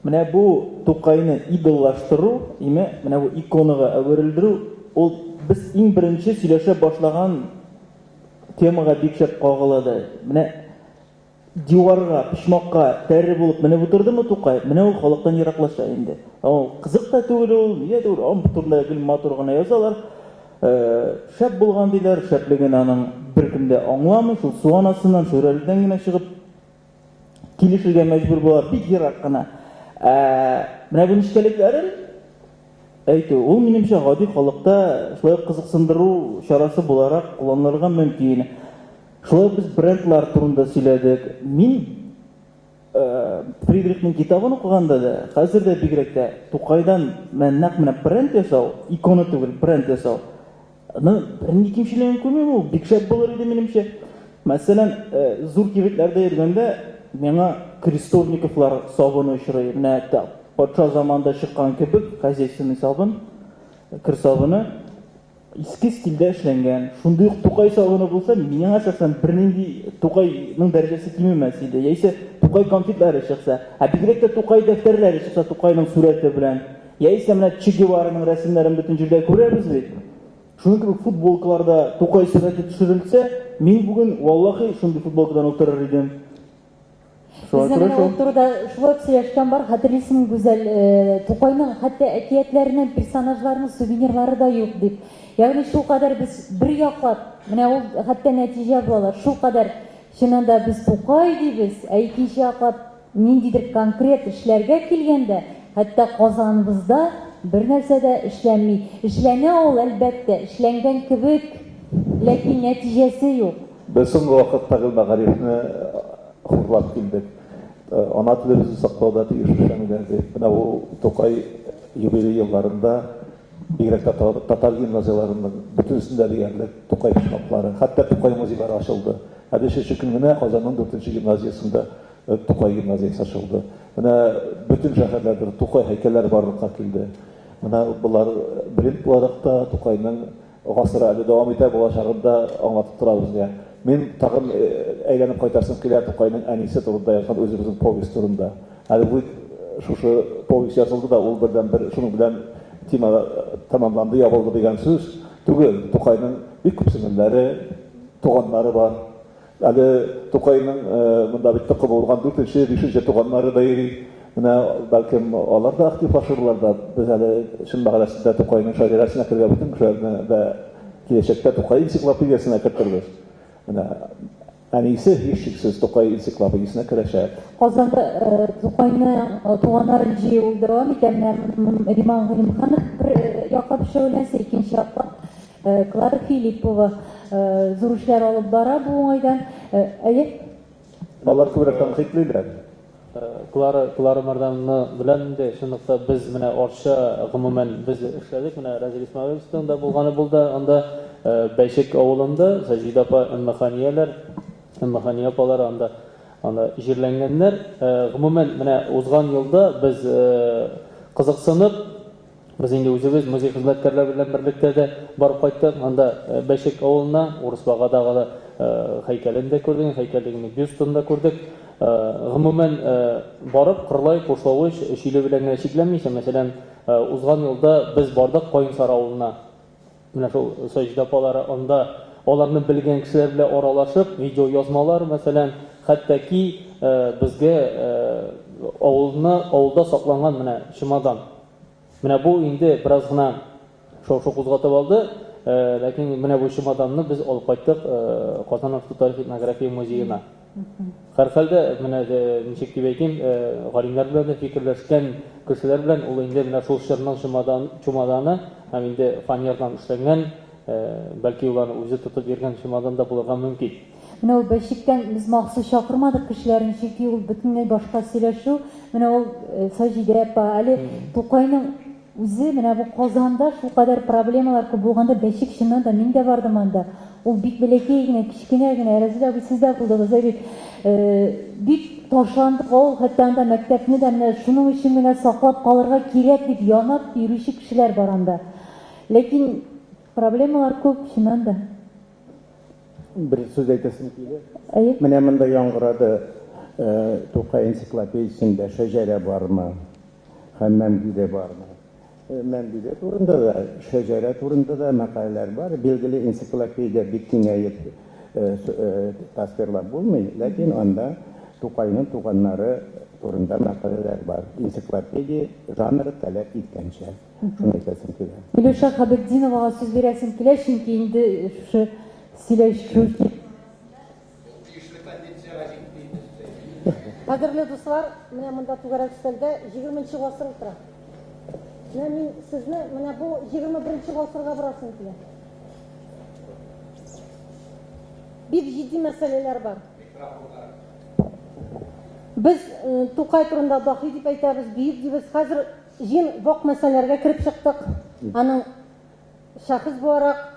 Менә бу Тукайны идоллаштыру, менә бу иконага әверелдерү, ул без иң беренче сөйләшә башлаган темага бик шәп кагылады. Менә диварга, пишмакка тәре булып менә утырдымы Тукай, менә ул халыктан ераклаша инде. Ул кызык та түгел ул, нигә түгел, ул турында гел матур гына язалар. Шәп булган диләр, шәплеген аның беркемдә аңламый, шул суанасыннан, шөрәлдән генә чыгып килешергә мәҗбүр булар, бик ерак кына. Менә бу нишкәлекләрен әйтү, ул минемчә гади халыкта шулай кызыксындыру чарасы буларак кулланылырга мөмкин. Шулай без брендлар турында сөйләдек. Мин Фридрихның китабын укыганда да, хәзер дә бигрәк тә Тукайдан нәкъ менә бренд ясау, икона түгел, бренд ясау. Аны бер кимчелеген күрмим, ул бик шәп булыр иде минемчә. Мәсәлән, зур кибетләрдә йөргәндә миңа крестовниковлар сабыны очрый. Менә патша заманында чыккан кебек, хозяйственный сабын, кыр сабыны иске стильдә эшләнгән. Шундый ук Тукай сабыны булса, миңа шәхсән бернинди Тукайның дәрәҗәсе кимемәс иде. Яисә Тукай конфетлары чыкса, бигрәк тә Тукай дәфтәрләре чыкса Тукайның сурәте белән. Яисә менә Че Гевараның рәсемнәрен бөтен җирдә күрәбез бит. Шуның кебек футболкаларда Тукай сурәте төшерелсә, мин бүген валлаһи шундый футболкадан утырыр идем. Безнең турыда шулай сөйләшкән бар, хәтерлисең гүзәл, Тукайның хәтта әкиятләренең персонажларының сувенирлары да юк дип. Ягъни шул кадәр без бер яклап, менә ул хәтта нәтиҗә булалар. Шул кадәр чынында без Тукай дибез, икенче яклап ниндидер конкрет эшләргә килгәндә, хәтта Казаныбызда бер нәрсә дә эшләнми. Эшләнә ул әлбәттә, эшләнгән кебек, ләкин нәтиҗәсе юк. Без соңгы вакытта мәгарифне хурлап килдек. Ана телебезне саклауда тиеш эшләнүләрдә. Менә ул Тукай юбилей елларында бигрәк тә татар гимназияларының бөтенсендә диярлек Тукай пишмаклары, хәтта Тукай музейлары ачылды. Әле шушы көн генә Казанның 4-нче гимназиясендә Тукай гимназиясе ачылды. Менә бөтен шәһәрләрдә Тукай һәйкәлләре барлыкка килде. Менә булар бренд буларак та Тукайның гасыры әле дәвам итә булачагында аңлатып торабыз. Мин тагын әйләнеп кайтарсам килә Тукайның әнисе турында язган үзебезнең повесть турында. Әле бу шушы повесть язылды да, ул бердән бер шуның белән тема тамамланды, ябылды дигән сүз түгел. Тукайның бик күп сеңелләре, туганнары бар. Әле Тукайның монда бит тукы булган 4-нче, 5-нче туганнары да йөри. Менә бәлкем алар да активлашырлар да. Без әле шул мәгълүматында Тукайның шаирәсенә кергән бөтен кешеләрне дә киләчәктә Тукай энциклопедиясенә кертергез. Менә әнисе һичшиксез Тукай энциклопедиясенә керәчәк. Казанда Тукайны туганнарын җыю дәвам итәләр. Риман Галимханов бер яклап шәүләсе, икенче яклап Клара Филиппова зур эшләр алып бара бу уңайдан. Алар күбрәк тәнкыйтьләр. Клара Мардамны белән дә шунлыкта без менә арча гомумән без эшләдек. Менә Разил Исмәгыйлевның да булганы булды. Анда Бәйшек авылында Саҗида апа, Мөхәния апалар анда җирләнгәннәр. Гомумән менә узган елда без кызыксынып, без инде үзебез музей хезмәткәрләре белән берлектә дә барып кайттык. Анда Бәйшек авылына Урысбагадагы һәйкәлен дә күрдек, һәйкәллегенең бюстын да күрдек. гомумән барып кырлай кушлавыч шиле белән генә чикләнмичә, мәсәлән, узган елда без бардык Каенсар авылына. Менә шул Саҗидә апалары анда аларны белгән кешеләр белән аралашып, видео язмалар, мәсәлән, хәтта ки безгә авылда сакланган менә чемодан. Менә бу инде бераз гына шау-шу кузгатып алды, ләкин менә бу чемоданны без алып кайттык Казан авто-тарих-этнография музеена. Һәр хәлдә менә ничек дип әйтим, галимнәр белән дә фикерләшкән кешеләр белән ул инде менә шул чорның чемоданы һәм инде фанердан эшләнгән, бәлки уларны үзе тотып йөргән чемодан да булырга мөмкин. Менә ул бәшиктән без махсус чакырмадык кешеләрне, чөнки ул бөтенләй башка сөйләшү. Менә ул Саҗидә апа, әле Тукайның үзе менә бу Казанда шулкадәр проблемалар күп булганда бәшик чыннан да мин дә бардым анда. Ул бик бәләкәй генә, кичкенә генә, Разил абый сез дә булдыгыз, бик ташландык ул, хәтта анда мәктәпне дә менә шуның өчен генә саклап калырга кирәк дип янап йөрүче кешеләр бар анда. Ләкин проблемалар күп чыннан да. Bir söz әйтәсем килә. Менә монда яңгырады Тукай энциклопедиясендә шәҗәрә бармы? Һәм мәмгүдә бармы? Мәмгүдә турында да, шәҗәрә турында да мәкаләләр бар. Билгеле энциклопедия бик киңәеп тасвирлап булмый, ләкин анда Тукайның туганнары турында мәкаләләр бар. Энциклопедия жанры таләп иткәнчә. Шуны әйтәсем килә. Миләүшә Хәбетдиновага сүз бирәсем килә, чөнки инде шу сөйләшү. Кадерле дуслар, менә монда түгәрәк өстәлдә 20нче гасыр утыра. Менә мин сезне менә бу 21нче гасырга барасым килә. Бик җитди мәсьәләләр бар. Без Тукай турында дахи дип әйтәбез, бөек дибез. Хәзер җин вак мәсьәләләргә кирип чыктык. Аның шәхес буларак.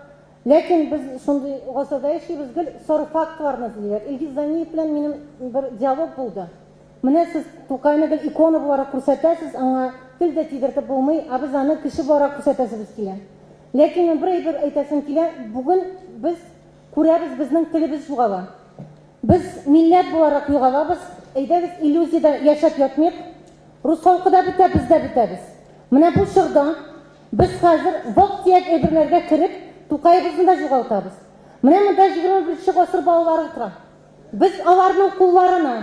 Ләкин без шундый гасырда яшибез, гел сары фактларны диләр. Илгиз Заниев белән минем бер диалог булды. Менә сез Тукайны гел икона буларак күрсәтәсез, аңа тел дә тидертеп булмый, ә без аны кеше буларак күрсәтәсебез килә. Ләкин бер әйтәсем килә, бүген без күрәбез, безнең телебез югала. Без милләт буларак югалабыз, әйдәгез иллюзиядә яшәп ятмыйк. Рус халкы да бетә, без дә бетәбез. Менә бу чорда без хәзер вак-төяк әйберләргә кирип Тукайыбызны да югалтабыз. Менә монда 21нче гасыр балалары утыра. Без аларның кулларына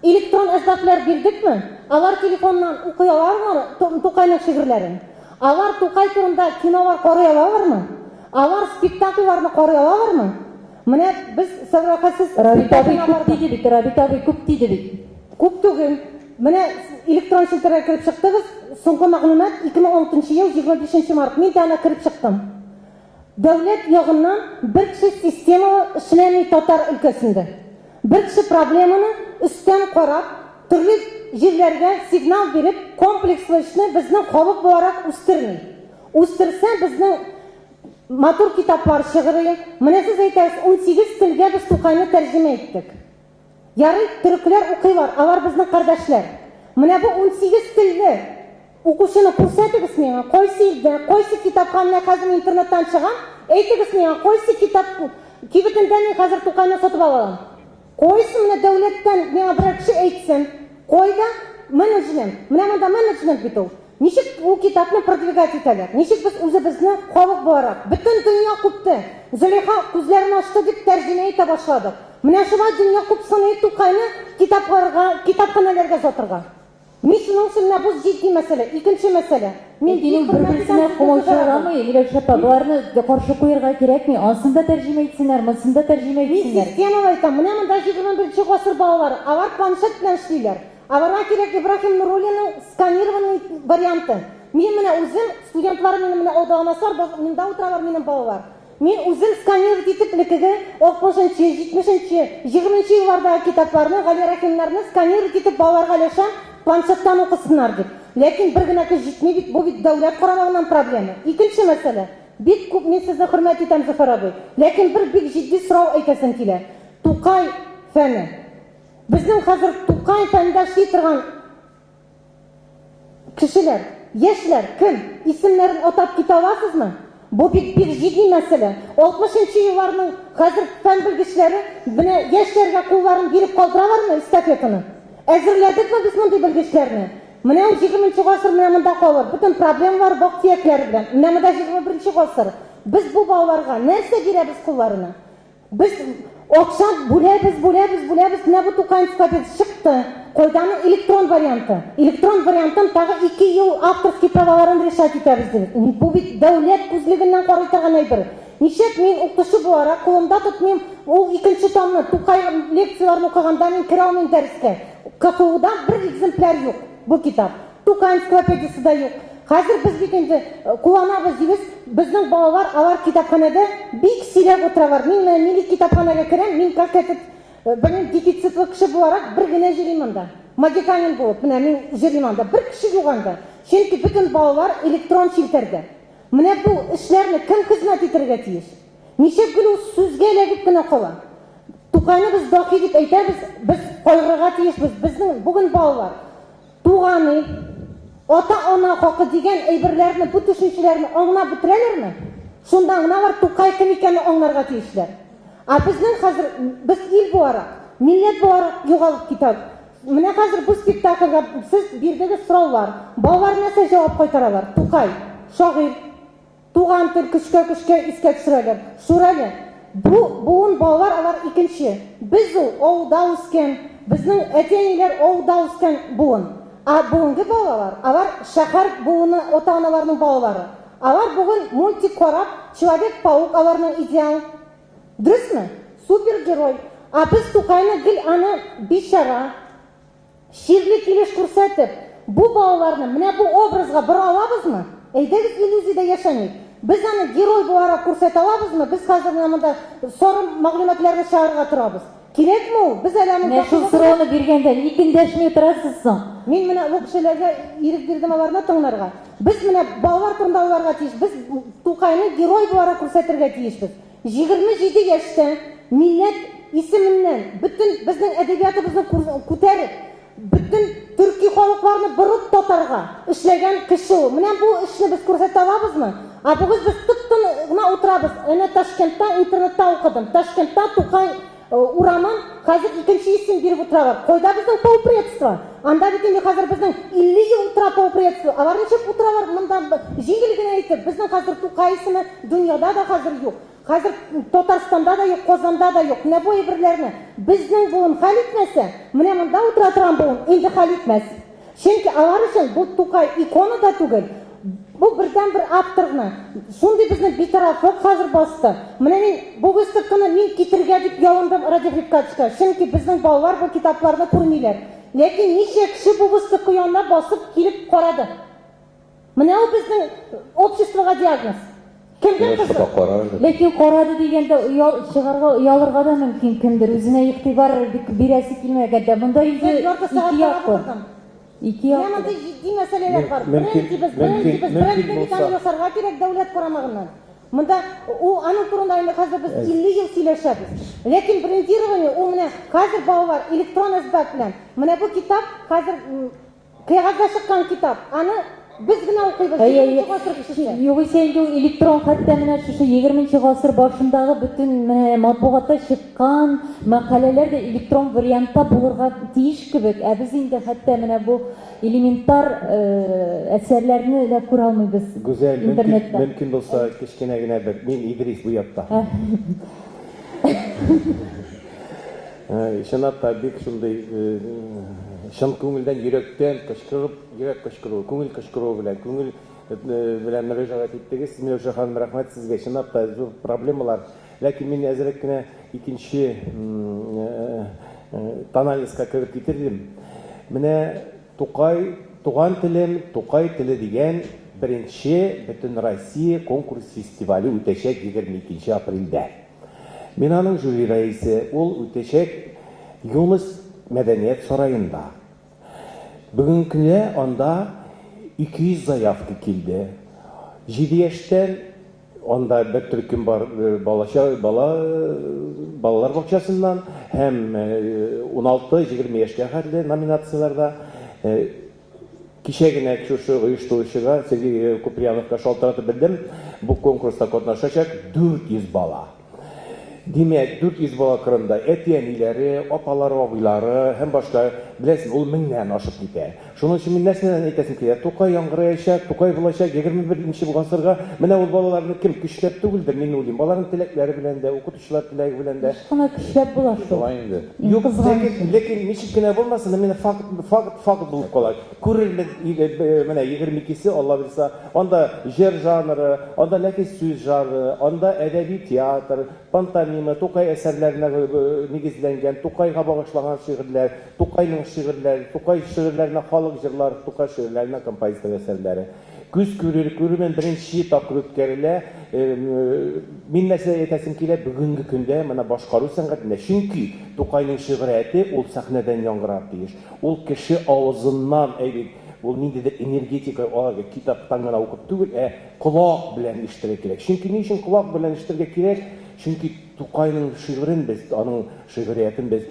электрон әсбаплар бирдекме? Алар телефоннан укый алармы Тукайның шигырьләрен? Алар Тукай турында кинолар карый алалармы? Алар спектакльләрне карый алалармы? Менә без сәвракасыз Рабитабый күп диде бит. Күп түгел. Менә электрон шелтәргә кирип чыктыгыз. Соңгы мәгълүмат 2016 ел 25 март. Мин дә аны кирип чыктым. Дәүләт ягыннан бер кеше система эшләми татар өлкәсендә. Бер кеше проблеманы өстән карап, төрле җирләргә сигнал биреп, комплекслы эшне безнең халык буларак үстерми. Үстерсә безнең матур китаплар шигыры, менә сез әйтәсез, 18 телгә без Тукайны тәрҗемә иттек. Ярый, төрекләр укыйлар, алар безнең кардәшләр. Менә бу 18 телне укучыны күрсәтегез миңа, кайсы илдә, кайсы китапханәдә хәзер интернеттан чыган, әйтегез миңа, кайсы китап кибетендә мин хәзер Тукайны сатып алам. Кайсы менә дәүләттән миңа бер кеше әйтсен, кайда менеджмент, менә монда менеджмент бит ул. Ничек ул китапны продвигать итәләр? Ничек без үзебезне халык буларак, бөтен дөнья күпте. Зөлейха күзләрен ачты дип тәрҗемә итә башладык. Менә шулай дөнья күп сыный Тукайны китапханәләргә сатырга. Мин шуның өчен бу җитди мәсьәлә, икенче мәсьәлә. Мин динем бер-берсенә куллашырмы, Миләүшә апа, буларны каршы куярга кирәкми, ансында тәрҗемә итсеннәр, монсында тәрҗемә итсеннәр. Мин системаны әйтәм, менә монда 21нче гасыр балалары, алар планшет белән эшлиләр. Аларга кирәк Ибраһим Нуруллинның сканированный варианты. Мин менә үзем, студентлар минем менә алдагынасылар, миндә утыралар минем балалар. Мин үзем сканировать итеп лекегә 60-нчы, 70-нче, 20-нче еллардагы китапларны, Гали Рәхимнәрне сканировать итеп балаларга өләшәм, планшеттан укысыннар дип. Ләкин бер генә кыз җитми бит, бу бит дәүләт карамагыннан проблема. Икенче мәсьәлә. Бик күп мин сезне хөрмәт итәм, Зөфәр абый. Ләкин бер бик җитди сорау әйтәсем килә. Тукай фәне. Безнең хәзер Тукай фәндә эшли торган кешеләр, яшьләр кем? Исемнәрен атап китә аласызмы? Bu bir ciddi mesele. 60-cı yıllarının hazır fen bilgiçleri gençlerge kullarını bilip kaldıralar mı istafetini? Ezirledik mi biz bunday bilgiçlerini? Mine 20-ci asır mında kalır. Bütün problem var vakt yekleri bilen. Mine 21-ci asır. Biz bu bağlarga nerse gireriz kullarına? Biz okşan bulebіз. Ne bu Tukay ensiklopedisi çıktı? Koydanın elektron variantı. Elektron variantın tağı 2 yıl авторский праваларын решать etebizdi. Bu bir devlet күзлегеннән карый торган әйбер. Ничек мин укытучы буларак кулымда тотмыйм ул 2-нче томны Tukay лекцияларын укыганда мин керә алмыйм дәрескә. КФУда bir экземпляр юк bu kitap. Tukay ensiklopedиясы да юк. Хәзер без бит инде кулланабыз дибез. Безнең балалар алар китапханәдә бик сирәк утыралар. Мин милли китапханәгә керәм, мин как этот benim defisitle kişi bularak bir güne jüriyim anda. Magikanin bulup, mine jüriyim anda. Bir kişi yok anda. Çünkü bütün bağlar elektron filtrede. Mine bu işlerini kim hizmet etirge tiyiş? Nişe gülü süzge elegip güne kola. Tukayını biz dahi deyip eyteriz, biz koyğırga tiyiş, bizden bugün bağlar. Tuğanı, ota-ona hakkı degen eybirlerini, bu düşünçelerini ona bitireler mi? Şundan ne var Tukay kim ikeni onlarga tiyişler. Bizden hazır, biz il boğarak, millet boğarak yoğalıp kitap. Mine hazır bu spektaklga siz birdegi soru var. Bağlar nasıl cevap koytaralar? Tukay, şagir, tuğan til küçke iske düşüreler. Şurayla, buğun bağlar alar ikinci. Biz oğda usken, bizden eteniler oğda usken buğun. Buğungi bağlar, alar şahar buğunu ota-analarının bağları. Alar bugün multikorab, Человек-паук alarının ideal. Dürüst mü? Süpergерой. Biz Tukay'na gül anı bişara, şirlik iliş kursetip, bu bağlarını, mine bu obrazga bir alabız mı? Eydegiz illüzide yaşanıyık. Biz anı geroy bu ara kurset alabız mı? Biz hazır namında sorun mağlumatlarını çağırga turabız. Kirek mi o? Biz alamın... Meşhur sıravını birgenden, ikindeşmeye turasızsın. Min mine o kişilerge irik girdim alarına tonlarga. Biz mine bağlar turunda olarga tiyiş. Biz Tukay'ını geroy bu ara kursetirge tiyişbiz. 27 yaşta millet isiminden bütün bizim edebiyatımızı ko'tarib, bütün Türkiye halklarını burup totarga işleyen kişi o. Mine bu işni biz ko'rsata olamizmi? Bugün biz tuttuğuna oturabız. Ana Toshkentda internetda o'qidim. Toshkentda Tukay Uraman hazır ikinci isim bir oturablar. Koyda bizden polpredstvo. Anda bitinde hazır bizden 50 yıl otura polpredstvo. Alar nechep oturablar bundan jingilgina aytib, bizden hazır Tukay ismi dünyada da hazır yok. Hazır Tatarstanda da yok, Kozanda da yok. Ne bu ebrlerini? Bizden buğun hal etmese, mine mında oturaturan buğun indi hal etmez. Çünkü alar için bu Tukay ikonu da tugul. Bu birden bir avtorni. Şundi bizni bir tarafı hazır bastı. Mine bu üstükkini min kitirge dip yalındım radiofikaçka. Çünkü bizden bağlar bu kitaplarını kurmiler. Lekin nice kişi bu üstükki yanına basıp kilip koradı. Mine o bizden обществоga diagnoz. Kimden kızı? Lekin qoradi degende шығарға uyalırga da mümkün kimdir. Özüne iktibar biresi kilmegende. Bunda yüzü iki yapı. İki yapı. Yanında ciddi meseleler var. Birinci biz yasarga gerek devlet kuramağından. Bunda o anın turundayında hazır biz 50 yıl sileşebiz. Lekin brendирование o mine hazır bağlar elektron ezbek bilen. Mine bu kitap hazır kağıtda çıkan kitap. Anı biz gina okuybiz. Yok sen elektron hatta mine şu 20-ci asır başınдағы bütün matbuatта çıkan makaleler de elektron variantта bulurga tiyiş kibek. Biz indi hatta mine bu elementar eserlerini de kura almayız internette. Mümkün olsa kichkinagina bir men İdris bu yoqda. Şunatda bek shunday şın ko'ngildan yurakdan qishqirib, yurak qishqiruv, ko'ngil qishqiruv bilan murojaat etdingiz. Milosha xonim, rahmat sizga. Şunatda zo'r problemalar. Lekin men azirgina ikkinchi analizga kirib ketirdim. Mine Tukay, Tugan tilim, Tukay tili degan birinchi butun Rossiya konkurs festivali o'tacak 22 aprelda. Men aning juri raisi, ol o'tacak Yunus Medeniyet Sarayında. Bugün kune onda 200 zaявка keldi. 7 yaştan onda bir türküm var balalar bakçasından hem 16-20 yaşga kadar nominatsiyalarda Кичә генә шушы оештыручыга Сергей Куприяновка шалтыратып белдем, бу конкурста катнашачак 400 бала. Димәк, 400 бала кырында әти-әниләре, апалары, абыйлары һәм башка, беләсең, ул 1000-нән ашып китә. Шуның өчен мин нәрсәдән әйтәсем килә? Тукай яңгыраячак, Тукай булачак 21нче гасырга. Менә ул балаларны кем көчләп түгелдер, мин уйлыйм. Балаларның теләкләре белән дә, укытучылар теләге белән дә. Шуны көчләп була шул. Юк, ләкин ничек кенә булмасын, менә факт булып кала. Күрербез менә 22-се, Алла белсә, анда җыр жанры, анда нәфис сүз жанры, анда әдәби театр, пантомима, Тукай әсәрләренә нигезләнгән, Тукайга багышланган шигырьләр, Тукайның шигырьләре, Тукай шигырьләренә халык җырлар, Тукай шигырьләренә композитор әсәрләре. Күз күрүмен беренче тапкыр үткәрелә. Мин нәрсә әйтәсем килә бүгенге көндә менә башкару сәнгатендә. Чөнки Тукайның шигырияте ул сәхнәдән яңгырап тиеш. Ул кеше авызыннан ул ниндидер энергетика алга китаптан гына укып түгел, колак белән ишетергә кирәк. Чөнки ни өчен колак белән ишетергә кирәк? Чөнки Тукайның шигырен без, аның шигыриятен без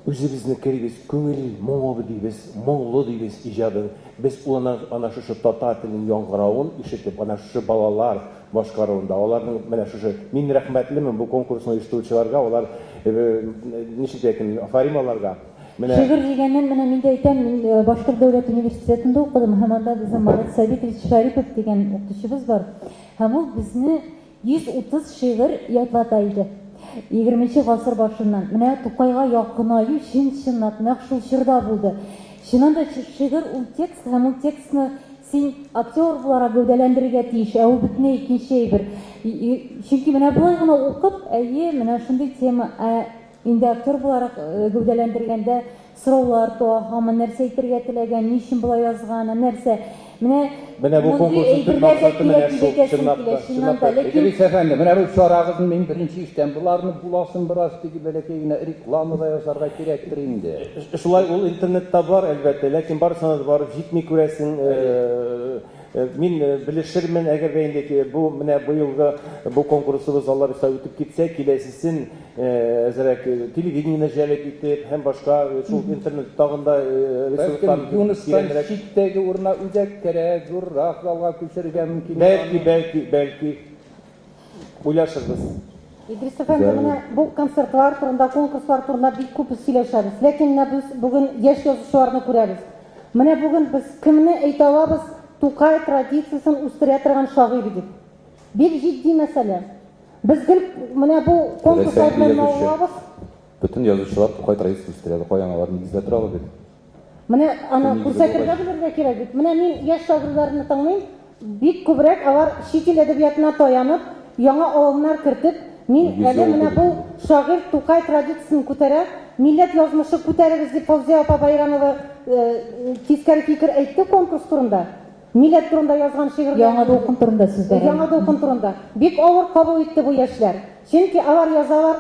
үзебезне керибез, күңел моңы дибез, моңлы дибез иҗадын. Без ана шушы татар теленең яңгыравын ишетеп, ана шушы балалар башкаруында, аларның менә шушы мин рәхмәтлемен бу конкурсны оештыручыларга, алар ничек әйтәм, афарималарга. Шигырь дигәннән менә мин дә әйтәм, мин Башкорт дәүләт университетында укыдым, һәм анда безнең Марат Сабитович Шарипов дигән укытучыбыз бар. Һәм ул безне 130 шигырь ятлата иде. 20-нче гасыр башыннан. Менә Тукайга якынаю чын-чынлап нәкъ шул чорда булды. Чыннан да шигырь ул текст, һәм ул текстны син актер буларак гәүдәләндерергә тиеш, ул бөтенләй икенче әйбер. Чөнки менә булай гына укып, менә шундый тема, инде актер буларак гәүдәләндергәндә сораулар туа, һаман нәрсә әйтергә теләгән, ни өчен булай язган, нәрсә. Менә бу конкурсның төп максаты менә шул чынлап. Идрис әфәнде, менә бу чарагызны мин беренче иштән буларны буласын бераз теге бәләкәй генә реклама да язарга кирәктер инде. Шулай ул интернетта бар әлбәттә, ләкин барысына да барып җитми күрәсең. Мин белешермен, әгәр дә инде бу менә быелгы бу конкурсыбыз Алла белсә үтеп китсә, киләсесен әзрәк телевидениене җәлеп итеп һәм башка шул интернет тагында ресурслар Юныстан читтәге урына үзәк кирәк, зуррак залга күчерергә мөмкин. Бәлки уйлашырбыз. Идрис әфәнде, менә бу концертлар турында, конкурслар турында бик күп сөйләшәбез. Ләкин без бүген яшь язучыларны күрәбез. Менә бүген без кемне әйтә алабыз? Тукай традициясын үстерә торган шагыйрь дип. Бик җитди мәсьәлә. Без менә бу конкурслар белән алабыз. Бүтән язучылар Тукай традициясын үстерә, каян алар нигездә торалар бит. Менә аны күрсәтергә белергә кирәк бит. Менә мин яшь шагыйрьләрне тыңлыйм, бик күбрәк алар чит ил әдәбиятына таянып, яңа алымнар кертеп, мин әле менә бу шагыйрь Тукай традициясын күтәрә, милләт язмышы күтәрегез дип Фаузия апа Байрамова тискәре фикер әйтте конкурс турында. Милләт турында язган шигырьләр. Яңа дулкын турында сүзләр. Яңа дулкын турында. Бик авыр кабул итте бу яшьләр. Чөнки алар язалар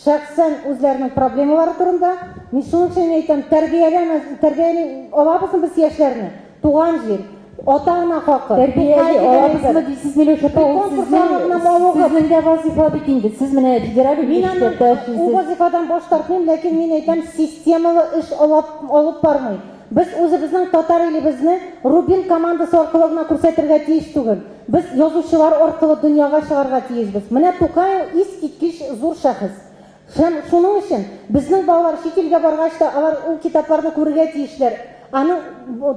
шәхсән үзләренең проблемалары турында. Мин шуның өчен әйтәм, тәрбияне алабыз без яшьләрне. Туган җир, ата-ана хакы. Тәрбияне алабызмы дисез Миләүшә апа, ул сезнең дә вазифа бит инде. Сез менә федераль университетта ул вазифадан баш тартмыйм, ләкин мин әйтәм, системалы эш алып бармый. Biz үзебезнең татар илебезне Рубин командасы аркылы гына күрсәтергә тиеш түгел. Без язучылар аркылы дөньяга чыгарга тиешбез. Менә Тукай искиткеч зур шәхес. Һәм шуның өчен безнең балалар чит илгә баргач та алар ул китапларны күрергә тиешләр. Аның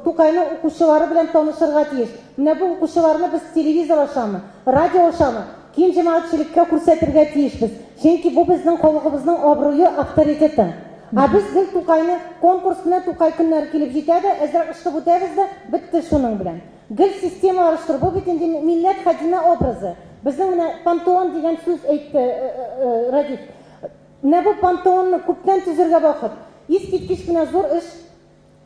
Тукайның укучылары белән танышырга тиеш. Менә бу укучыларны без телевизор ашамы, радио ашамы, киң җәмәгатьчелеккә күрсәтергә тиешбез. Чөнки бу безнең халкыбызның абруе, авторитеты. Biz gül Tukay'ını konkurs bilen Tukay günler kilip jitədə, əzraq ışqıb ötəviz də bitti şunun bilən. Gül sistemi arıştır, bu bitindi millet xadime obrazı. Bizden Panteon degen söz eytdi Radif. Ne bu Panteon'u kuptan tüzürge bakıp, iskitkiş bine zor iş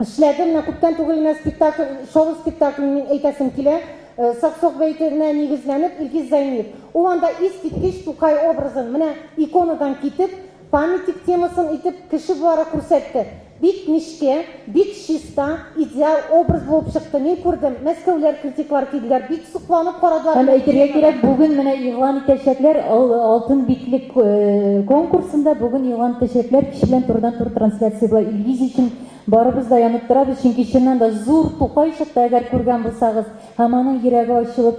işlədim, ne kuptan tügülüne spektakl, şovu spektaklini eytəsim kile, Saksok beytine nigizlenip, ilgiz zaynayıp. O anda iskitkiş Tukay obrazın, mine ikonadan kitip, памятник темасын итеп кеше буларак күрсәтте. Бик нишкә, бик чиста, идеал образ булып чыкты. Мин күрдем, Мәскәүләр критиклар килделәр, бик сукланып карадылар. Һәм әйтергә кирәк, бүген менә игълан итәчәкләр алтын битлек конкурсында, бүген игълан итәчәкләр кеше белән турыдан-туры трансляция була. Илгиз өчен барыбыз да янып торабыз, чөнки чыннан да зур Тукай чыкты, әгәр күргән булсагыз, һәм аның йөрәге ачылып,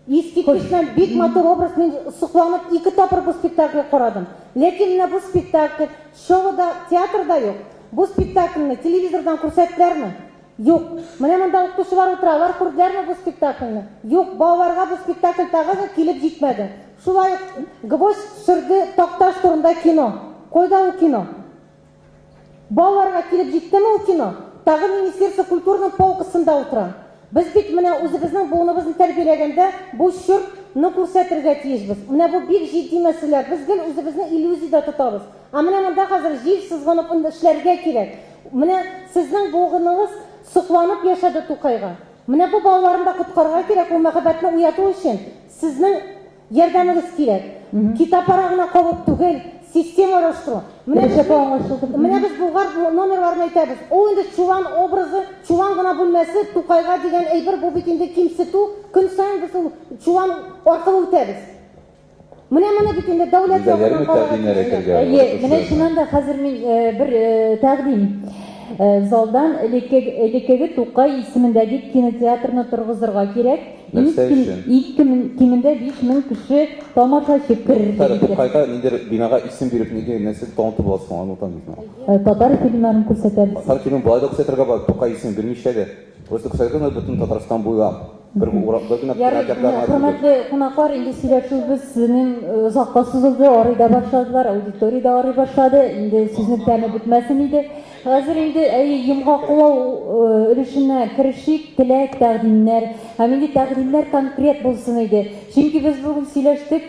Искиткечтен бик матур образ, мен сокланып 2 тапкыр бу спектакль карадым. Ләкин менә бу спектакль шоуда, театрда юк. Бу спектакльне телевизордан күрсәттеләрме? Юк. Менә монда укытучылар утыралар, күрделәрме бу спектакльне? Юк. Балаларга бу спектакль тагы килеп җитмәде. Шулай гвоздь төшерде Такташ турында кино. Кайда ул кино? Балаларга килеп җиттеме ул кино? Тагы Министерство культурның полкасында утыра. Biz bit менә үзебезнең буыныбызны тәрбияләгәндә бу чүртне күрсәтергә тиешбез. Менә бу бик җитди мәсьәлә. Без гел үзебезне иллюзиядә тотабыз. Менә монда хәзер җил сызганып эшләргә кирәк. Менә сезнең бугыныгыз сокланып яшәде Тукайга. Менә бу балаларны да коткарырга кирәк, ул мәхәббәтне уяту өчен сезнең ярдәмегез кирәк. Китапларга гына кабып түгел, система раштыру. Менә без Булгар номерларын әйтәбез. Ул инде чуан образы, чуан гына бүлмәсе Тукайга дигән әйбер бу бит инде кимсетү, көн сайын без чуан аркылы үтәбез. Менә бит инде дәүләт менә шуннан да хәзер мин бер тәкъдим залдан элеккеге Тукай исемендәге кинотеатрны торгызырга кирәк. Кимендә 5000 кеше тамашачы керер. Тукайга ниндер бинага исем биреп нигә нәрсә танытып буласың, аны танымыйсың. Татар фильмнарын күрсәтәбез. Татар фильм булай да күрсәтергә бар, Тукай исем бирмичә дә. Просто күрсәтергә бөтен Татарстан буйлап. Бер уракта гына кинотеатрларда. Хөрмәтле кунаклар, инде сөйләшүбез сезнең озакка сузылды, арыйда башладылар, аудиторияда арый башлады. Инде сүзнең тәме бетмәсен иде. Хәзер инде йомгаклау өлешенә керешик, теләк, тәкъдимнәр. Һәм инде тәкъдимнәр конкрет булсын иде. Чөнки без бүген сөйләштек,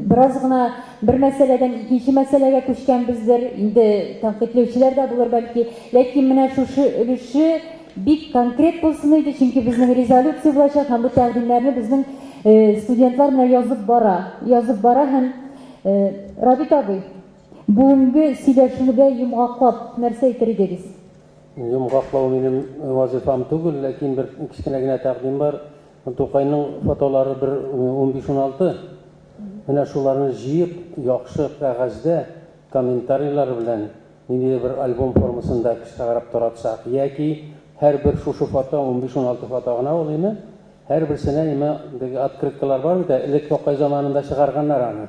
бераз гына бер мәсьәләдән икенче мәсьәләгә күчкәнбездер. Инде тәнкыйтьләүчеләр дә булыр бәлки. Ләкин менә шушы өлеше бик конкрет булсын иде, чөнки безнең резолюция булачак һәм бу тәкъдимнәрне безнең студентлар менә язып бара һәм Рабит абый, бүгенге сөйләшүдә йомгаклап нәрсә әйтер идегез? Йомгаклау минем вазифам түгел, ләкин бер кичкенә генә тәкъдим бар. Тукайның фотолары бер 15-16. Менә шуларны җыеп, яхшы кәгазьдә комментарийлар белән инде бер альбом формасында чыгарып таратсак, яки һәрбер шушы фото 15-16 фото гына ул име, һәрберсенә име дигән открыткалар бар иде, элек Тукай заманында чыгарганнар аны.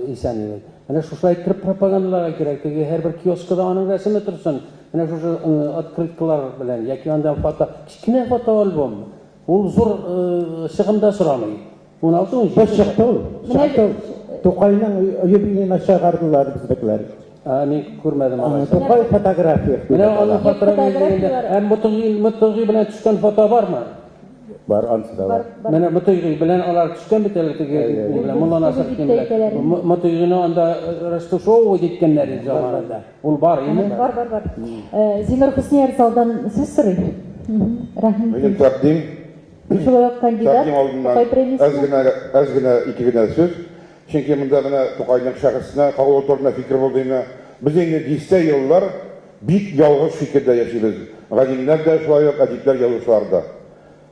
Исән иде. Менә шулай итеп пропагандаларга кирәк, һәрбер киоскада аның рәсеме торсын. Менә шушы открыткалар белән яки анда фото, кичкенә фото альбом. Ул зур чыгымда сорамый. 16-17 чыкты ул. Тукайның юбилейына чыгардылар бездәкләр. Мин күрмәдем аны. Тукай фотография. Менә аның фотографиясында һәм Мутыйгый белән төшкән фото бармы? Бар, ансыда бар. Менә Мутыйгый белән алар төшкән бит әле теге белән Мулла Насыр белән. Мутыйгыйны анда раштышоу диткәннәр иде заманында. Ул бар име? Бар. Зинур Хөснияр залдан сүз сорый. Рәхмәт. Минем тәкъдим. Шулай кандидат. Аз гына ике генә сүз. Чөнки монда менә Тукайның шәхесенә, кагылу турында фикер булды инде. Без инде 10 еллар бик ялгыш фикердә яшибез. Галимнәр дә шулай ук, әдипләр, язучылар да.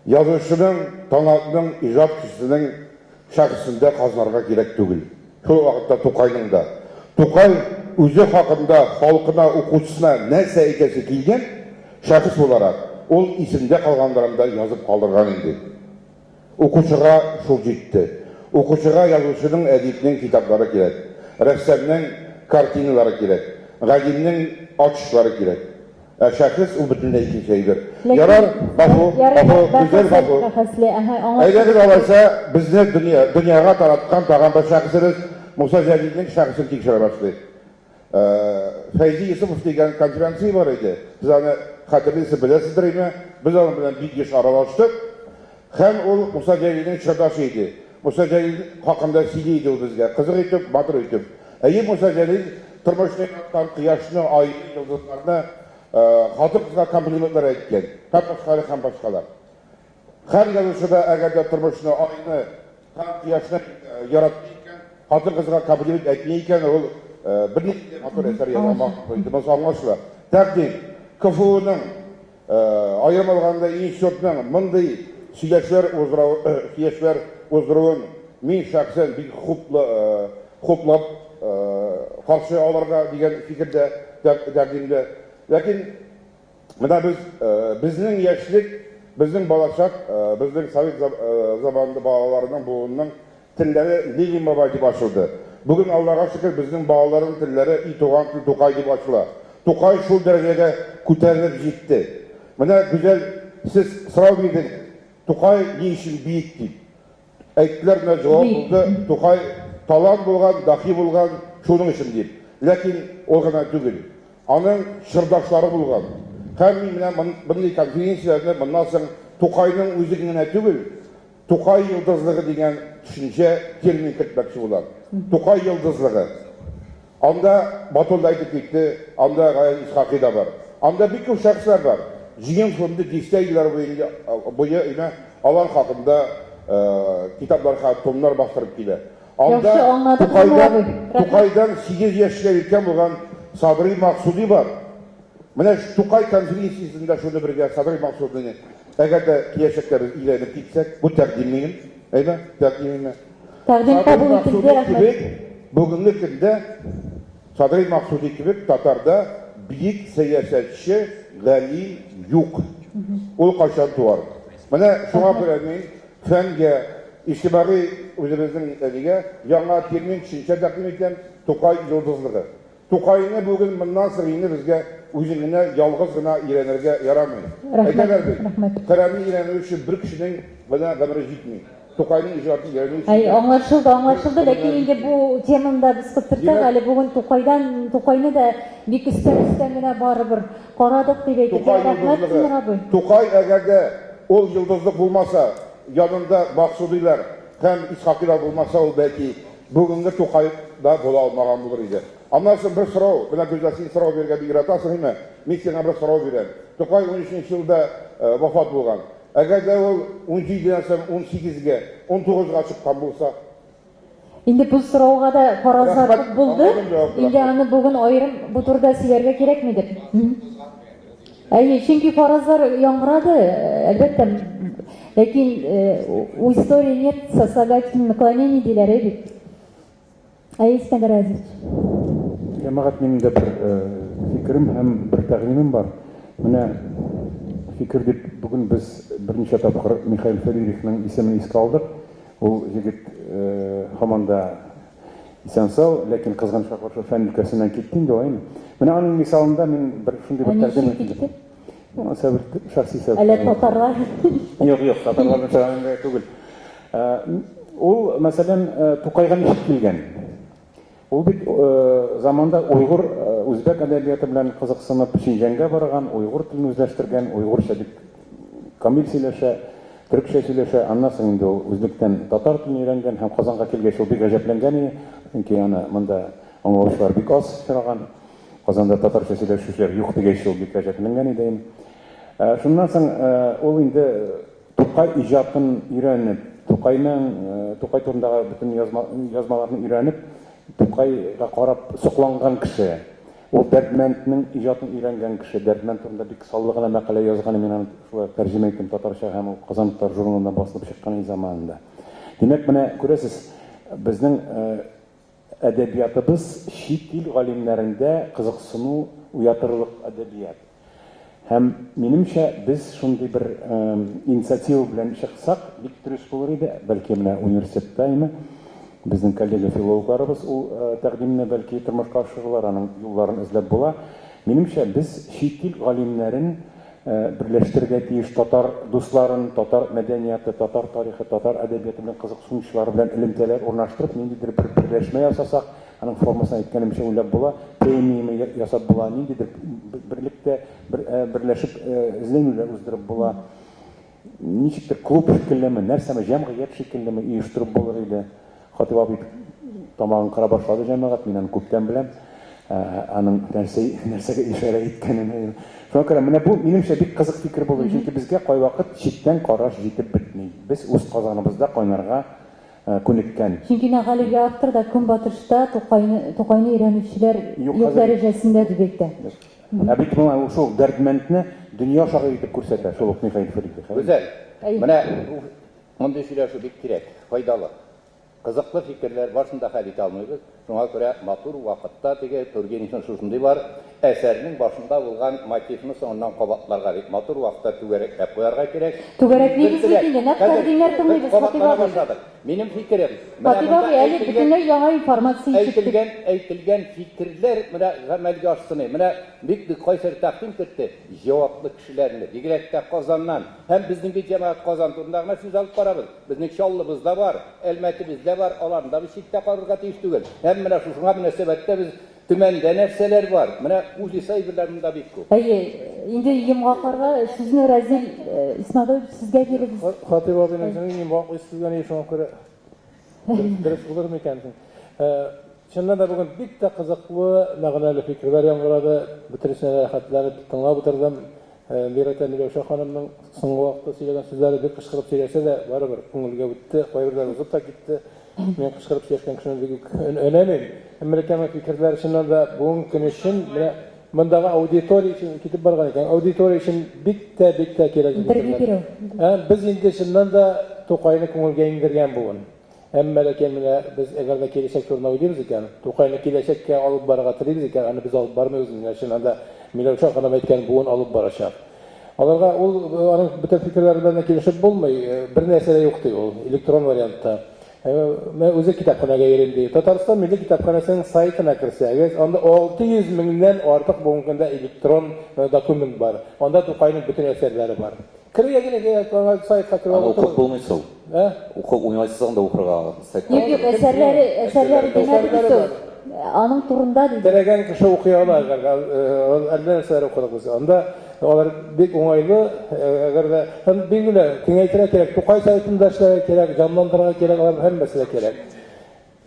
Язучының, талантның, иҗат кешесенең шәхесендә казынарга кирәк түгел. Шул вакытта Тукайның да. Тукай үзе хакында халкына, укучысына нәрсә әйтәсе килгән шәхес буларак, ул исемдә калганнарында язып калдырган инде. Укучыга шул җитте. Укучыга язучының, әдипнең китаплары кирәк. Рәссамның картиналары кирәк. Галимнең ачышлары кирәк. Шәхес ул бөтенләй икенче әйбер. Ярар, баһу, гүзәл баһу. Әйдәгез алайса, безне дөньяга тараткан тагын бер шәхесебез Муса Җәлилнең шәхесен тикшерә башлый. Фәйзи Юсупов дигән конференция бар иде. Сез аны хәтерлисез, беләсездер инде. Без аның белән бик еш аралаштык. Һәм ул Муса Җәлилнең чырдашы иде. Муса Җәлил хакында сөйли иде ул безгә. Кызык итеп, батыр итеп. Муса Җәлил тормышны яктан, кояшны, айны, йолдызларны хатırkızga komplimentler etken, һәм башкалар. Һәр язучыда әгәр дә тормышны, айны, һәм кояшны яратмый икән, хатırkızга комплимент әйтмәй икән, ул берничә матур әсәр язмак булды. Моны аңлашыла. Тәкъдим КФУның аерым алганда институтның мондый сөйләшләр уздыруын мин шәхсән бик хуплап каршы алырга дигән фикердә тәкъдимдә. Ләкин менә безнең яшьлек, безнең балачак, безнең совет заманында балаларының буынның телләре Ленин бабай дип ачылды. Бүген Аллаһка шөкер безнең балаларның телләре и туган тел Тукай дип ачыла. Тукай шул дәрәҗәгә күтәрелеп җитте. Менә güzel siz сорау бирдегез. Тукай ни өчен биек дип. Әйттеләр, менә җавап булды. Тукай талант булган, дахи булган, шуның өчен дип. Ләкин ул гына түгел. Аның чырдашлары булган. Һәм мин менә мондый конференцияләрдә моннан соң Тукайның үзе генә түгел, Тукай йолдызлыгы дигән төшенчә термин кертмәкче булам. Тукай йолдызлыгы. Анда Батулла әйтеп китте, анда Гаязов Исхакый да бар. Анда бик күп шәхесләр бар. Җыен фонды 10 еллар буена алар хакында китаплар, томнар бастырып килә. Анда Тукайдан 8 яшькә өлкән булган Сабри Максуди бар. Менә Тукай конференциясендә шуны бергә Сабри Максудины әгәр дә киләчәктә без иләнеп китсәк, бу тәкъдимим, әйбә, тәкъдимим. Тәкъдим кабул ителде, рәхмәт. Бүгенге көндә Сабри Максуди кебек Татарда биек сәясәтче Гали юк. Ул кайчан туар? Менә шуңа күрә мин фәнгә, иҗтимагый үзебезнең әнигә яңа термин төшенчә тәкъдим иткән Тукай йолдызлыгы. Тукайны бүген моннан соң инде безгә үзенә ялгыз гына өйрәнергә ярамый. Әйтәләр бит. Кыраны өйрәнү өчен бер кешенең менә гомере җитми. Тукайның иҗатын өйрәнү өчен. Аңлашылды, ләкин инде бу теманы без кыстырдык, әле бүген Тукайны да бик өстән генә барыбер карадык дип әйтергә рәхмәт сиңа. Тукай әгәр дә ул йолдызлык булмаса, янында Максудилар һәм Исхакыйлар булмаса, ул бәлки бүгенге Тукай да була алмаган булыр иде. Аннан соң бер сорау, менә Гөлзәсин сорау биргән бик яратасың име? Мин сиңа бер сорау бирәм. Тукай 13 елда вафат булган. Әгәр дә ул 17-дән соң 18-гә, 19-га чыккан булса, инде бу сорауга да фаразлар булды. Инде аны бүген аерым бу турда сөйләргә кирәкмидер. Чөнки фаразлар яңгырады, әлбәттә. Ләкин у истории нет сослагательных наклонений диләр бит. Искәндәр Азиз. Җәмәгать, минем дә бер фикерем һәм бер тәкъдимем бар. Менә фикер дип бүген без берничә тапкыр Михаил Фәририхның исемен искә алдык. Ул җегет һаман да исән-сау, ләкин кызганычка каршы фән өлкәсеннән китте инде ул. Менә аның мисалында мин бер шундый бер тәкъдим иттем. Сәбәп шәхси сәбәп. Әле татарлар. Юк, татарлар белән түгел. Ул, мәсәлән, Тукайга ничек килгән? Ул бит заманда уйгыр, үзбәк әдәбияты белән кызыксынып Шинҗангә барган, уйгыр телен үзләштергән, уйгырча дип камил сөйләшә, төркчә сөйләшә, аннан соң инде ул үзлектән татар телен өйрәнгән һәм Казанга килгәч ул бик гаҗәпләнгән иде, чөнки аны монда аңлаучылар бик аз очраган. Казанда татарча сөйләшүчеләр юк дигәч ул бик гаҗәпләнгән иде. Шуннан соң ул инде Тукай иҗатын өйрәнеп, Тукай турындагы бөтен язмаларны өйрәнеп, Тукайга карап сокланган кеше, ул Дәрдмәнднең иҗатын өйрәнгән кеше, Дәрдмәнд турында бик саллы гына мәкалә язган, мин аны шулай тәрҗемә иттем татарча һәм ул Казан татар журналында басылып чыккан заманында. Димәк, менә күрәсез, безнең әдәбиятыбыз чит ил галимнәрендә кызыксыну уятырлык әдәбият. Һәм минемчә без шундый бер инициатива белән чыксак, бик дөрес булыр иде, бәлки менә университетта име. Безнең коллега филологларыбыз ул тәкъдимне бәлки тормышка ашыралар, аның юлларын эзләп була. Минемчә без чит ил галимнәрен берләштерергә тиеш, татар дусларын, татар мәдәнияты, татар тарихы, татар әдәбияты белән кызыксынучылар белән элемтәләр урнаштырып, ниндидер бер берләшмә ясасак, аның формасын әйткәнемчә уйлап була, премияны ясап була, ниндидер берлектә берләшеп эзләнүләр уздырып була. Ничектер клуб шикеллеме, нәрсәме, җәмгыять шикеллеме оештырып булыр иде. Хатип абый тамагын кыра башлады җәмәгать, мин аны күптән беләм. Аның нәрсәгә ишарә иткәнен. Шуңа күрә менә бу минемчә бик кызык фикер булды, чөнки безгә кайвакыт читтән караш җитеп бетми. Без үз Казаныбызда кайнарга күнеккән. Чөнки Нәгалиге автор да Көнбатышта Тукайны өйрәнүчеләр юк дәрәҗәсендә дип әйтә. Бит моңа шул Дәрдмәндне дөнья шагыйре итеп күрсәтә, шул ук Михаил Фәридов. Гүзәл. Менә мондый сөйләшү бик кирәк, файдалы. Кызыклы фикерләр башында хәл итә алмыйбыз. Шуңа күрә матур вакытта теге күргән өчен шушындый бар. Әсәрнең башында булган мотивны соңыннан кабатларга бик матур вакытта түгәрәкләп куярга кирәк. Түгәрәклибез бит инде, нәкъ тәкъдимнәр тыңлыйбыз, Хатип абый. Минем фикерем. Хатип абый, әле бөтенләй яңа информация ишеттек. Әйтелгән фикерләр менә гамәлгә ашсыны. Менә бик кайсыр тәкъдим кертте. Җаваплы кешеләрне, бигрәк тә Казаннан. Һәм безнең бит җәмәгать Казан турында гына сүз алып барабыз. Безнең Чаллыбыз да бар, Әлмәтебез дә бар, аларны да без читтә калырга тиеш түгел. Һәм менә шуңа мөнәсәбәттә без төмәндә нәрсәләр бар. Менә үзе сәйберләр монда бик күп. Әйе, инде йомгакларга сүзне Разил Исмәгыйль сезгә бирегез. Хатип абыйның йомгак исәлгән шуңа күрә дөрес булыр микән? Чыннан да бүген бик тә кызыклы мәгънәле фикерләр яңгырады. Бөтенесенә хәтләрне тыңлап утырдым. Мирата Миләүшә ханымның соңгы вакытта сөйләгән сүзләре бик кычкырып сөйләсә дә, барыбер күңелгә үтте, кайберләр узып та китте. Мен кычкырып сөйләшкән кешенең бик өнәмим. Американ фикерләр чыннан да бүгенге көн өчен мондагы аудитория өчен китеп барган икән. Аудитория өчен бик тә кирәк. Без инде чыннан да Тукайны күңелгә иңдергән бүген. Әмма ләкин менә без әгәр дә киләчәк турында уйлыйбыз икән, Тукайны киләчәккә алып барырга телибез икән, аны без алып бармыйбыз. Чыннан да Миләүшә ханым әйткән бүген алып барачак. Аларга аның бөтен фикерләре белән килешеп булмый. Бер нәрсә дә юк ди ул электрон вариантта. Мен үзе китапханәгә йөрим ди. Татарстан Милли китапханәсенең сайтына керсәгез, анда 600 меңнән артык бүгенгә электрон документ бар. Анда Тукайның бөтен әсәрләре бар. Кирәгенә сайтка кереп Укып булмыйсы ул. Укып уйнайсың да укырга. Юк, әсәрләре демәдегез ул. Аның турында диде. Теләгән кеше укый ала, әллә нәрсәләр укыдык. Анда алар бик уңайлы, әгәр дә һәм билгеле киңәйтергә кирәк, Тукай сайтында эшләргә кирәк, җанландырырга кирәк, алар һәммәсе дә кирәк.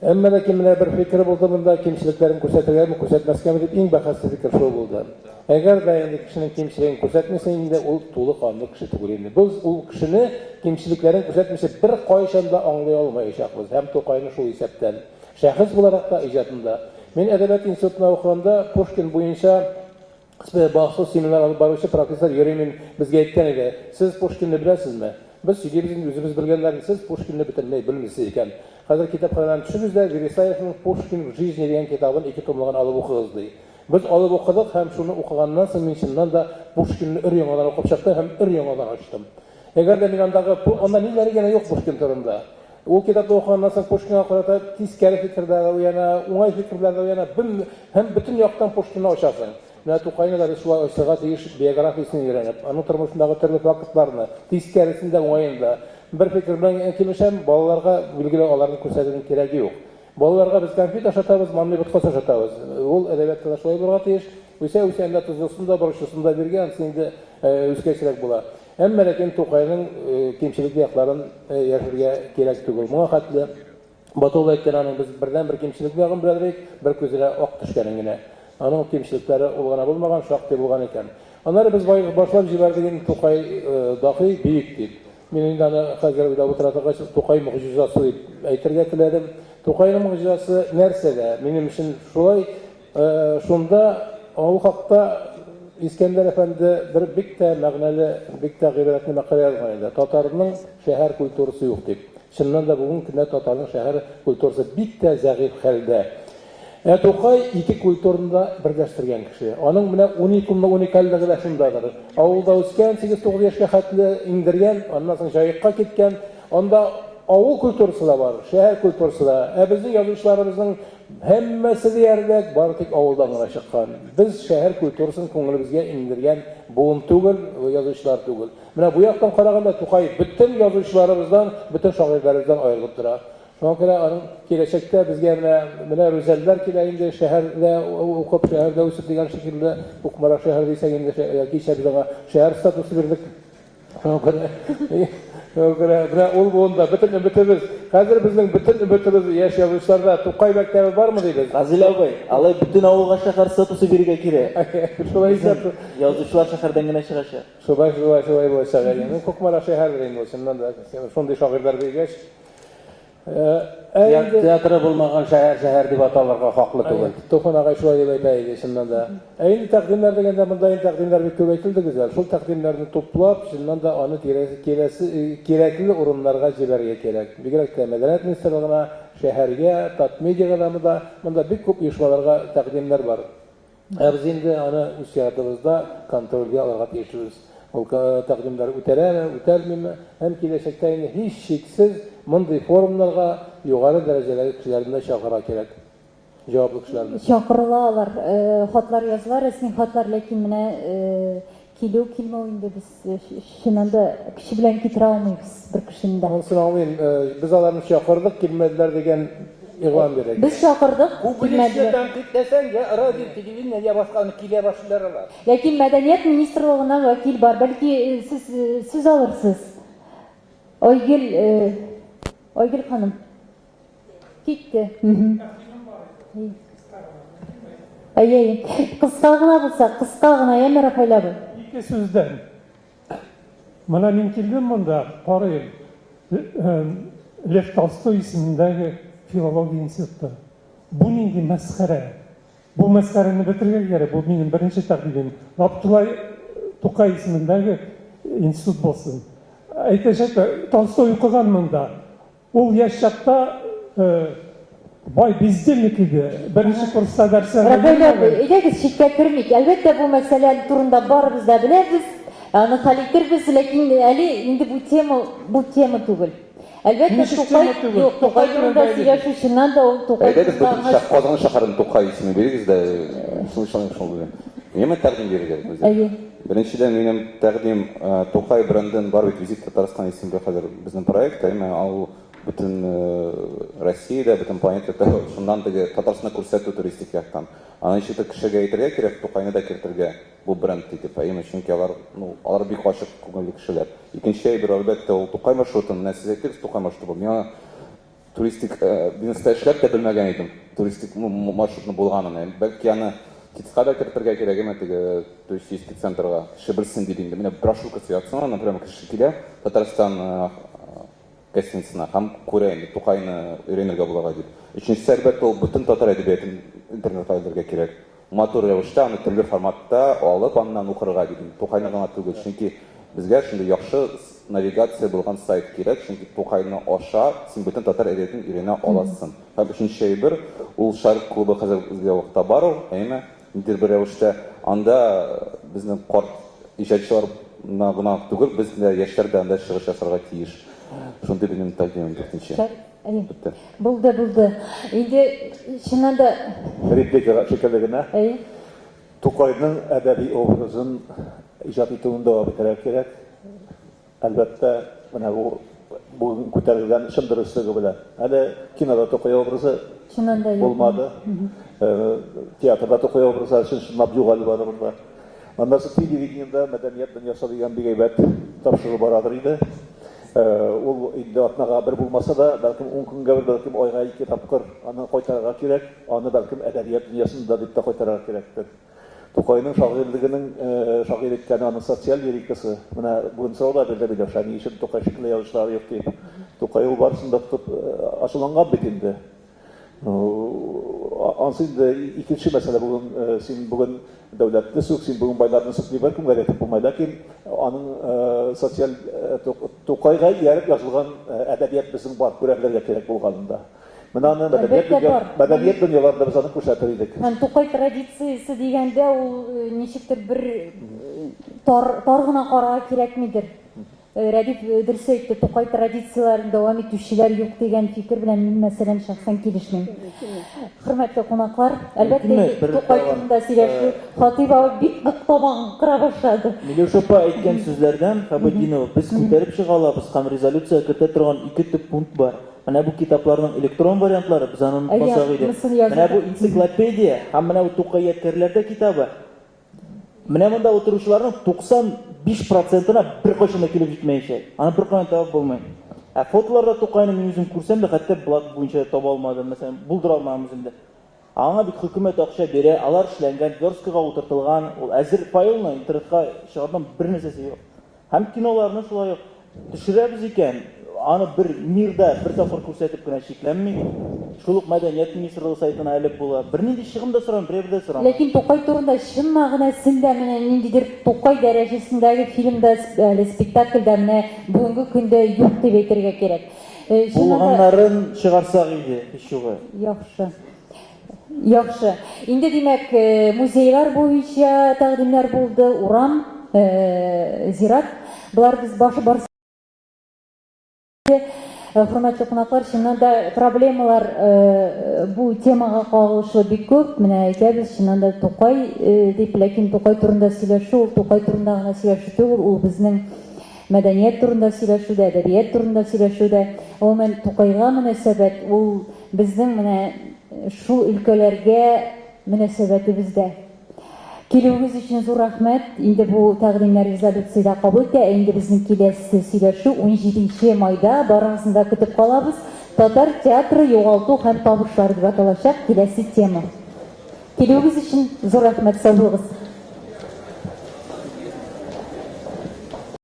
Әмма ләкин менә бер фикер булды монда, кимчелекләрен күрсәтергәме, күрсәтмәскәме дип иң бәхәсле фикер шул булды. Әгәр дә инде кешенең кимчелеген күрсәтмәсә, инде ул тулы канлы кеше түгел инде. Без ул кешене кимчелекләрен күрсәтмәсә бер кайчан да аңлый алмаячакбыз. Һәм Тукайны шул исәптән шәхес буларак та иҗатында. Мин әдәбият институтына укыганда Пушкин буенча бахсыз семинар алып баручы профессор Еремин безгә әйткән иде. Сез Пушкинны беләсезме? Без сөйлибез, үзебез белгәннәрне, сез Пушкинны бөтенләй белмисез икән. Хәзер китапханәдән төшегез дә Вересаевның Пушкин жизни дигән китабын 2 томлыгын алып укыгыз ди. Без алып укыдык һәм шуны укыганнан соң мин чыннан да Пушкинны өр-яңадан укып чыктым һәм өр-яңадан ачтым. Әгәр дә мин андагы анда ниләр генә юк Пушкин турында. Ул китапны укыганнан соң Пушкинга карата тискәре фикерләр уяна, уңай фикерләр уяна, һәм бөтен яктан Пушкинны ачасың. Менә Тукайны да шулай ачарга тиеш биографиясын өйрәнеп, аның тормышындагы төрле фактларны, тискәресендә уңаенда бер фикер белән килешәм, балаларга билгеле аларны күрсәтүнең кирәге юк. Балаларга без конфет ашатабыз, манлы бутка ашатабыз. Ул әдәбиятта шулай булырга тиеш. Үсә-үсәндә тузлысында, борчысында биргән, инде үскәчрәк була. Әмма ләкин Тукайның кимчелекле якларын яшәргә кирәк түгел. Моңа хәтле Батулла әйткән аның без бердән-бер кимчелекле ягын беләбез, бер күзенә ак төшкәнен генә. Аның кимчелекләре ул гына булмаган, шактый булган икән. Аннары без башлап җибәрдек Тукай даһи биек дип. Мин инде аны хәзер уйлап утыра торгач Тукай мөгъҗизасы дип әйтергә теләдем. Тукайның мөгъҗизасы нәрсәдә? Минем өчен шулай, шунда ул хакта Искәндәр әфәнде бер бик тә мәгънәле, бик тә гыйбрәтле мәкалә язган иде. Татарның шәһәр культурасы юк дип. Чыннан да бүген көндә татарның шәһәр культурасы бик тә зәгыйфь хәлдә. Тукай ике культурында берләштергән кеше. Аның менә 12 уникальлыгы да шундадыр. Авылда үскән, 8-9 яшькә хәтле иңдергән, аннан соң җаекка киткән. Анда авыл культурасы да бар, шәһәр культурасы да. Безнең язучыларыбызның һәммәсе диярлек бары тик авылдан гына чыккан. Без шәһәр культурасын күңелебезгә иңдергән буын түгел, язучылар түгел. Менә бу яктан караганда Тукай бөтен язучыларыбыздан, бөтен шагыйрьләребездән аерылып тора. Шуңа күрә аның киләчәктә безгә менә рүзәлләр килә инде шәһәрдә укып, шәһәрдә үсеп дигән шикелле укмара шәһәр дисәк инде яки безгә шәһәр статусы бирдек. Шуңа ул буында бөтен өметебез, хәзер безнең бөтен өметебез яшь язучыларда Тукай мәктәбе бармы дибез? Газил абый, алай бөтен авылга шәһәр статусы бирергә кирәк. Шулай исәп, язучылар шәһәрдән генә чыгачак. Шулай булачак. Инде Кукмара шәһәр инде шуннан да шундый шагыйрьләр биргәч, театры булмаган шәһәр дип аталырга хаклы түгел. Туфан агай шулай дип әйтә иде шуннан да. Инде тәкъдимнәр дигәндә монда тәкъдимнәр бик күбәйтелде гүзәл. Шул тәкъдимнәрне туплап, шуннан да аны кирәкле урыннарга җибәрергә кирәк. Бигрәк тә мәдәният министрлыгына, шәһәргә, Татмедиага да монда бик күп оешмаларга тәкъдимнәр бар. Без инде аны үз театрыбызда контрольгә алырга тиешбез. Ул тәкъдимнәр үтәләме, үтәлмиме, һәм киләчәктә инде һич шиксез мондый форумнарга югары дәрәҗәдәге кешеләрне чакырырга кирәк. Җаваплы кешеләрне. Чакырылалар, хатлар язалар, рәсми хатлар, ләкин менә килү килмәү инде без шунда кеше белән китерә алмыйбыз бер кешене дә. Ансын аңлыйм, без аларны чакырдык, килмәделәр дигән игълан бирәк. Без чакырдык, килмәделәр. Тәнкыйтьләсәң, я радио, телевидение, я башканы килә башлыйлар. Ләкин мәдәният министрлыгына вәкил бар, бәлки сез алырсыз. Айгөл ханым. Китте. Әйе, кыска гына булса, кыска гына Әмир апайлабы. Ике сүздән. Менә мин килдем монда, карыйм. Лев Толстой исемендәге филология институты. Бу нинди мәсхәрә? Бу мәсхәрәне бетергә кирәк. Бу минем беренче тәкъдимем. Абдулла Тукай исемендәге институт булсын. Әйтәчәк, Толстой укыган монда. Ул яшь чакта бай бездельник иде. Беренче курста дәрсләр. Әйдәгез читкә кермик. Әлбәттә бу мәсьәлә турында барыбыз да беләбез. Аны хәл итәрбез, ләкин әле инде бу тема түгел. Әлбәттә Тукай турында сөйләшүченнән дә ул Тукай. Әйдәгез Казан шәһәрен Тукай исеме бирегез дә шул. Неме тәкъдим бирергә? Әйе. Беренчедән минем тәкъдим Тукай брендын бар бит визит Татарстан исемле хәзер безнең проект, ал бөтен Россиядә, бөтен планетада шуннан теге Татарстанны күрсәтү туристик яктан. Аны ишетә кешегә әйтергә кирәк, Тукайны да кертергә бу бренд итеп. Чөнки алар бик ачык күңелле кешеләр. Икенче әйбер әлбәттә ул Тукай маршрутын, нәрсә әйтегез, Тукай маршруты. Миңа туристик бизнеста эшләп тә белмәгән идем. Туристик маршрутны булганын. Бәлки аны Китска да кертергә кирәк име теге туристик центрга. Кеше белсен дип инде. Менә брошюрка ясаган, например, кеше килә Татарстан гостиницасына һәм күрә инде Тукайны өйрәнергә булырга дип. Өченчесе әлбәттә ул бөтен татар әдәбиятын интернетта алырга кирәк. Матур рәвештә аны төрле форматта алып, аннан укырга дип. Тукайны гына түгел, чөнки безгә шундый яхшы навигация булган сайт кирәк, чөнки Тукайны аша син бөтен татар әдәбиятын өйрәнә аласың. Һәм өченче әйбер ул Шарик клубы хәзер безгә вакытта бар ул, әйме? Бер рәвештә анда безнең карт иҗатчылар гына түгел, без дә яшьләр дә анда чыгыш ясарга тиеш. Шундый минем тәкъдимем дүртенче. Булды. Инде чыннан да реплика шикелле генә. Тукайның әдәби образын иҗат итүен дәвам итәргә кирәк. Әлбәттә, менә бу күтәрелгән чын дөрестлеге белән. Әле кинода Тукай образы булмады. Театрда Тукай образы чынлап югалып бара монда. Монда телевидениедә мәдәният дөньясы дигән бик әйбәт тапшыру барадыр иде. Ул инде атнага бер булмаса да, бәлкем 10 көнгә, бәлкем айга 2 тапкыр аны кайтарырга кирәк. Аны бәлкем әдәбият дөньясында дип тә кайтарырга кирәктер. Тукайның шагыйрьлегенең шагыйрь иткәне аны социаль лирикасы. Менә бүген сорауда бирде Миләүшә, ни өчен Тукай шикелле язучылар юк дип. Тукай ул барысында ачылган бит инде. Ансында икенче мәсьәлә бүген син бүген дәүләтне сүк, син бүген байларны сүк дип кемгә дә булмайды, ләкин аның социаль Тукайга ярып язылган әдәбият безнең бар, күрәләргә кирәк булганында. Менә аны мәдәният дөньяларында без аны күрсәтер идек. Һәм Тукай традициясе дигәндә ул ничектер бер тар гына карарга кирәкмидер. Рәдиф дөрес әйтте, Тукай традицияләрен дәвам итүчеләр юк дигән фикер белән мин мәсәлән шәхсән килешмим. Хөрмәтле кунаклар, әлбәттә Тукай турында сөйләшү Хатип абый бик тамагын кыра башлады. Миләүшә апа әйткән сүзләрдән Хабадинова без күтәреп чыга алабыз һәм резолюция кертә торган 2 төп пункт бар. Менә бу китапларның электрон вариантлары без аны унытмасак иде. Менә бу энциклопедия һәм менә бу Тукай ядкәрләрдә китабы. Менә монда утыручыларның 95%-на бер кайчан да килеп җитмәячәк. Аны бер кайдан табып булмый. Фотоларда Тукайны мин үзем күрсәм дә, хәтта блат буенча таба алмадым, мәсәлән, булдыра алмадым үземдә. Аңа бит хөкүмәт акча бирә, алар эшләнгән, версткага утыртылган, ул әзер файлны интернетка чыгарган бер нәрсәсе юк. Һәм киноларны шулай ук төшерәбез икән, аны бер мирдә бер тапкыр күрсәтеп кенә шикләнми. Шул ук мәдәният министрлыгы сайтына элеп була. Бернинди чыгым да сорам, бердә сорам. Ләкин Тукай турында чын мәгънәсендә менә ниндидер Тукай дәрәҗәсендәге фильмда, спектакльдә менә бүгенге көндә юк дип әйтергә кирәк. Булганнарын чыгарсак иде, һич югы. Яхшы. Яхшы. Инде димәк, музейлар буенча тәкъдимнәр булды, урам, зират. Булар без башы бар. Хөрмәтле кунаклар, чыннан да проблемалар бу темага кагылышлы бик күп. Менә әйтәбез, чыннан да Тукай дип, ләкин Тукай турында сөйләшү, Тукай турында гына сөйләшү түгел, ул безнең мәдәният турында сөйләшүдә, әдәбият турында сөйләшүдә. Гомумән Тукайга мөнәсәбәт ул безнең менә шул өлкәләргә мөнәсәбәтебездә. Килүегез өчен зур рәхмәт. Инде бу тәкъдимнәр резолюциядә кабул итә. Инде безнең киләсе сөйләшү 17 майда барыгызны да көтеп калабыз. Татар театры югалту һәм табышлар дип аталачак киләсе тема. Килүегез өчен зур рәхмәт, сау булыгыз.